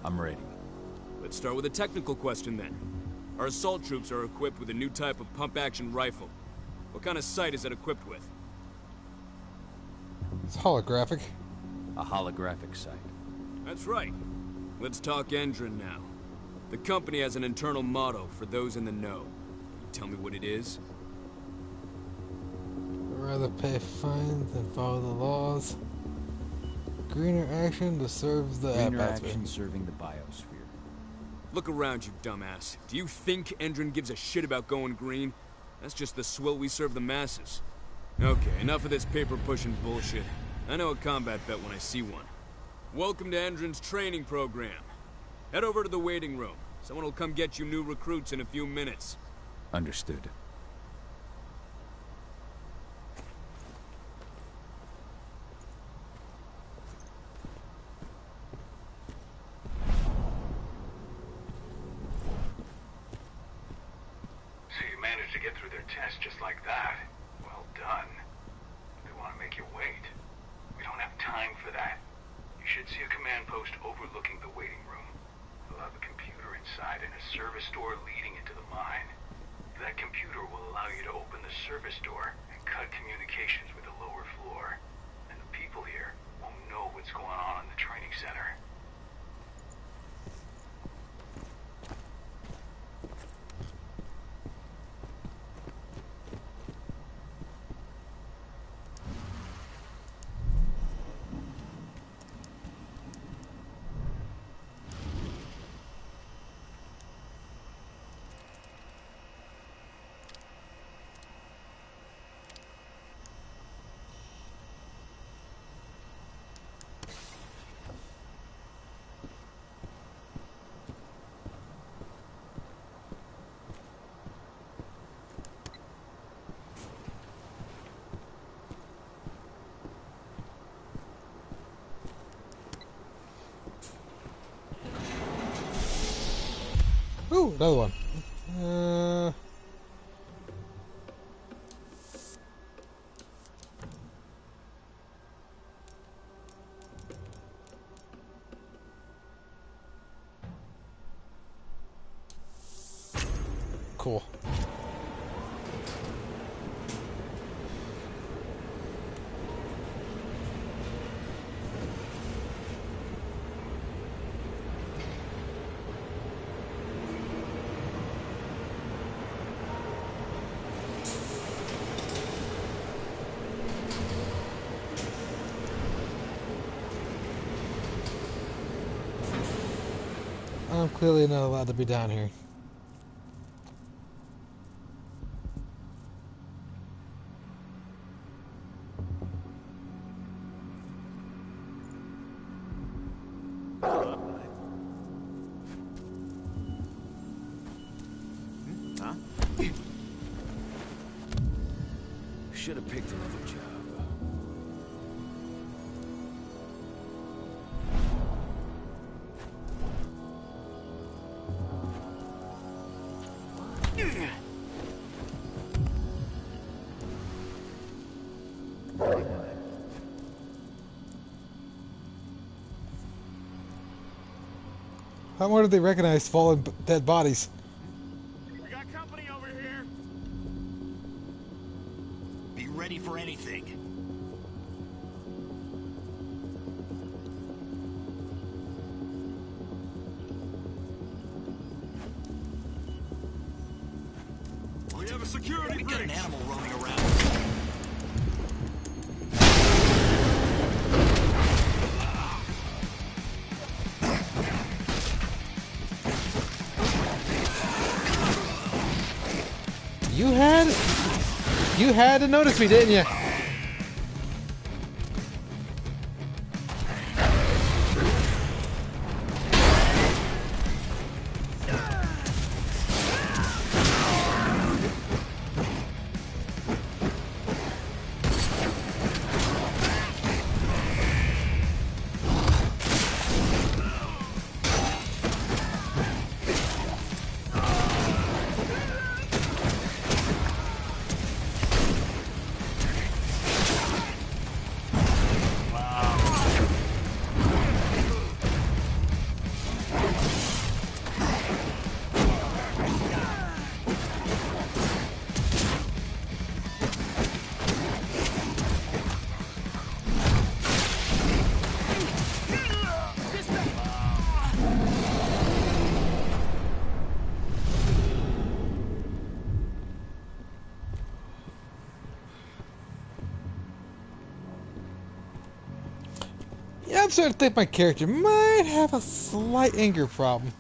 I'm ready. Let's start with a technical question then. Our assault troops are equipped with a new type of pump-action rifle. What kind of sight is it equipped with? It's holographic. A holographic sight. That's right. Let's talk Endron now. The company has an internal motto for those in the know. Can you tell me what it is? I'd rather pay fines than follow the laws. Greener action to serve the Greener action serving the biosphere. Look around, you dumbass. Do you think Endron gives a shit about going green? That's just the swill we serve the masses. Okay, enough of this paper-pushing bullshit. I know a combat vet when I see one. Welcome to Endron's training program. Head over to the waiting room. Someone will come get you new recruits in a few minutes. Understood. So you managed to get through their test just like that. Well done. They want to make you wait. We don't have time for that. You should see a command post overlooking the waiting room. They'll have a computer inside and a service door leading into the mine. That computer will allow you to open the service door and cut communications with the lower floor. And the people here won't know what's going on in the training center. Ooh, another one. Cool. I'm clearly not allowed to be down here. Huh? Should have picked another job. How more do they recognize fallen dead bodies? We got company over here. Be ready for anything. We have a security We got an animal roaming around. You had to notice me, didn't you? starting to think my character might have a slight anger problem.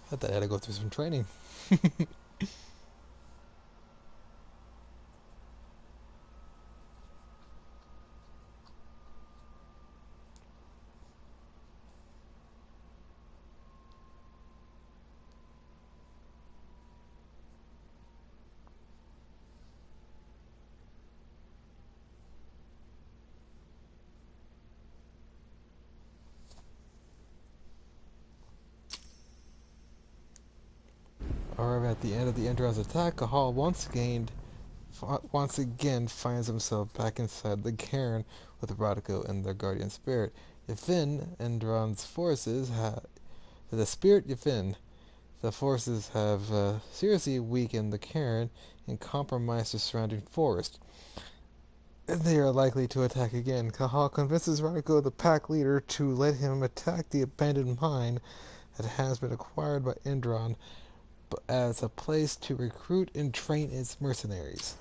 I thought I had to go through some training. However, at the end of the Endron's attack, Cahal once again finds himself back inside the cairn with Rodko and their guardian spirit. Yefin, Endron's forces the spirit Yefin, the forces have seriously weakened the cairn and compromised the surrounding forest. And they are likely to attack again. Cahal convinces Rodko, the pack leader, to let him attack the abandoned mine that has been acquired by Endron as a place to recruit and train its mercenaries.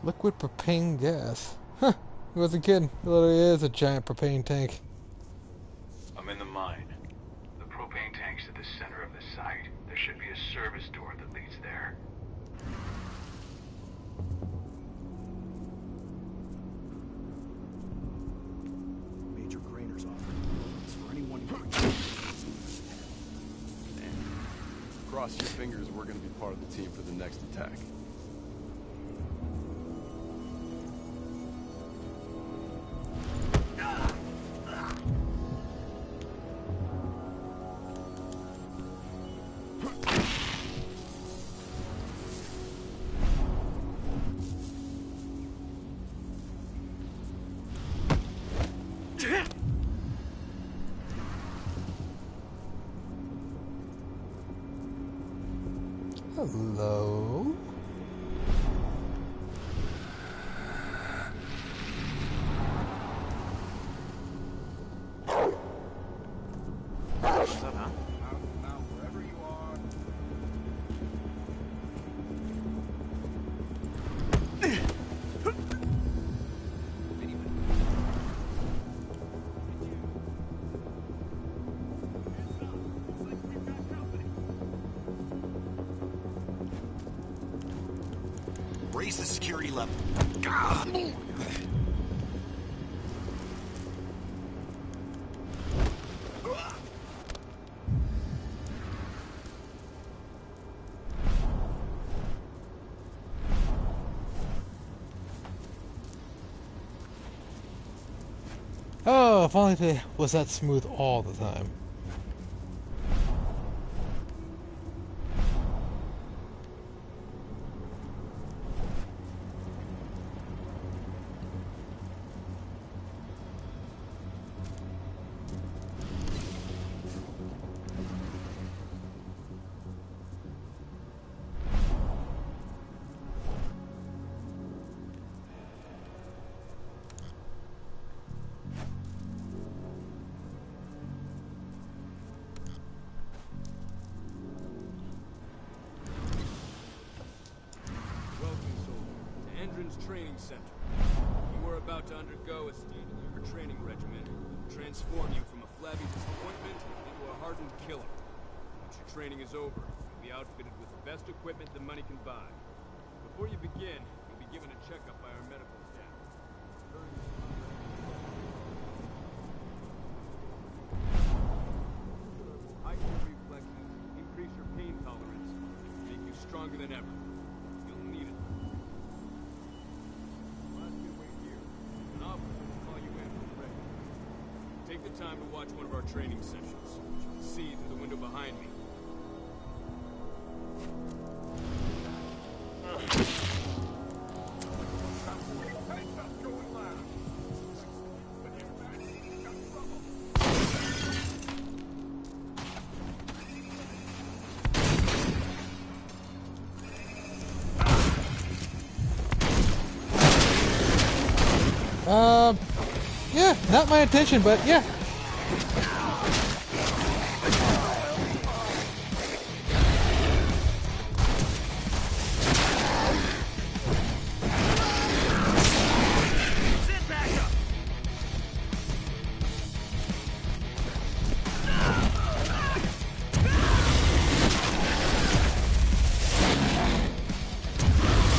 Liquid propane gas. Huh, he wasn't kidding. It literally is a giant propane tank. I'm in the mine. The propane tank's at the center of the site. There should be a service door that leads there. Major Grainer's offering bonus for anyone who... Cross your fingers, we're gonna be part of the team for the next attack. Hello? What's up, huh? Now, wherever you are. Raise the security level. Oh, if only it was that smooth all the time. Training center. You are about to undergo a state-of-the-art training regimen to transform you from a flabby disappointment into a hardened killer. Once your training is over, you'll be outfitted with the best equipment that money can buy. Before you begin, you'll be given a checkup by our medical staff. Will heighten your reflexes, increase your pain tolerance, and make you stronger than ever. You'll need it. Take take the time to watch one of our training sessions. You can see through the window behind me. Yeah, not my intention, but yeah.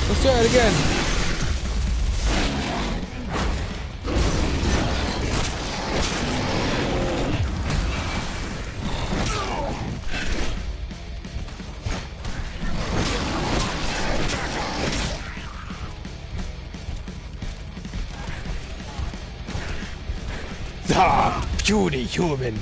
Let's try it again. Ah, puny human.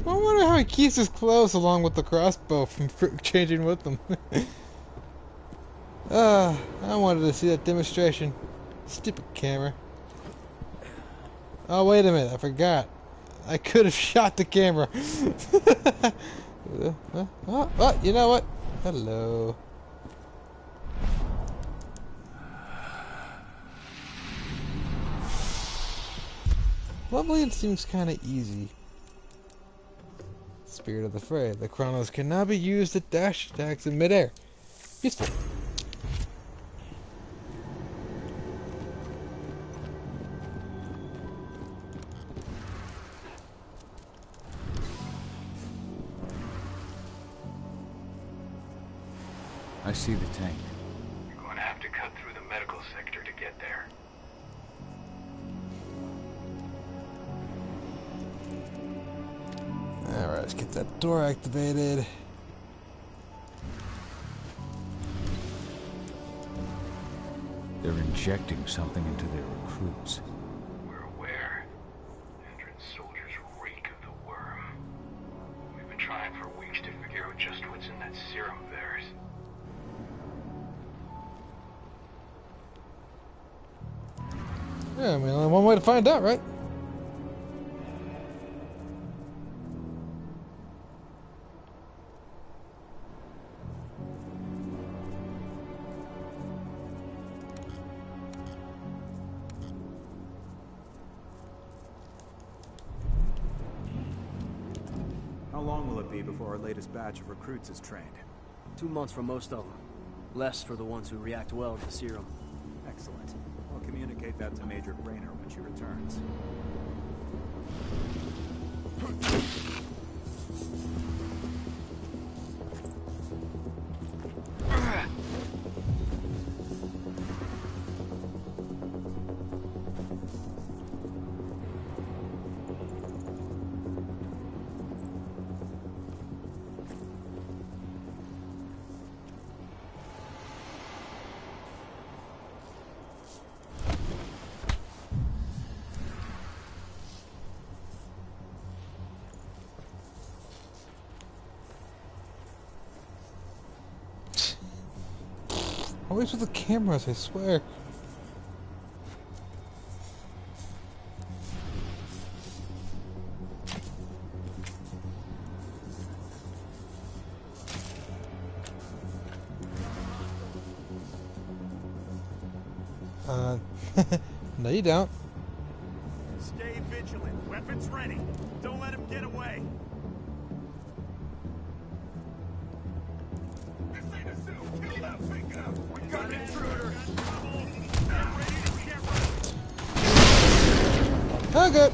I wonder how he keeps his clothes along with the crossbow from changing with them. I wanted to see that demonstration. Stupid camera. Oh, wait a minute, I forgot. I could have shot the camera. Oh, you know what? Hello. Lovely seems kind of easy. Spirit of the Fray. The chronos cannot be used to dash attacks in midair. Useful. I see the tank. You're going to have to cut through the medical sector to get there. Alright, let's get that door activated. They're injecting something into their recruits. We're aware. Endron's soldiers reek of the worm. We've been trying for weeks to figure out just what's in that serum of theirs. Yeah, I mean, only one way to find out, right? How long will it be before our latest batch of recruits is trained? 2 months for most of them. Less for the ones who react well to the serum. Excellent. I'll communicate that to Major Grainer when she returns. Always with the cameras, I swear. No you don't. Stay vigilant. Weapons ready. Don't let him get away. We got an intruder. Oh, good.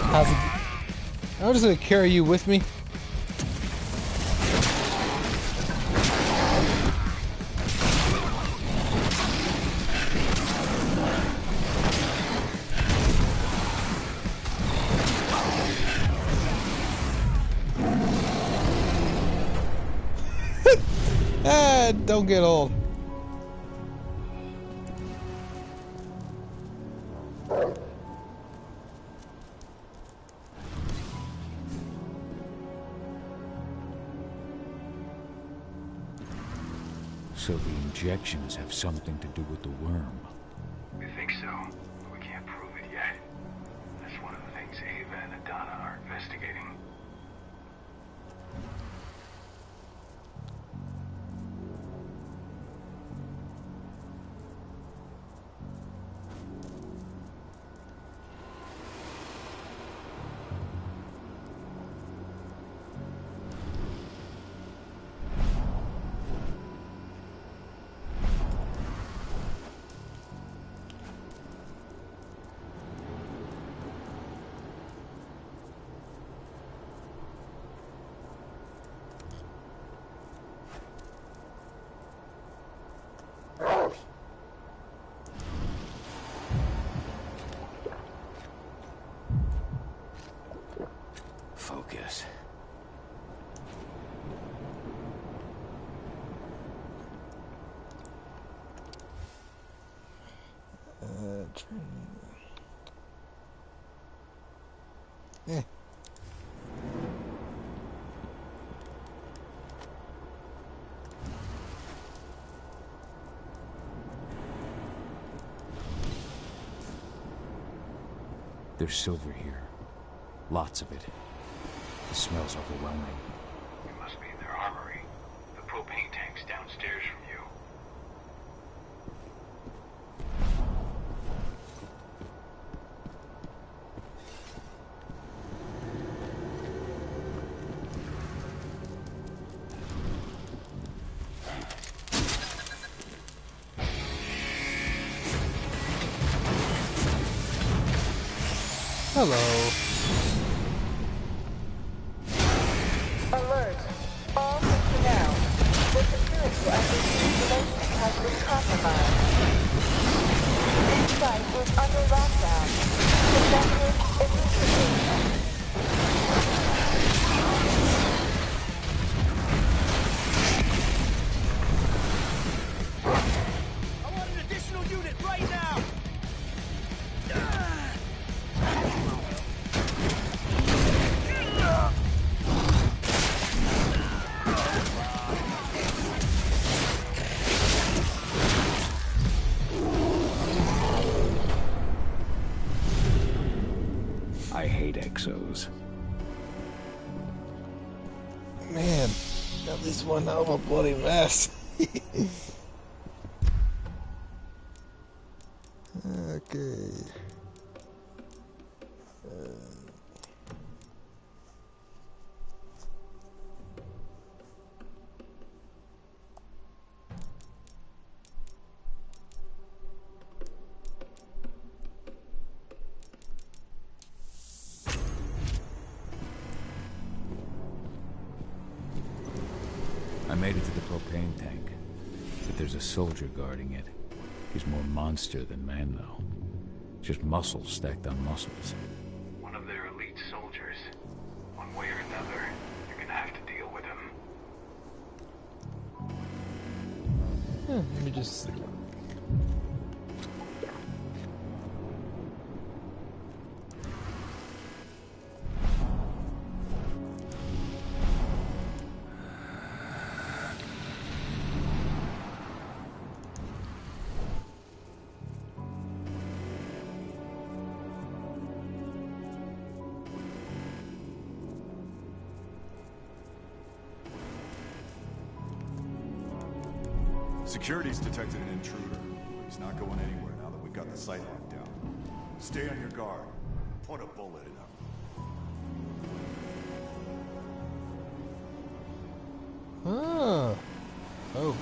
How's it? I'm just gonna carry you with me. Don't get old. So the injections have something to do with the worm. We think so, but we can't prove it yet. That's one of the things Ava and Adana are investigating. Focus. Eh. There's silver here. Lots of it. The smell's overwhelming. It must be in their armory. The propane tank's downstairs from you. Hello. Alert. All personnel. The security of this installation has been compromised. This site is under lockdown. Evacuate immediately. I want an additional unit right now! I hate exos. Man, at least one hell of a bloody mess. Okay. I made it to the propane tank, but there's a soldier guarding it. He's more monster than man, though. Just muscles stacked on muscles. One of their elite soldiers. One way or another, you're gonna have to deal with him. Let me just... Security's detected an intruder, but he's not going anywhere now that we've got the site locked down. Stay on your guard. Put a bullet in him. Ah. Oh.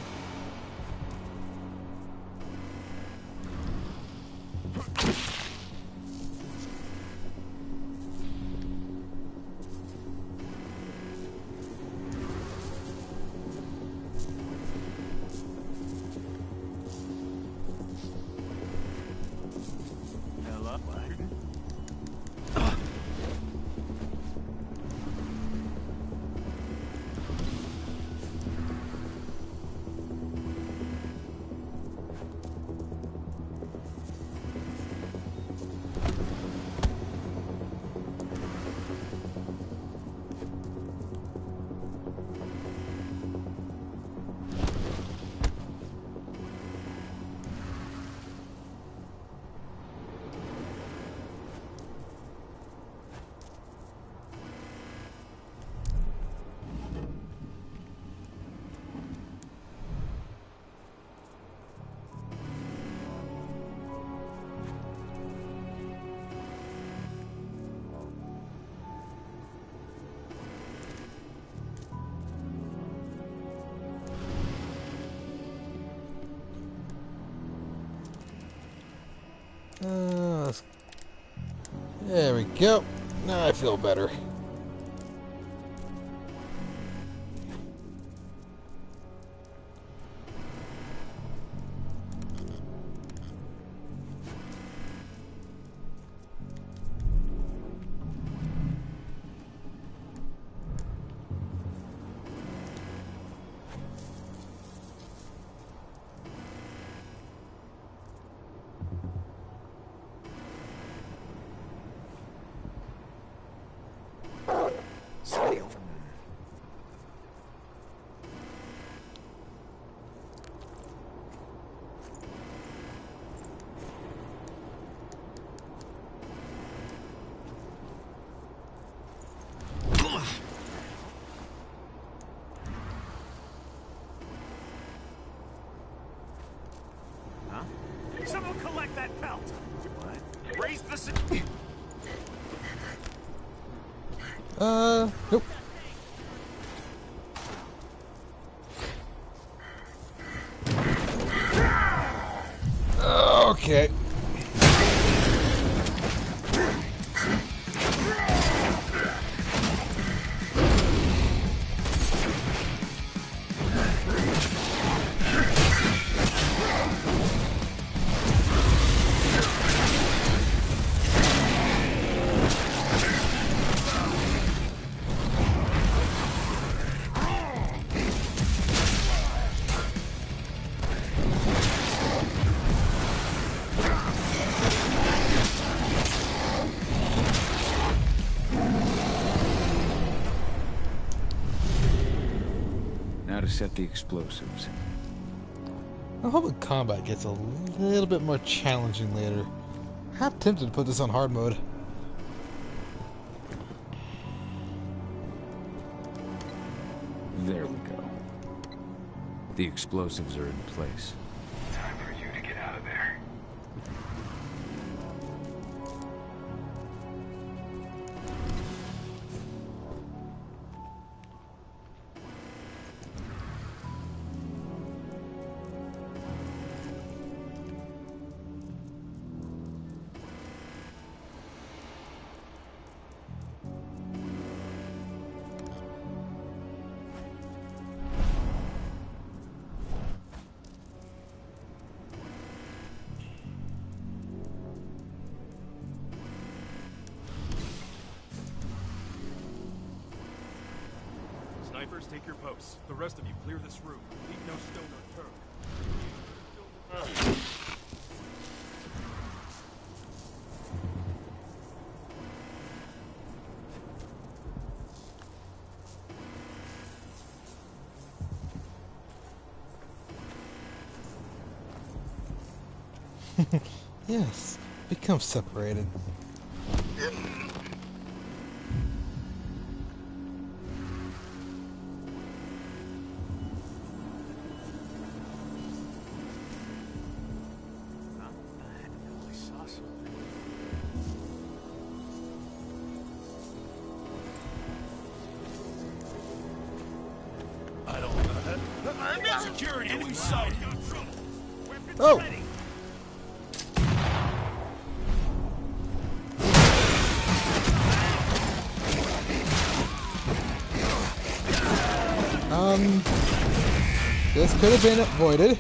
There we go. Now I feel better. Someone collect that pelt! What? Raise the... Nope. Okay. Now to set the explosives. I hope the combat gets a little bit more challenging later. I'm tempted to put this on hard mode. There we go. The explosives are in place. Time for you to get out of there. Snipers, take your posts. The rest of you clear this room. Leave no stone unturned. Yes, become separated. Security, enemy sight. Oh! This could have been avoided.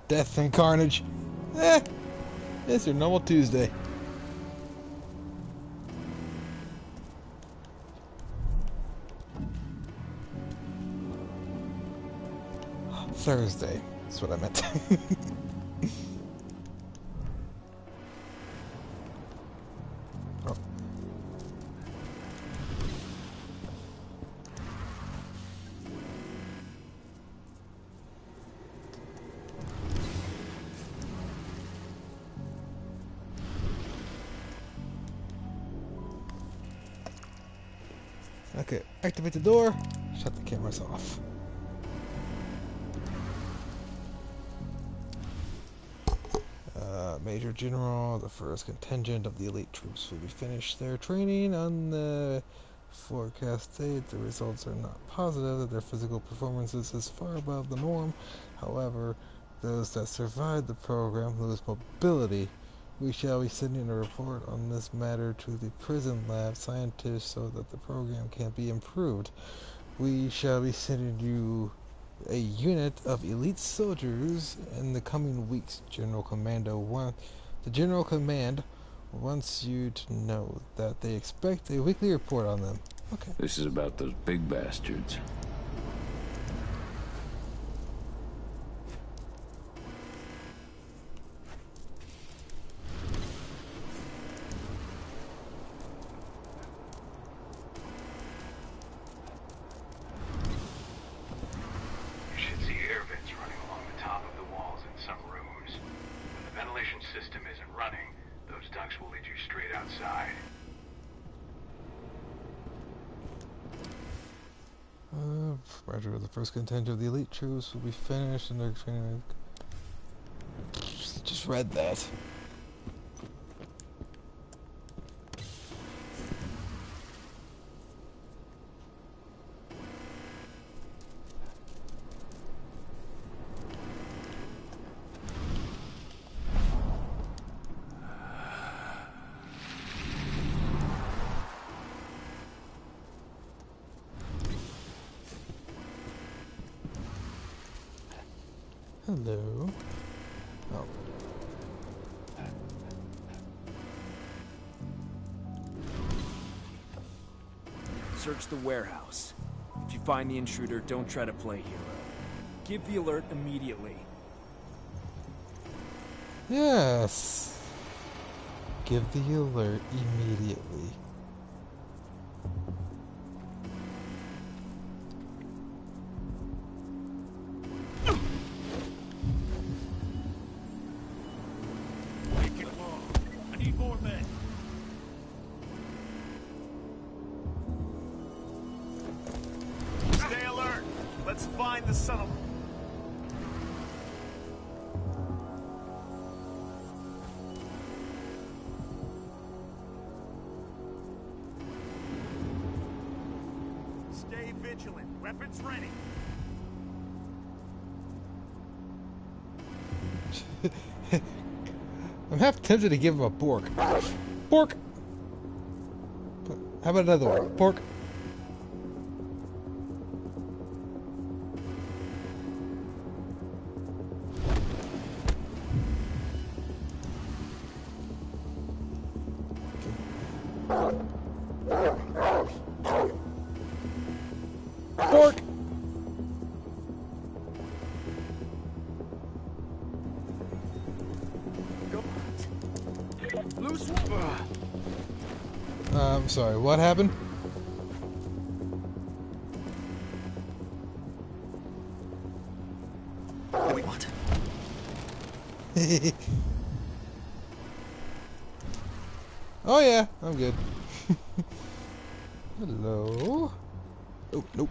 Death and carnage. It's your normal Tuesday. Thursday. That's what I meant. Oh. Okay, activate the door, shut the cameras off. Major General, the first contingent of the elite troops will be finished their training on the forecast date. The results are not positive that their physical performances is far above the norm. However, those that survive the program lose mobility. We shall be sending a report on this matter to the prison lab scientists so that the program can be improved. We shall be sending you a unit of elite soldiers in the coming weeks. The General Command wants you to know that they expect a weekly report on them. Okay. This is about those big bastards. Roger, the first contingent of the elite troops will be finished and their training. Just read that. Hello. Oh. Search the warehouse. If you find the intruder, don't try to play hero. Give the alert immediately. Yes. Give the alert immediately. Stay vigilant. Weapons ready. I'm half tempted to give him a pork. Pork! How about another one? Pork. Pork! Loose. I'm sorry, what happened? What? Oh yeah, I'm good. Hello? Oh, nope.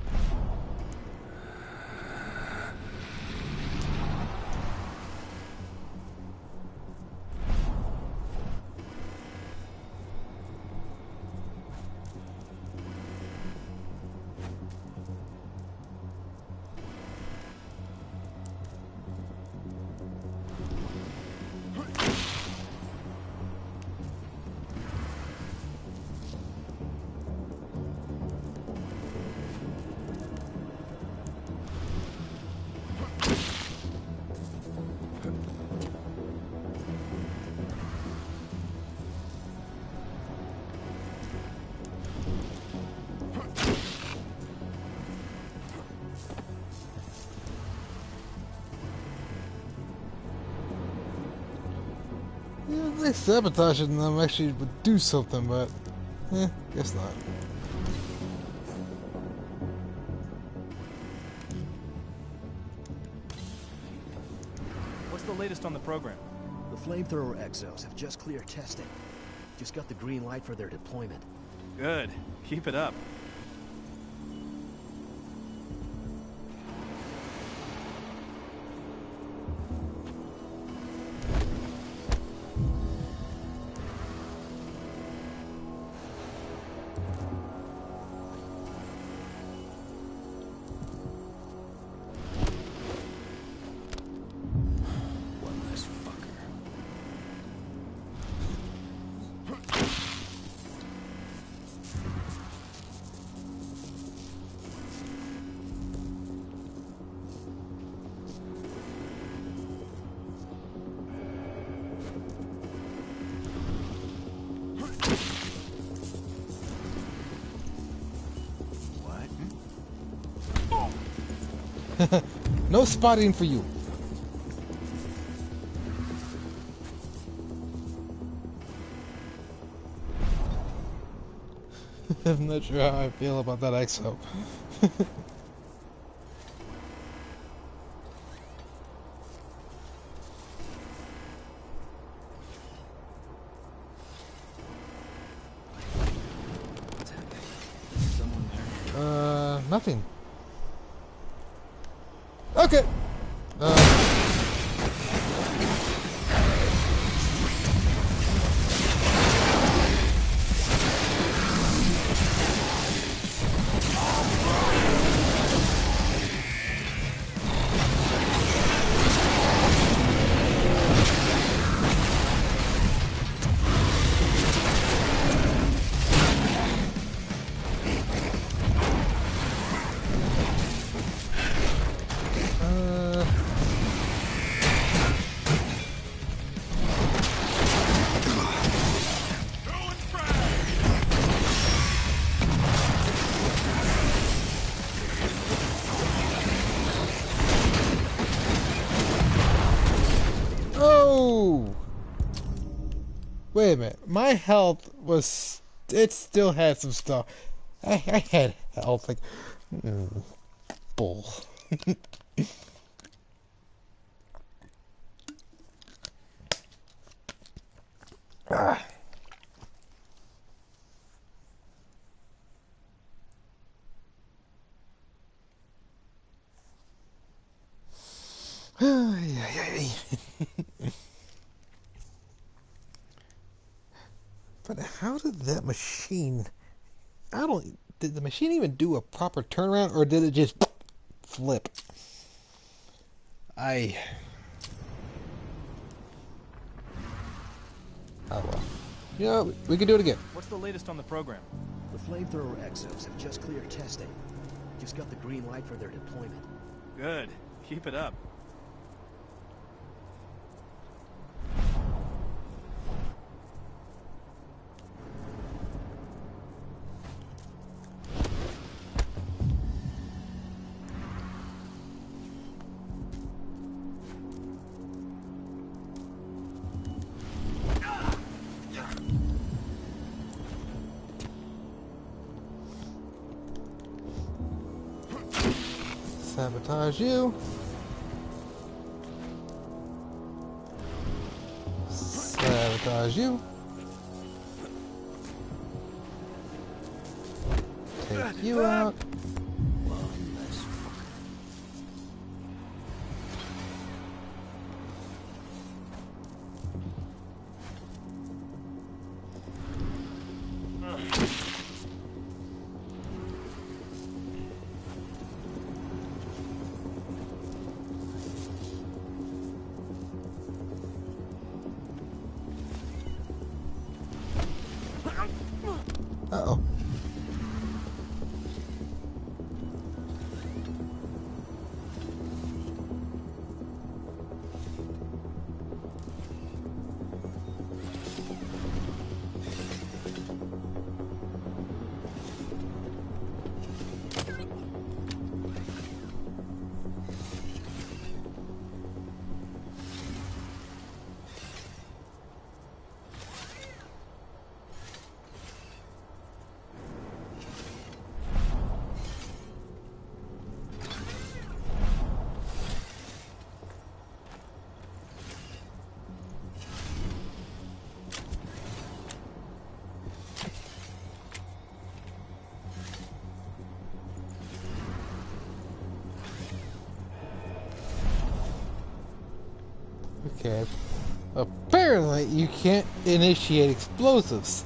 Yeah, they sabotaging them actually would do something, but guess not. What's the latest on the program? The flamethrower exos have just cleared testing. Just got the green light for their deployment. Good. Keep it up. No spotting for you. I'm not sure how I feel about that exo. Nothing. Okay. Wait a minute. My health was... It still had some stuff. I had health. Like... bull. Ah. But how did that machine... Did the machine even do a proper turnaround, or did it just flip? Oh well. You know, we can do it again. What's the latest on the program? The flamethrower exos have just cleared testing. Just got the green light for their deployment. Good. Keep it up. Sabotage you. Sabotage you. Take you out. Uh-oh. can. Apparently, you can't initiate explosives.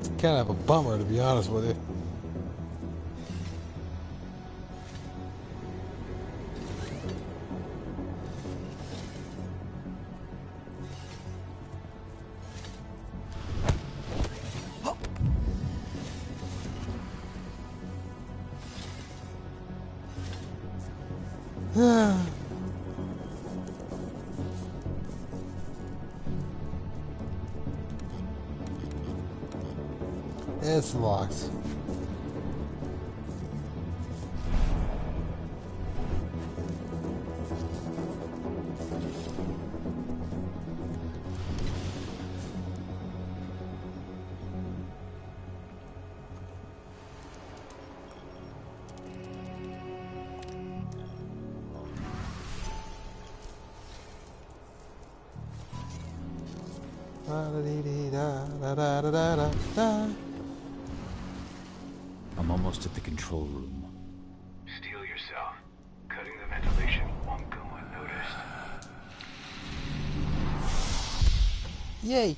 It's kind of a bummer, to be honest with you. It's locked. I'm almost at the control room. Steel yourself. Cutting the ventilation won't go unnoticed. Yay!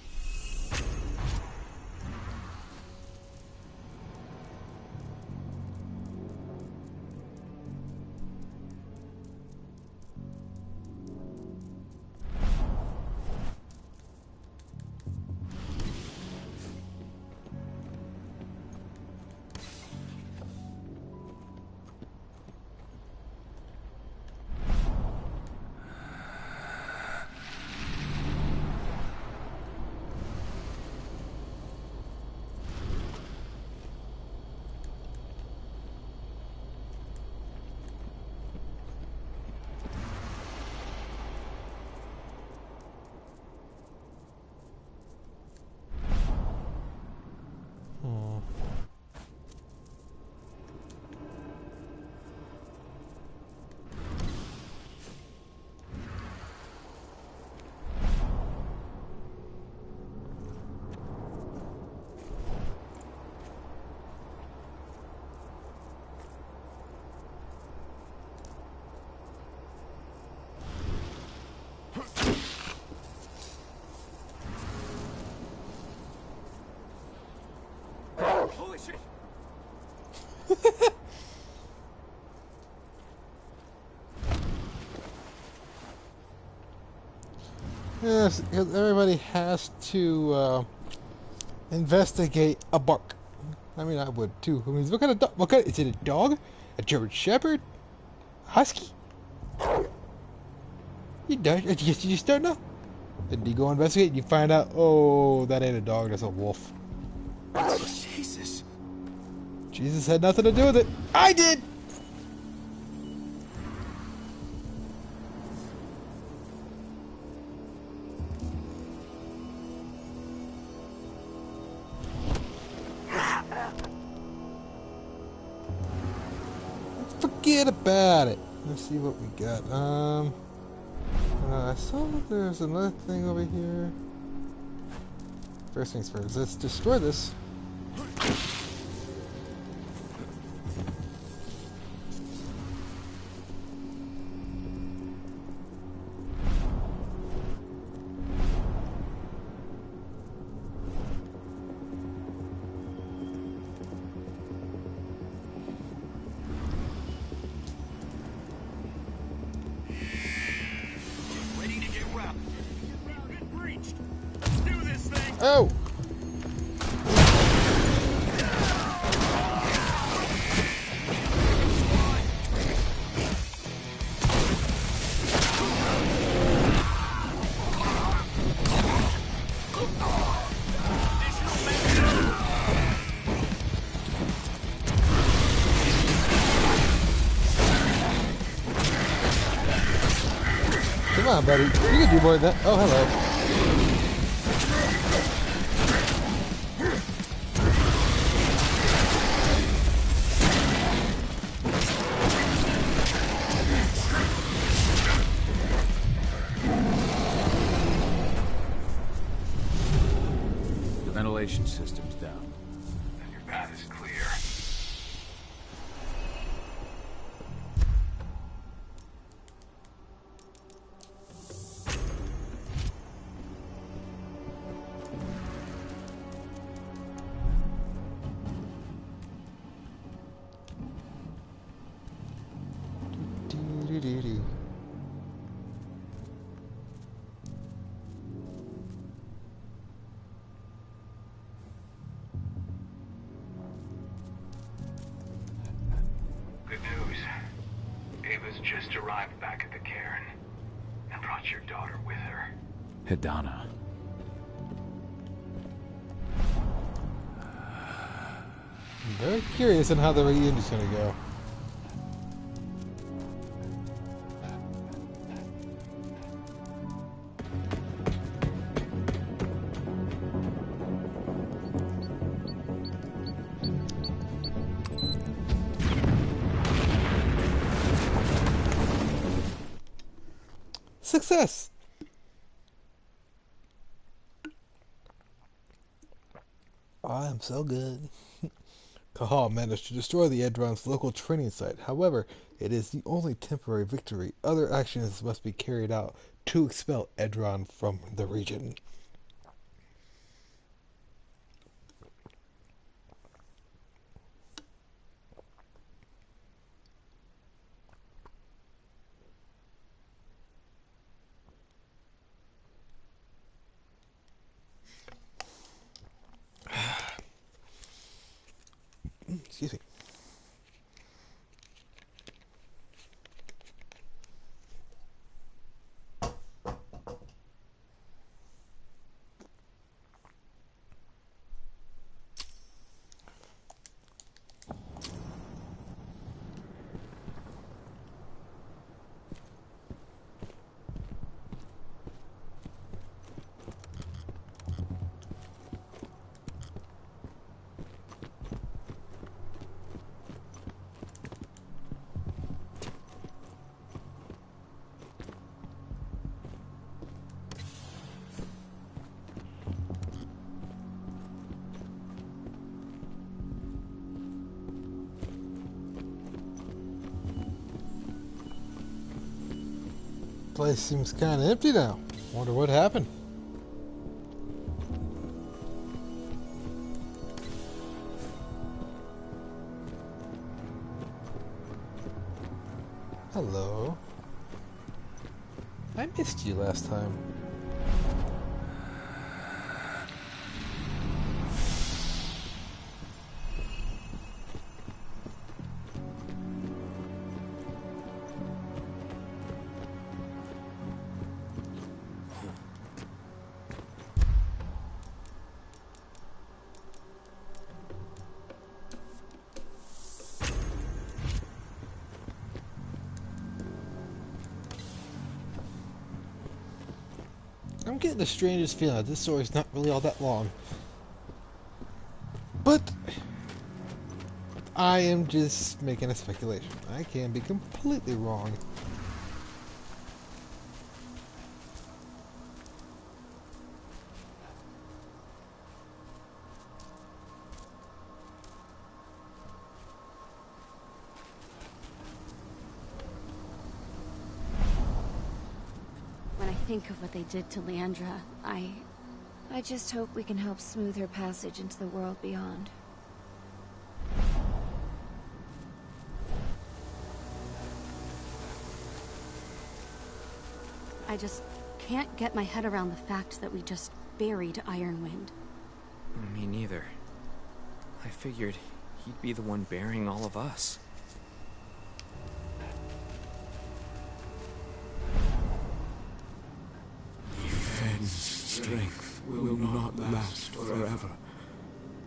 Holy shit! Yes, because everybody has to investigate a bark. I mean, I would too. I mean, what kind of dog? What kind? Is it a dog? A German Shepherd? Husky? You don't? You just don't know. Then you go investigate and you find out, oh, that ain't a dog, that's a wolf. Jesus. Jesus had nothing to do with it. I did! Forget about it. Let's see what we got. I saw that there's another thing over here. First things first, let's destroy this. Oh! Come on, buddy. You can do more than that. Oh, hello. ventilation system's down. Then your path is clear. Doo-doo-doo-doo. Good news. Ava's just arrived back at the cairn and brought your daughter with her. Hidana. I'm very curious on how the reunion's gonna go. Success! I am so good. Cahal managed to destroy the Edron's local training site. However, it is the only temporary victory. Other actions must be carried out to expel Edron from the region. Excuse me. Place seems kind of empty now. Wonder what happened. Hello. I missed you last time. I'm getting the strangest feeling that this story's not really all that long. But I am just making a speculation. I can be completely wrong. When I think of what they did to Leandra, I just hope we can help smooth her passage into the world beyond. I just can't get my head around the fact that we just buried Ironwind. Me neither. I figured he'd be the one burying all of us. Fenn's strength will not last forever.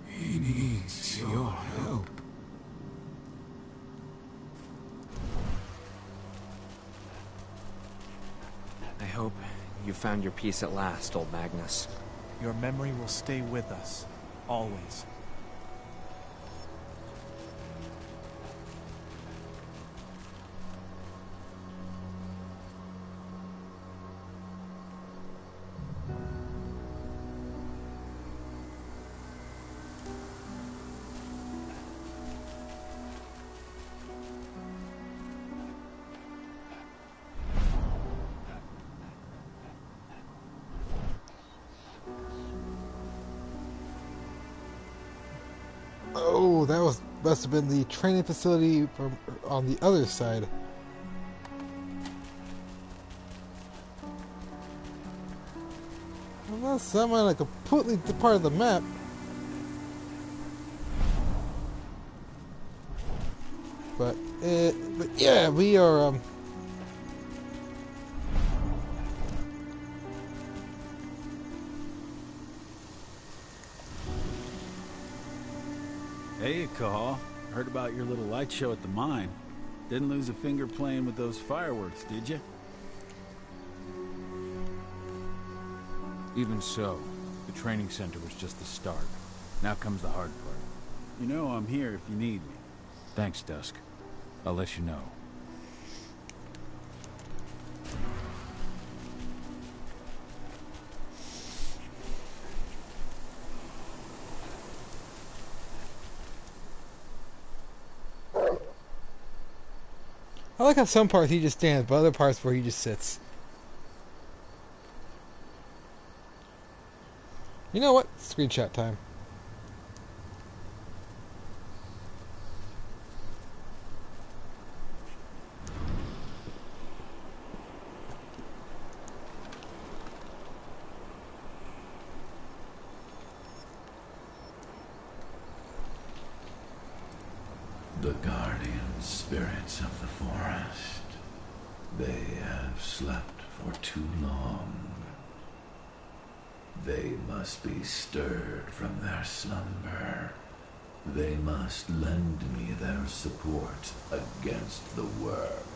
He needs your help. I hope you found your peace at last, old Magnus. Your memory will stay with us, always. Oh, that must have been the training facility from on the other side. Unless I'm on a completely part of the map. But yeah, we are Hey, Cahal. Heard about your little light show at the mine. Didn't lose a finger playing with those fireworks, did you? Even so, the training center was just the start. Now comes the hard part. You know I'm here if you need me. Thanks, Dusk. I'll let you know. I like how some parts he just stands, but other parts where he just sits. You know what? Screenshot time. The guardian spirits of the forest. They have slept for too long. They must be stirred from their slumber. They must lend me their support against the worm.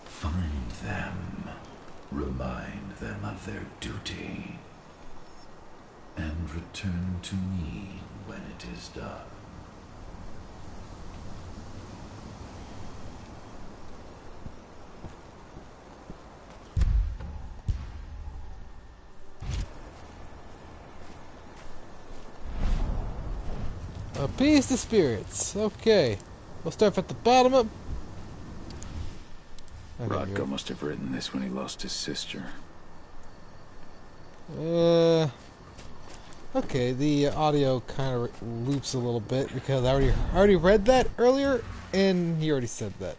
Find them, remind them of their duty, and return to me when it is done. Appease the spirits. Okay. We'll start at the bottom up. Okay, Rodko must have written this when he lost his sister. Okay, the audio kind of loops a little bit because I already read that earlier, and he already said that.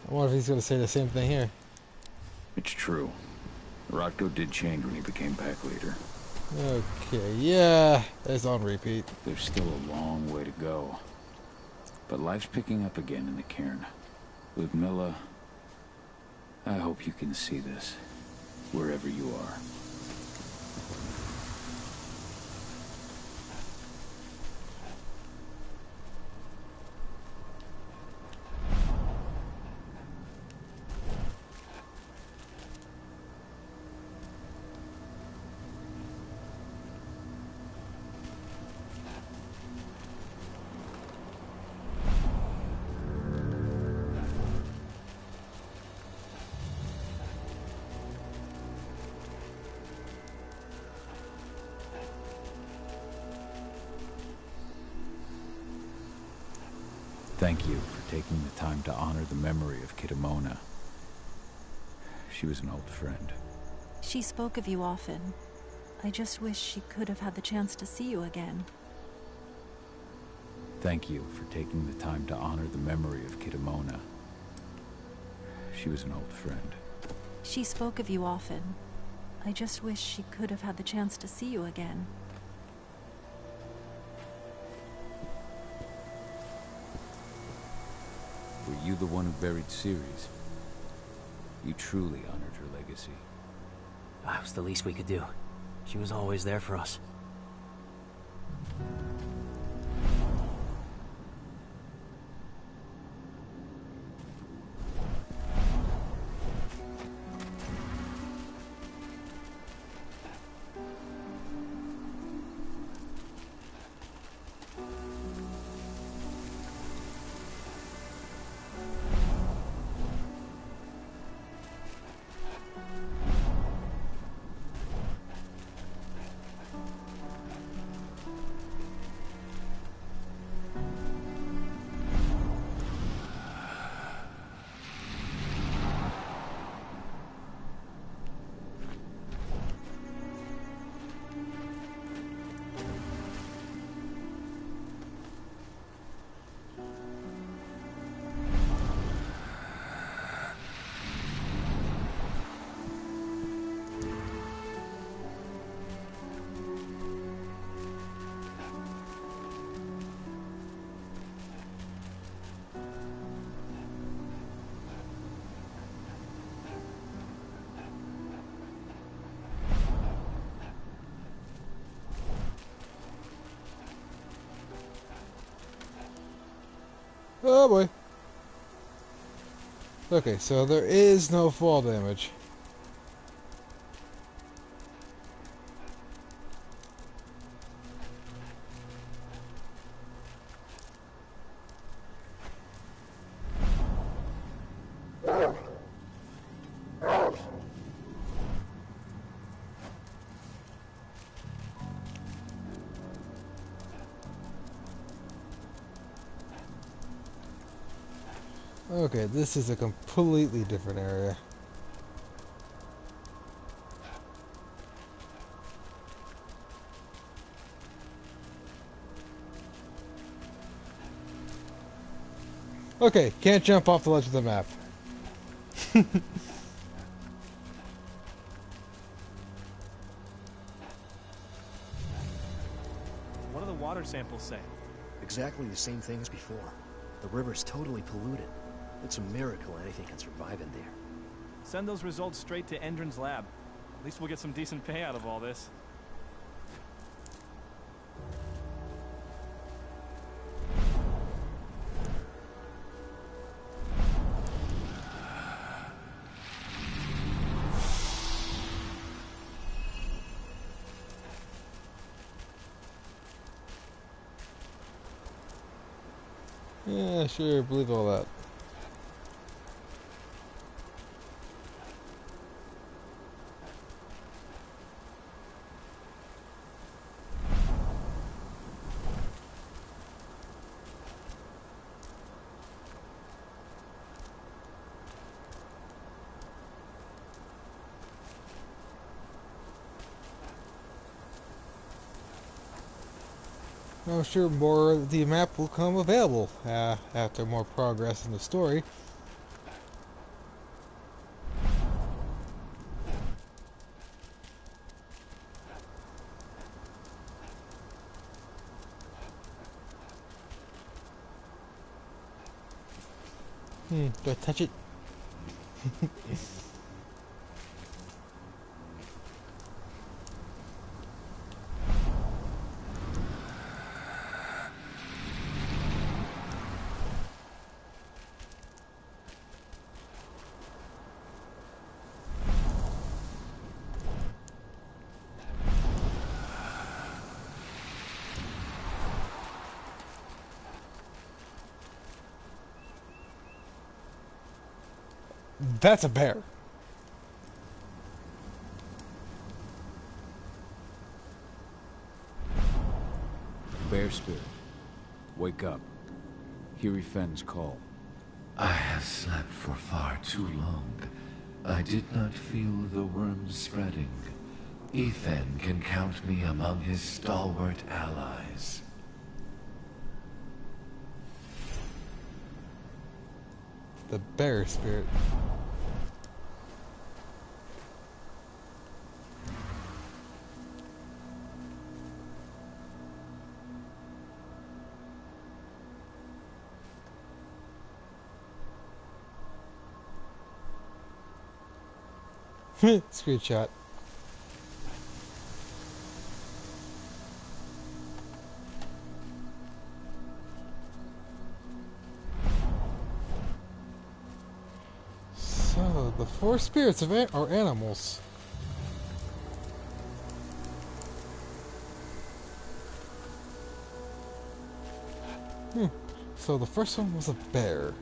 I wonder if he's going to say the same thing here. It's true. Rodko did change when he became pack leader. Okay, yeah, it's on repeat. There's still a long way to go. But life's picking up again in the cairn. Ludmilla, I hope you can see this, wherever you are. Thank you for taking the time to honor the memory of Kitamona. She was an old friend. She spoke of you often. I just wish she could have had the chance to see you again. Thank you for taking the time to honor the memory of Kitamona. She was an old friend. She spoke of you often. I just wish she could have had the chance to see you again. Were you the one who buried Ceres? You truly honored her legacy. That was the least we could do. She was always there for us. Oh boy. Okay, so there is no fall damage. Okay, this is a completely different area. Okay, can't jump off the ledge of the map. What do the water samples say? Exactly the same thing as before. The river's totally polluted. It's a miracle anything can survive in there. Send those results straight to Endron's lab. At least we'll get some decent pay out of all this. Yeah, sure, believe all that. I'm sure more of the map will come available after more progress in the story. Do I touch it? That's a bear. Bear spirit, wake up. Hear Fenn's call. I have slept for far too long. I did not feel the worms spreading. Ethan can count me among his stalwart allies. The bear spirit. Screenshot. So, the four spirits of are animals. So the first one was a bear.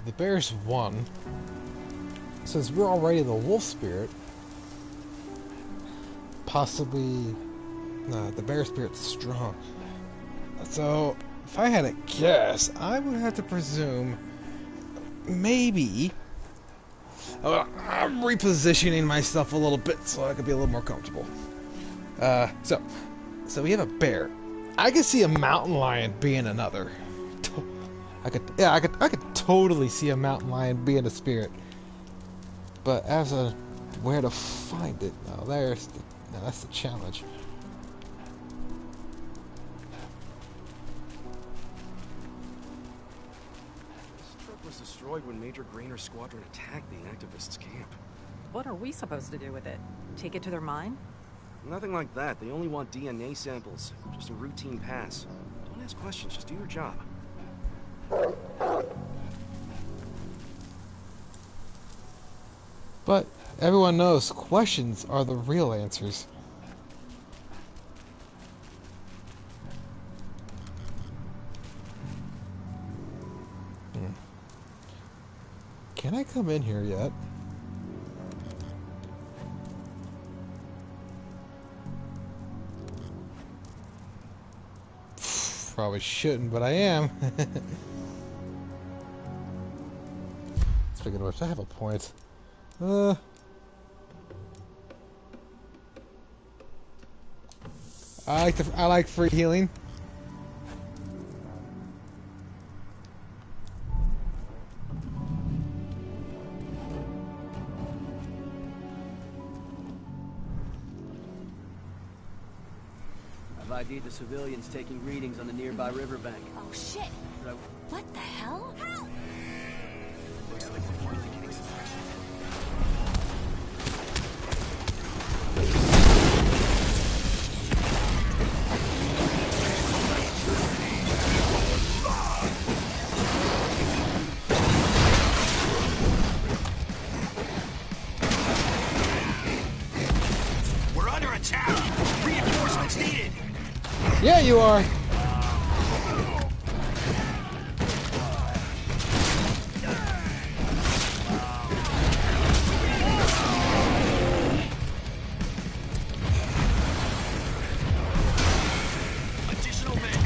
the bear's one. Since we're already the wolf spirit, possibly the bear spirit's strong. So if I had to guess, I would have to presume maybe I'm repositioning myself a little bit so I could be a little more comfortable. So we have a bear. I could see a mountain lion being another. I could totally see a mountain lion being a spirit. But as a where to find it, that's the challenge. This truck was destroyed when Major Grainer's squadron attacked the activists' camp. What are we supposed to do with it? Take it to their mine? Nothing like that. They only want DNA samples. Just a routine pass. Don't ask questions, just do your job. But everyone knows questions are the real answers. Can I come in here yet? Probably shouldn't, but I am. Speaking of which, I have a point. I like free healing. I've ID'd the civilians taking readings on the nearby riverbank. Oh shit! What the hell? Help! Looks like we're finally getting some action. We're under attack! Reinforcements needed! Yeah, you are. Additional men!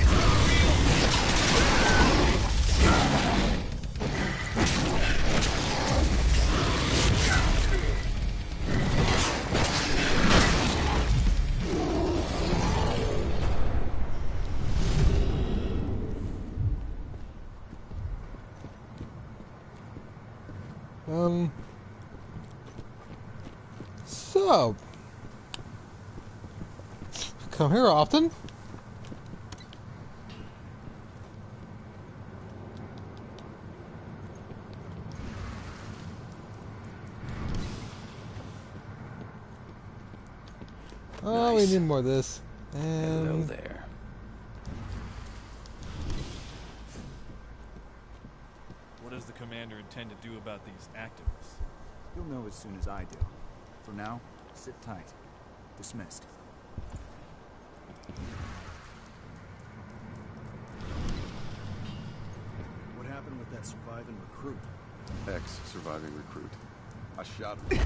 So come here often. Oh, we need more of this. And hello there. What does the commander intend to do about these activists? You'll know as soon as I do. For now, sit tight. Dismissed. What happened with that surviving recruit? Ex-surviving recruit. I shot him. Damn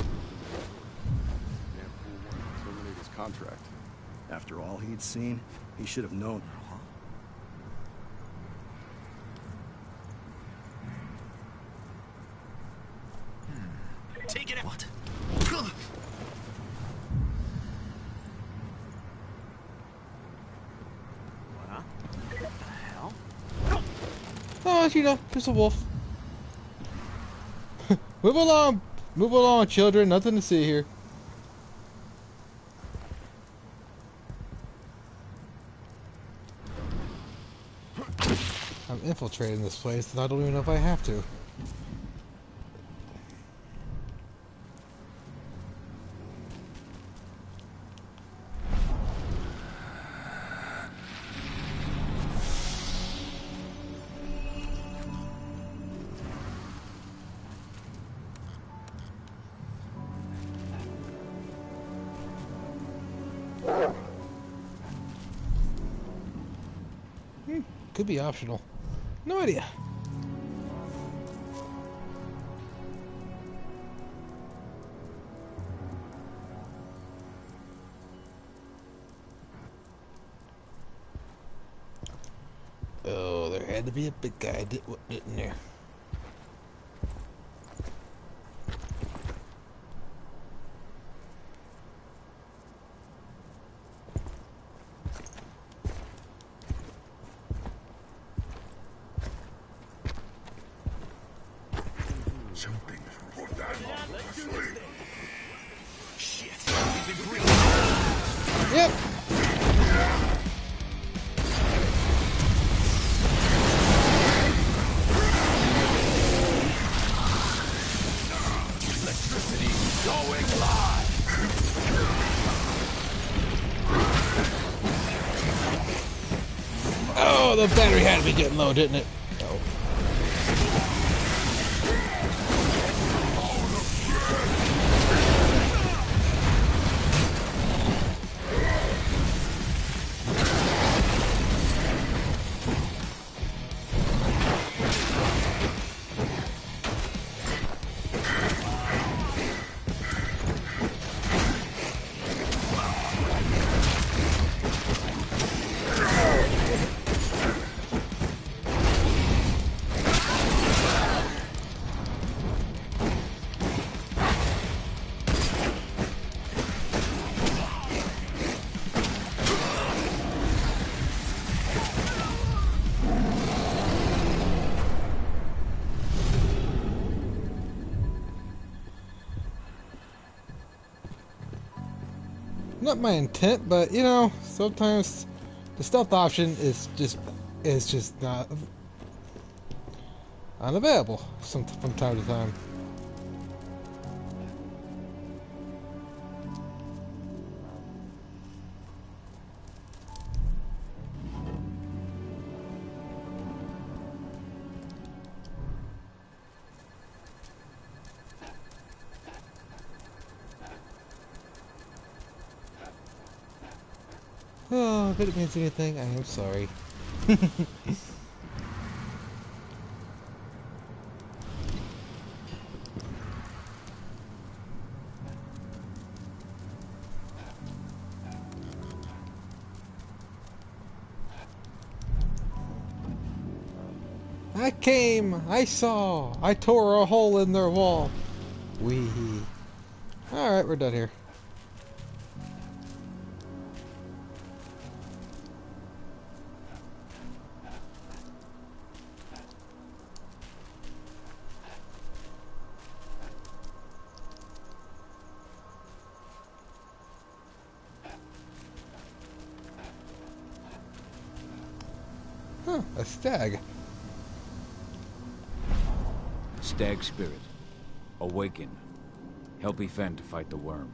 fool wanted to terminate his contract. After all he'd seen, he should have known. Take it out! What? What the hell? oh, you know, just a wolf. Move along, children. Nothing to see here. I'm infiltrating this place, and I don't even know if I have to. Could be optional. No idea. had to be a big guy, didn't there? Yep. Electricity going live. Oh, the battery had to be getting low, didn't it? Oh. Not my intent, but you know, sometimes the stealth option is just not unavailable from time to time. Oh, if it means anything, I am sorry. I came, I saw, I tore a hole in their wall. Wee. Alright, we're done here. Huh, a stag. Stag spirit. Awaken. Help Yfen to fight the worm.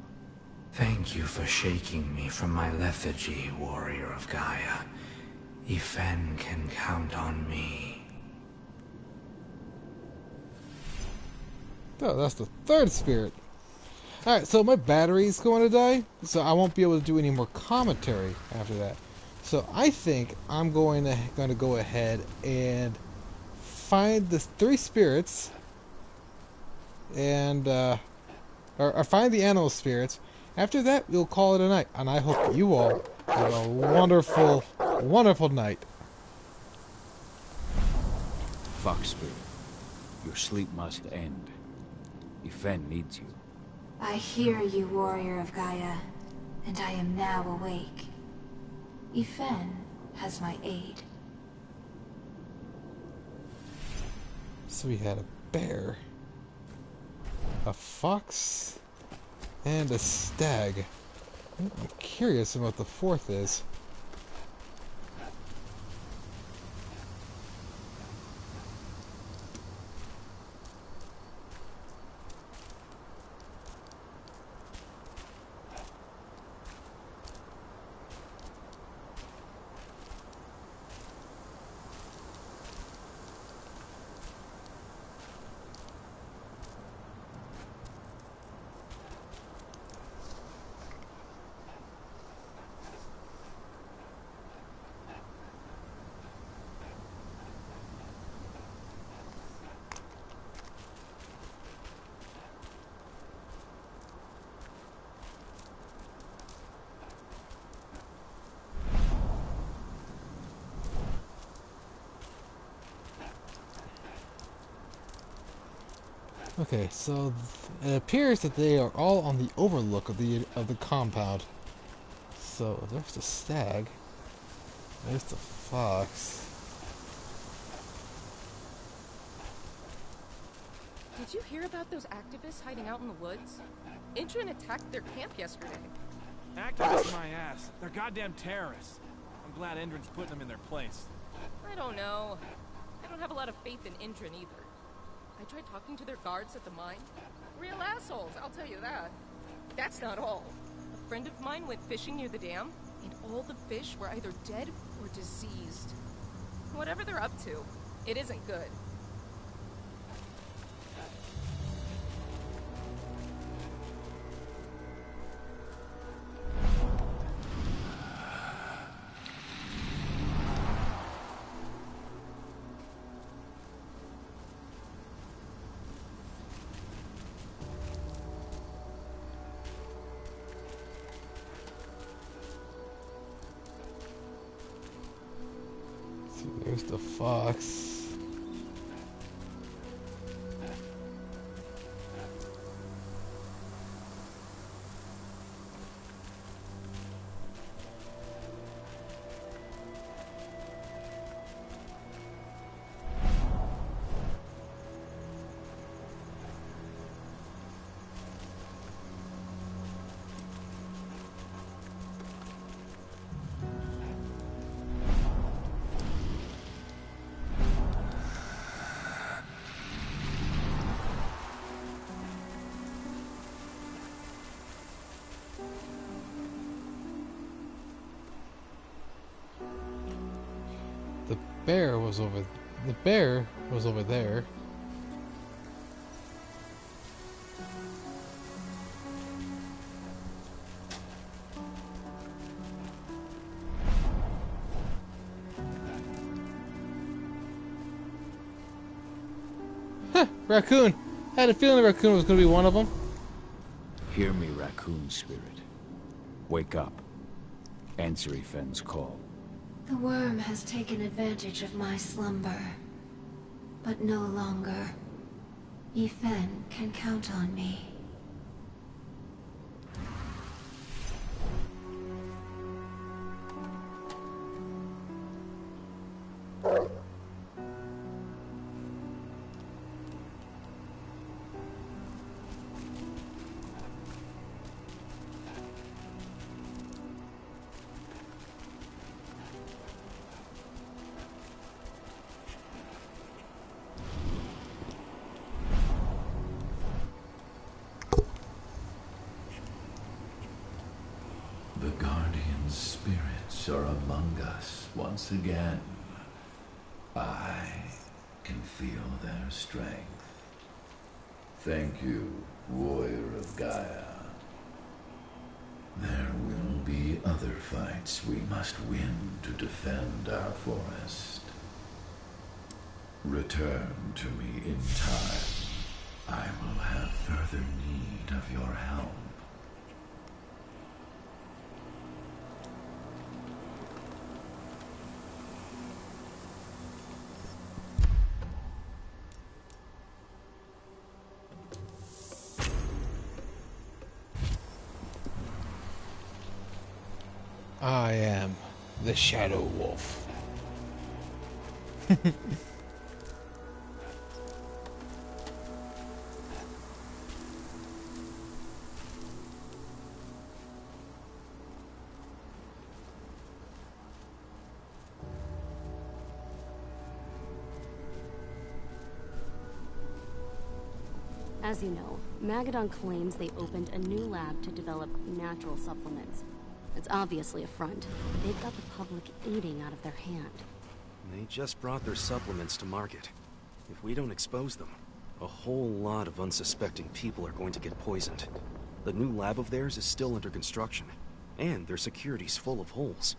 Thank you for shaking me from my lethargy, warrior of Gaia. Yfen can count on me. Oh, that's the third spirit. Alright, so my battery's going to die, so I won't be able to do any more commentary after that. So I think I'm going to go ahead and find the 3 spirits and or find the animal spirits. After that, we'll call it a night, and I hope you all have a wonderful, wonderful night. Fox spirit. Your sleep must end. Yfen needs you. I hear you, warrior of Gaia, and I am now awake. Yfen has my aid. So we had a bear, a fox, and a stag. I'm curious about the 4th is. Okay, so it appears that they are all on the overlook of the compound. So there's the stag. There's the fox. Did you hear about those activists hiding out in the woods? Intron attacked their camp yesterday. Activists my ass. They're goddamn terrorists. I'm glad Endron's putting them in their place. I don't know. I don't have a lot of faith in Intron either. I tried talking to their guards at the mine. Real assholes, I'll tell you that. That's not all. A friend of mine went fishing near the dam, and all the fish were either dead or diseased. Whatever they're up to, it isn't good. There's the fox. The bear was over there. Huh, raccoon. I had a feeling the raccoon was going to be one of them. Hear me, raccoon spirit. Wake up. Answer Ifen's call. The worm has taken advantage of my slumber, but no longer. Ifen can count on me. The guardian spirits are among us once again. I can feel their strength. Thank you, warrior of Gaia. There will be other fights we must win to defend our forest. Return to me in time. I will have further need of your help. I am the Shadow Wolf. As you know, Magadon claims they opened a new lab to develop natural supplements. It's obviously a front, but they've got the public eating out of their hand. They just brought their supplements to market. If we don't expose them, a whole lot of unsuspecting people are going to get poisoned. The new lab of theirs is still under construction, and their security's full of holes.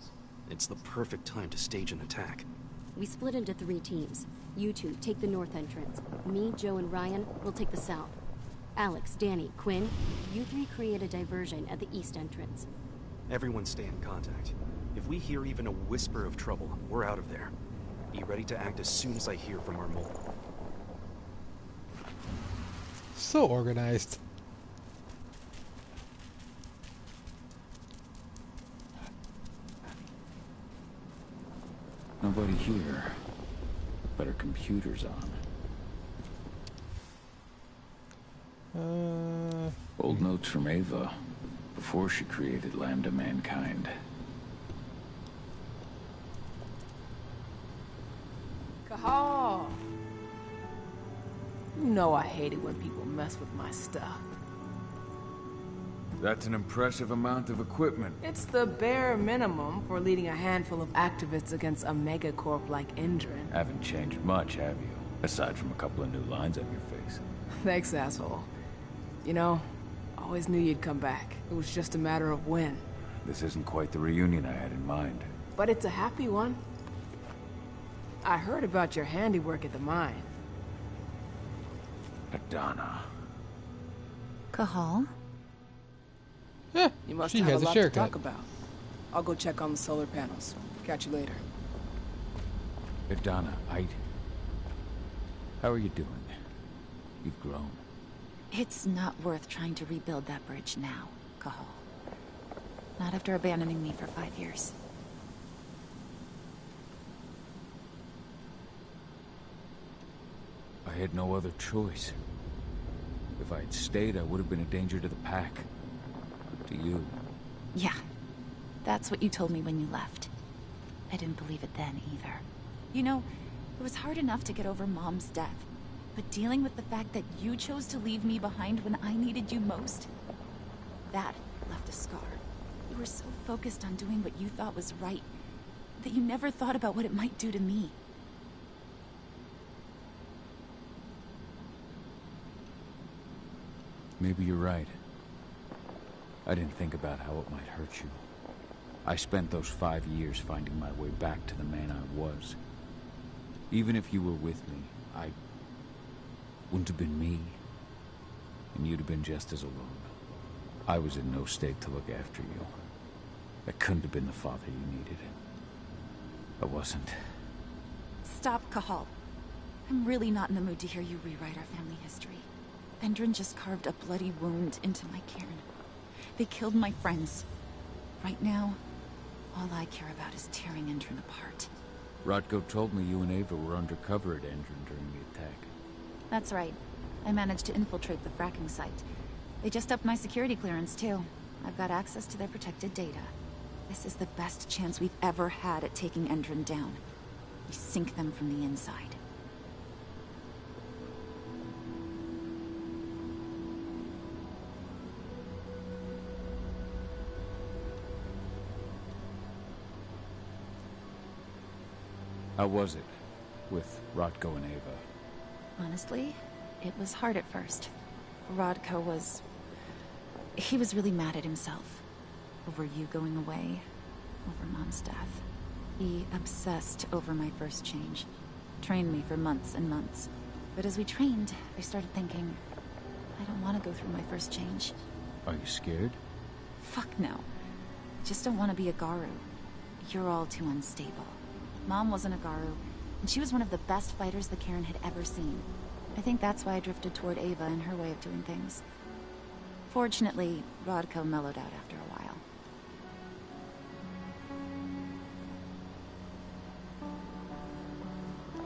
It's the perfect time to stage an attack. We split into 3 teams. You two take the north entrance. Me, Joe, and Ryan will take the south. Alex, Danny, Quinn, you 3 create a diversion at the east entrance. Everyone stay in contact. If we hear even a whisper of trouble, we're out of there. Be ready to act as soon as I hear from our mole. So organized. Nobody here. But her computer's on. Old notes from Ava, before she created Lambda Mankind. Cahal! You know I hate it when people mess with my stuff. That's an impressive amount of equipment. It's the bare minimum for leading a handful of activists against a megacorp like Indran. Haven't changed much, have you? Aside from a couple of new lines on your face. Thanks, asshole. You know, always knew you'd come back. It was just a matter of when. This isn't quite the reunion I had in mind. But it's a happy one. I heard about your handiwork at the mine. Adana. Cahal? You must she have has a a lot to haircut. talk about. I'll go check on the solar panels. Catch you later. Adana, how are you doing? You've grown. It's not worth trying to rebuild that bridge now, Cahal. Not after abandoning me for 5 years. I had no other choice. If I had stayed, I would have been a danger to the pack. To you. Yeah. That's what you told me when you left. I didn't believe it then, either. You know, it was hard enough to get over Mom's death. But dealing with the fact that you chose to leave me behind when I needed you most... that left a scar. You were so focused on doing what you thought was right, that you never thought about what it might do to me. Maybe you're right. I didn't think about how it might hurt you. I spent those 5 years finding my way back to the man I was. Even if you were with me, I wouldn't have been me. And you'd have been just as alone. I was in no state to look after you. I couldn't have been the father you needed. I wasn't. Stop, Cahal. I'm really not in the mood to hear you rewrite our family history. Endrin just carved a bloody wound into my cairn. They killed my friends. Right now, all I care about is tearing Endrin apart. Rodko told me you and Ava were undercover at Endrin during the attack. That's right. I managed to infiltrate the fracking site. They just upped my security clearance, too. I've got access to their protected data. This is the best chance we've ever had at taking Endrin down. We sink them from the inside. How was it with Rodko and Ava? Honestly, it was hard at first. Rodko was... he was really mad at himself. Over you going away. Over Mom's death. He obsessed over my first change. Trained me for months and months. But as we trained, I started thinking, I don't want to go through my first change. Are you scared? Fuck no. I just don't want to be a Garu. You're all too unstable. Mom wasn't a Garu, and she was one of the best fighters the Cairn had ever seen. I think that's why I drifted toward Ava and her way of doing things. Fortunately, Rodko mellowed out after a while.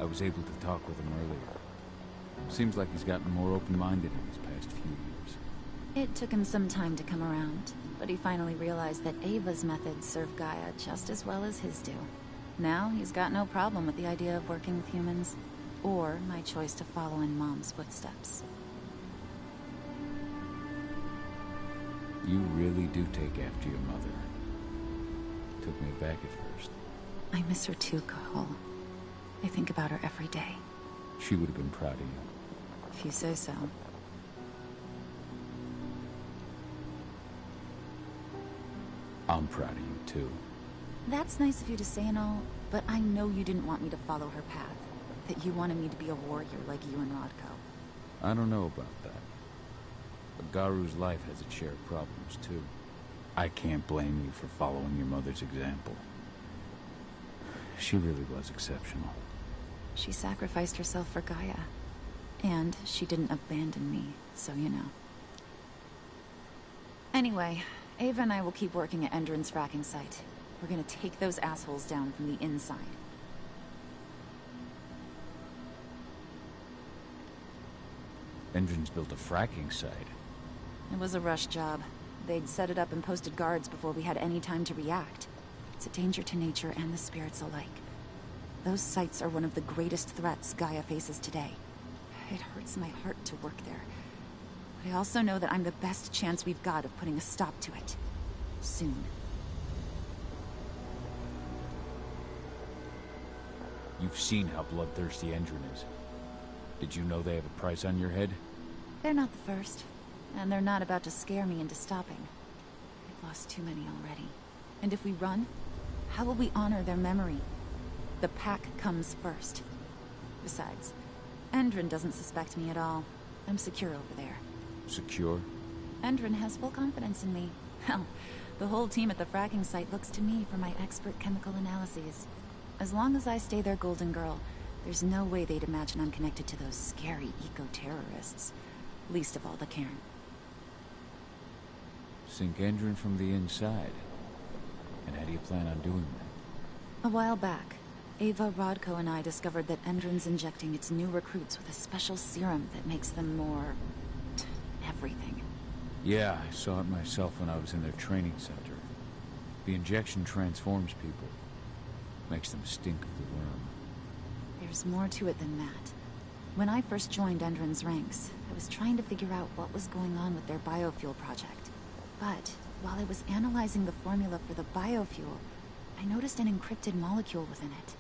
I was able to talk with him earlier. Seems like he's gotten more open-minded in these past few years. It took him some time to come around, but he finally realized that Ava's methods serve Gaia just as well as his do. Now, he's got no problem with the idea of working with humans, or my choice to follow in Mom's footsteps. You really do take after your mother. Took me back at first. I miss her too, Cahal. I think about her every day. She would have been proud of you. If you say so. I'm proud of you, too. That's nice of you to say and all, but I know you didn't want me to follow her path. That you wanted me to be a warrior like you and Rodko. I don't know about that. A Garu's life has its share of problems, too. I can't blame you for following your mother's example. She really was exceptional. She sacrificed herself for Gaia. And she didn't abandon me, so you know. Anyway, Ava and I will keep working at Endron's fracking site. We're gonna take those assholes down from the inside. Endron's built a fracking site. It was a rush job. They'd set it up and posted guards before we had any time to react. It's a danger to nature and the spirits alike. Those sites are one of the greatest threats Gaia faces today. It hurts my heart to work there. But I also know that I'm the best chance we've got of putting a stop to it. Soon. You've seen how bloodthirsty Endron is. Did you know they have a price on your head? They're not the first. And they're not about to scare me into stopping. I've lost too many already. And if we run, how will we honor their memory? The pack comes first. Besides, Endron doesn't suspect me at all. I'm secure over there. Secure? Endron has full confidence in me. Hell, the whole team at the fracking site looks to me for my expert chemical analyses. As long as I stay their golden girl, there's no way they'd imagine I'm connected to those scary eco-terrorists. Least of all the Cairn. Sink Endron from the inside. And how do you plan on doing that? A while back, Ava, Rodko, and I discovered that Endron's injecting its new recruits with a special serum that makes them more... everything. Yeah, I saw it myself when I was in their training center. The injection transforms people. Makes them stink of the worm. There's more to it than that. When I first joined Endron's ranks, I was trying to figure out what was going on with their biofuel project. But while I was analyzing the formula for the biofuel, I noticed an encrypted molecule within it.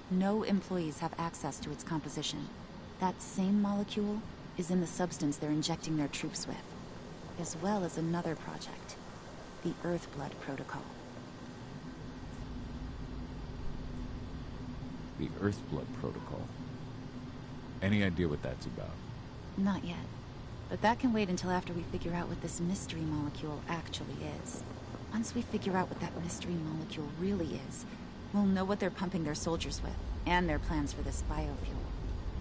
No employees have access to its composition. That same molecule is in the substance they're injecting their troops with, as well as another project, the Earthblood protocol. The Earthblood protocol. Any idea what that's about? Not yet. But that can wait until after we figure out what this mystery molecule actually is. Once we figure out what that mystery molecule really is, we'll know what they're pumping their soldiers with, and their plans for this biofuel.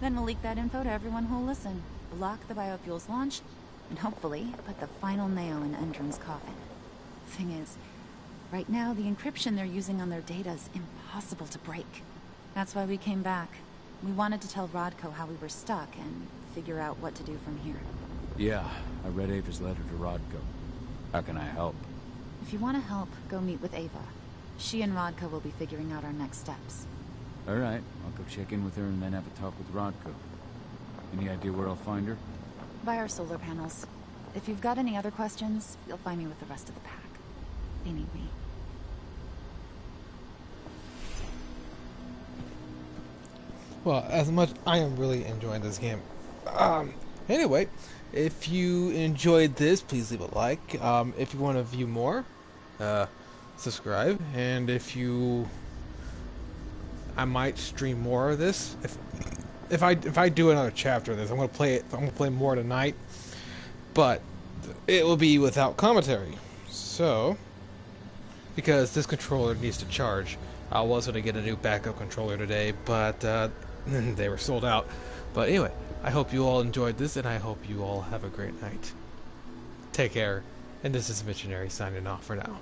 Then we'll leak that info to everyone who'll listen, block the biofuel's launch, and hopefully put the final nail in Endron's coffin. Thing is, right now the encryption they're using on their data is impossible to break. That's why we came back. We wanted to tell Rodko how we were stuck and figure out what to do from here. Yeah, I read Ava's letter to Rodko. How can I help? If you want to help, go meet with Ava. She and Rodko will be figuring out our next steps. Alright, I'll go check in with her and then have a talk with Rodko. Any idea where I'll find her? By our solar panels. If you've got any other questions, you'll find me with the rest of the pack. They need me. Well, as much I am really enjoying this game. Anyway, if you enjoyed this, please leave a like. If you want to view more, subscribe. And I might stream more of this. If I do another chapter of this, I'm gonna play it. I'm gonna play more tonight, but it will be without commentary. So, because this controller needs to charge. I was gonna get a new backup controller today, but they were sold out. But anyway, I hope you all enjoyed this, and I hope you all have a great night. Take care, and this is Missionary signing off for now.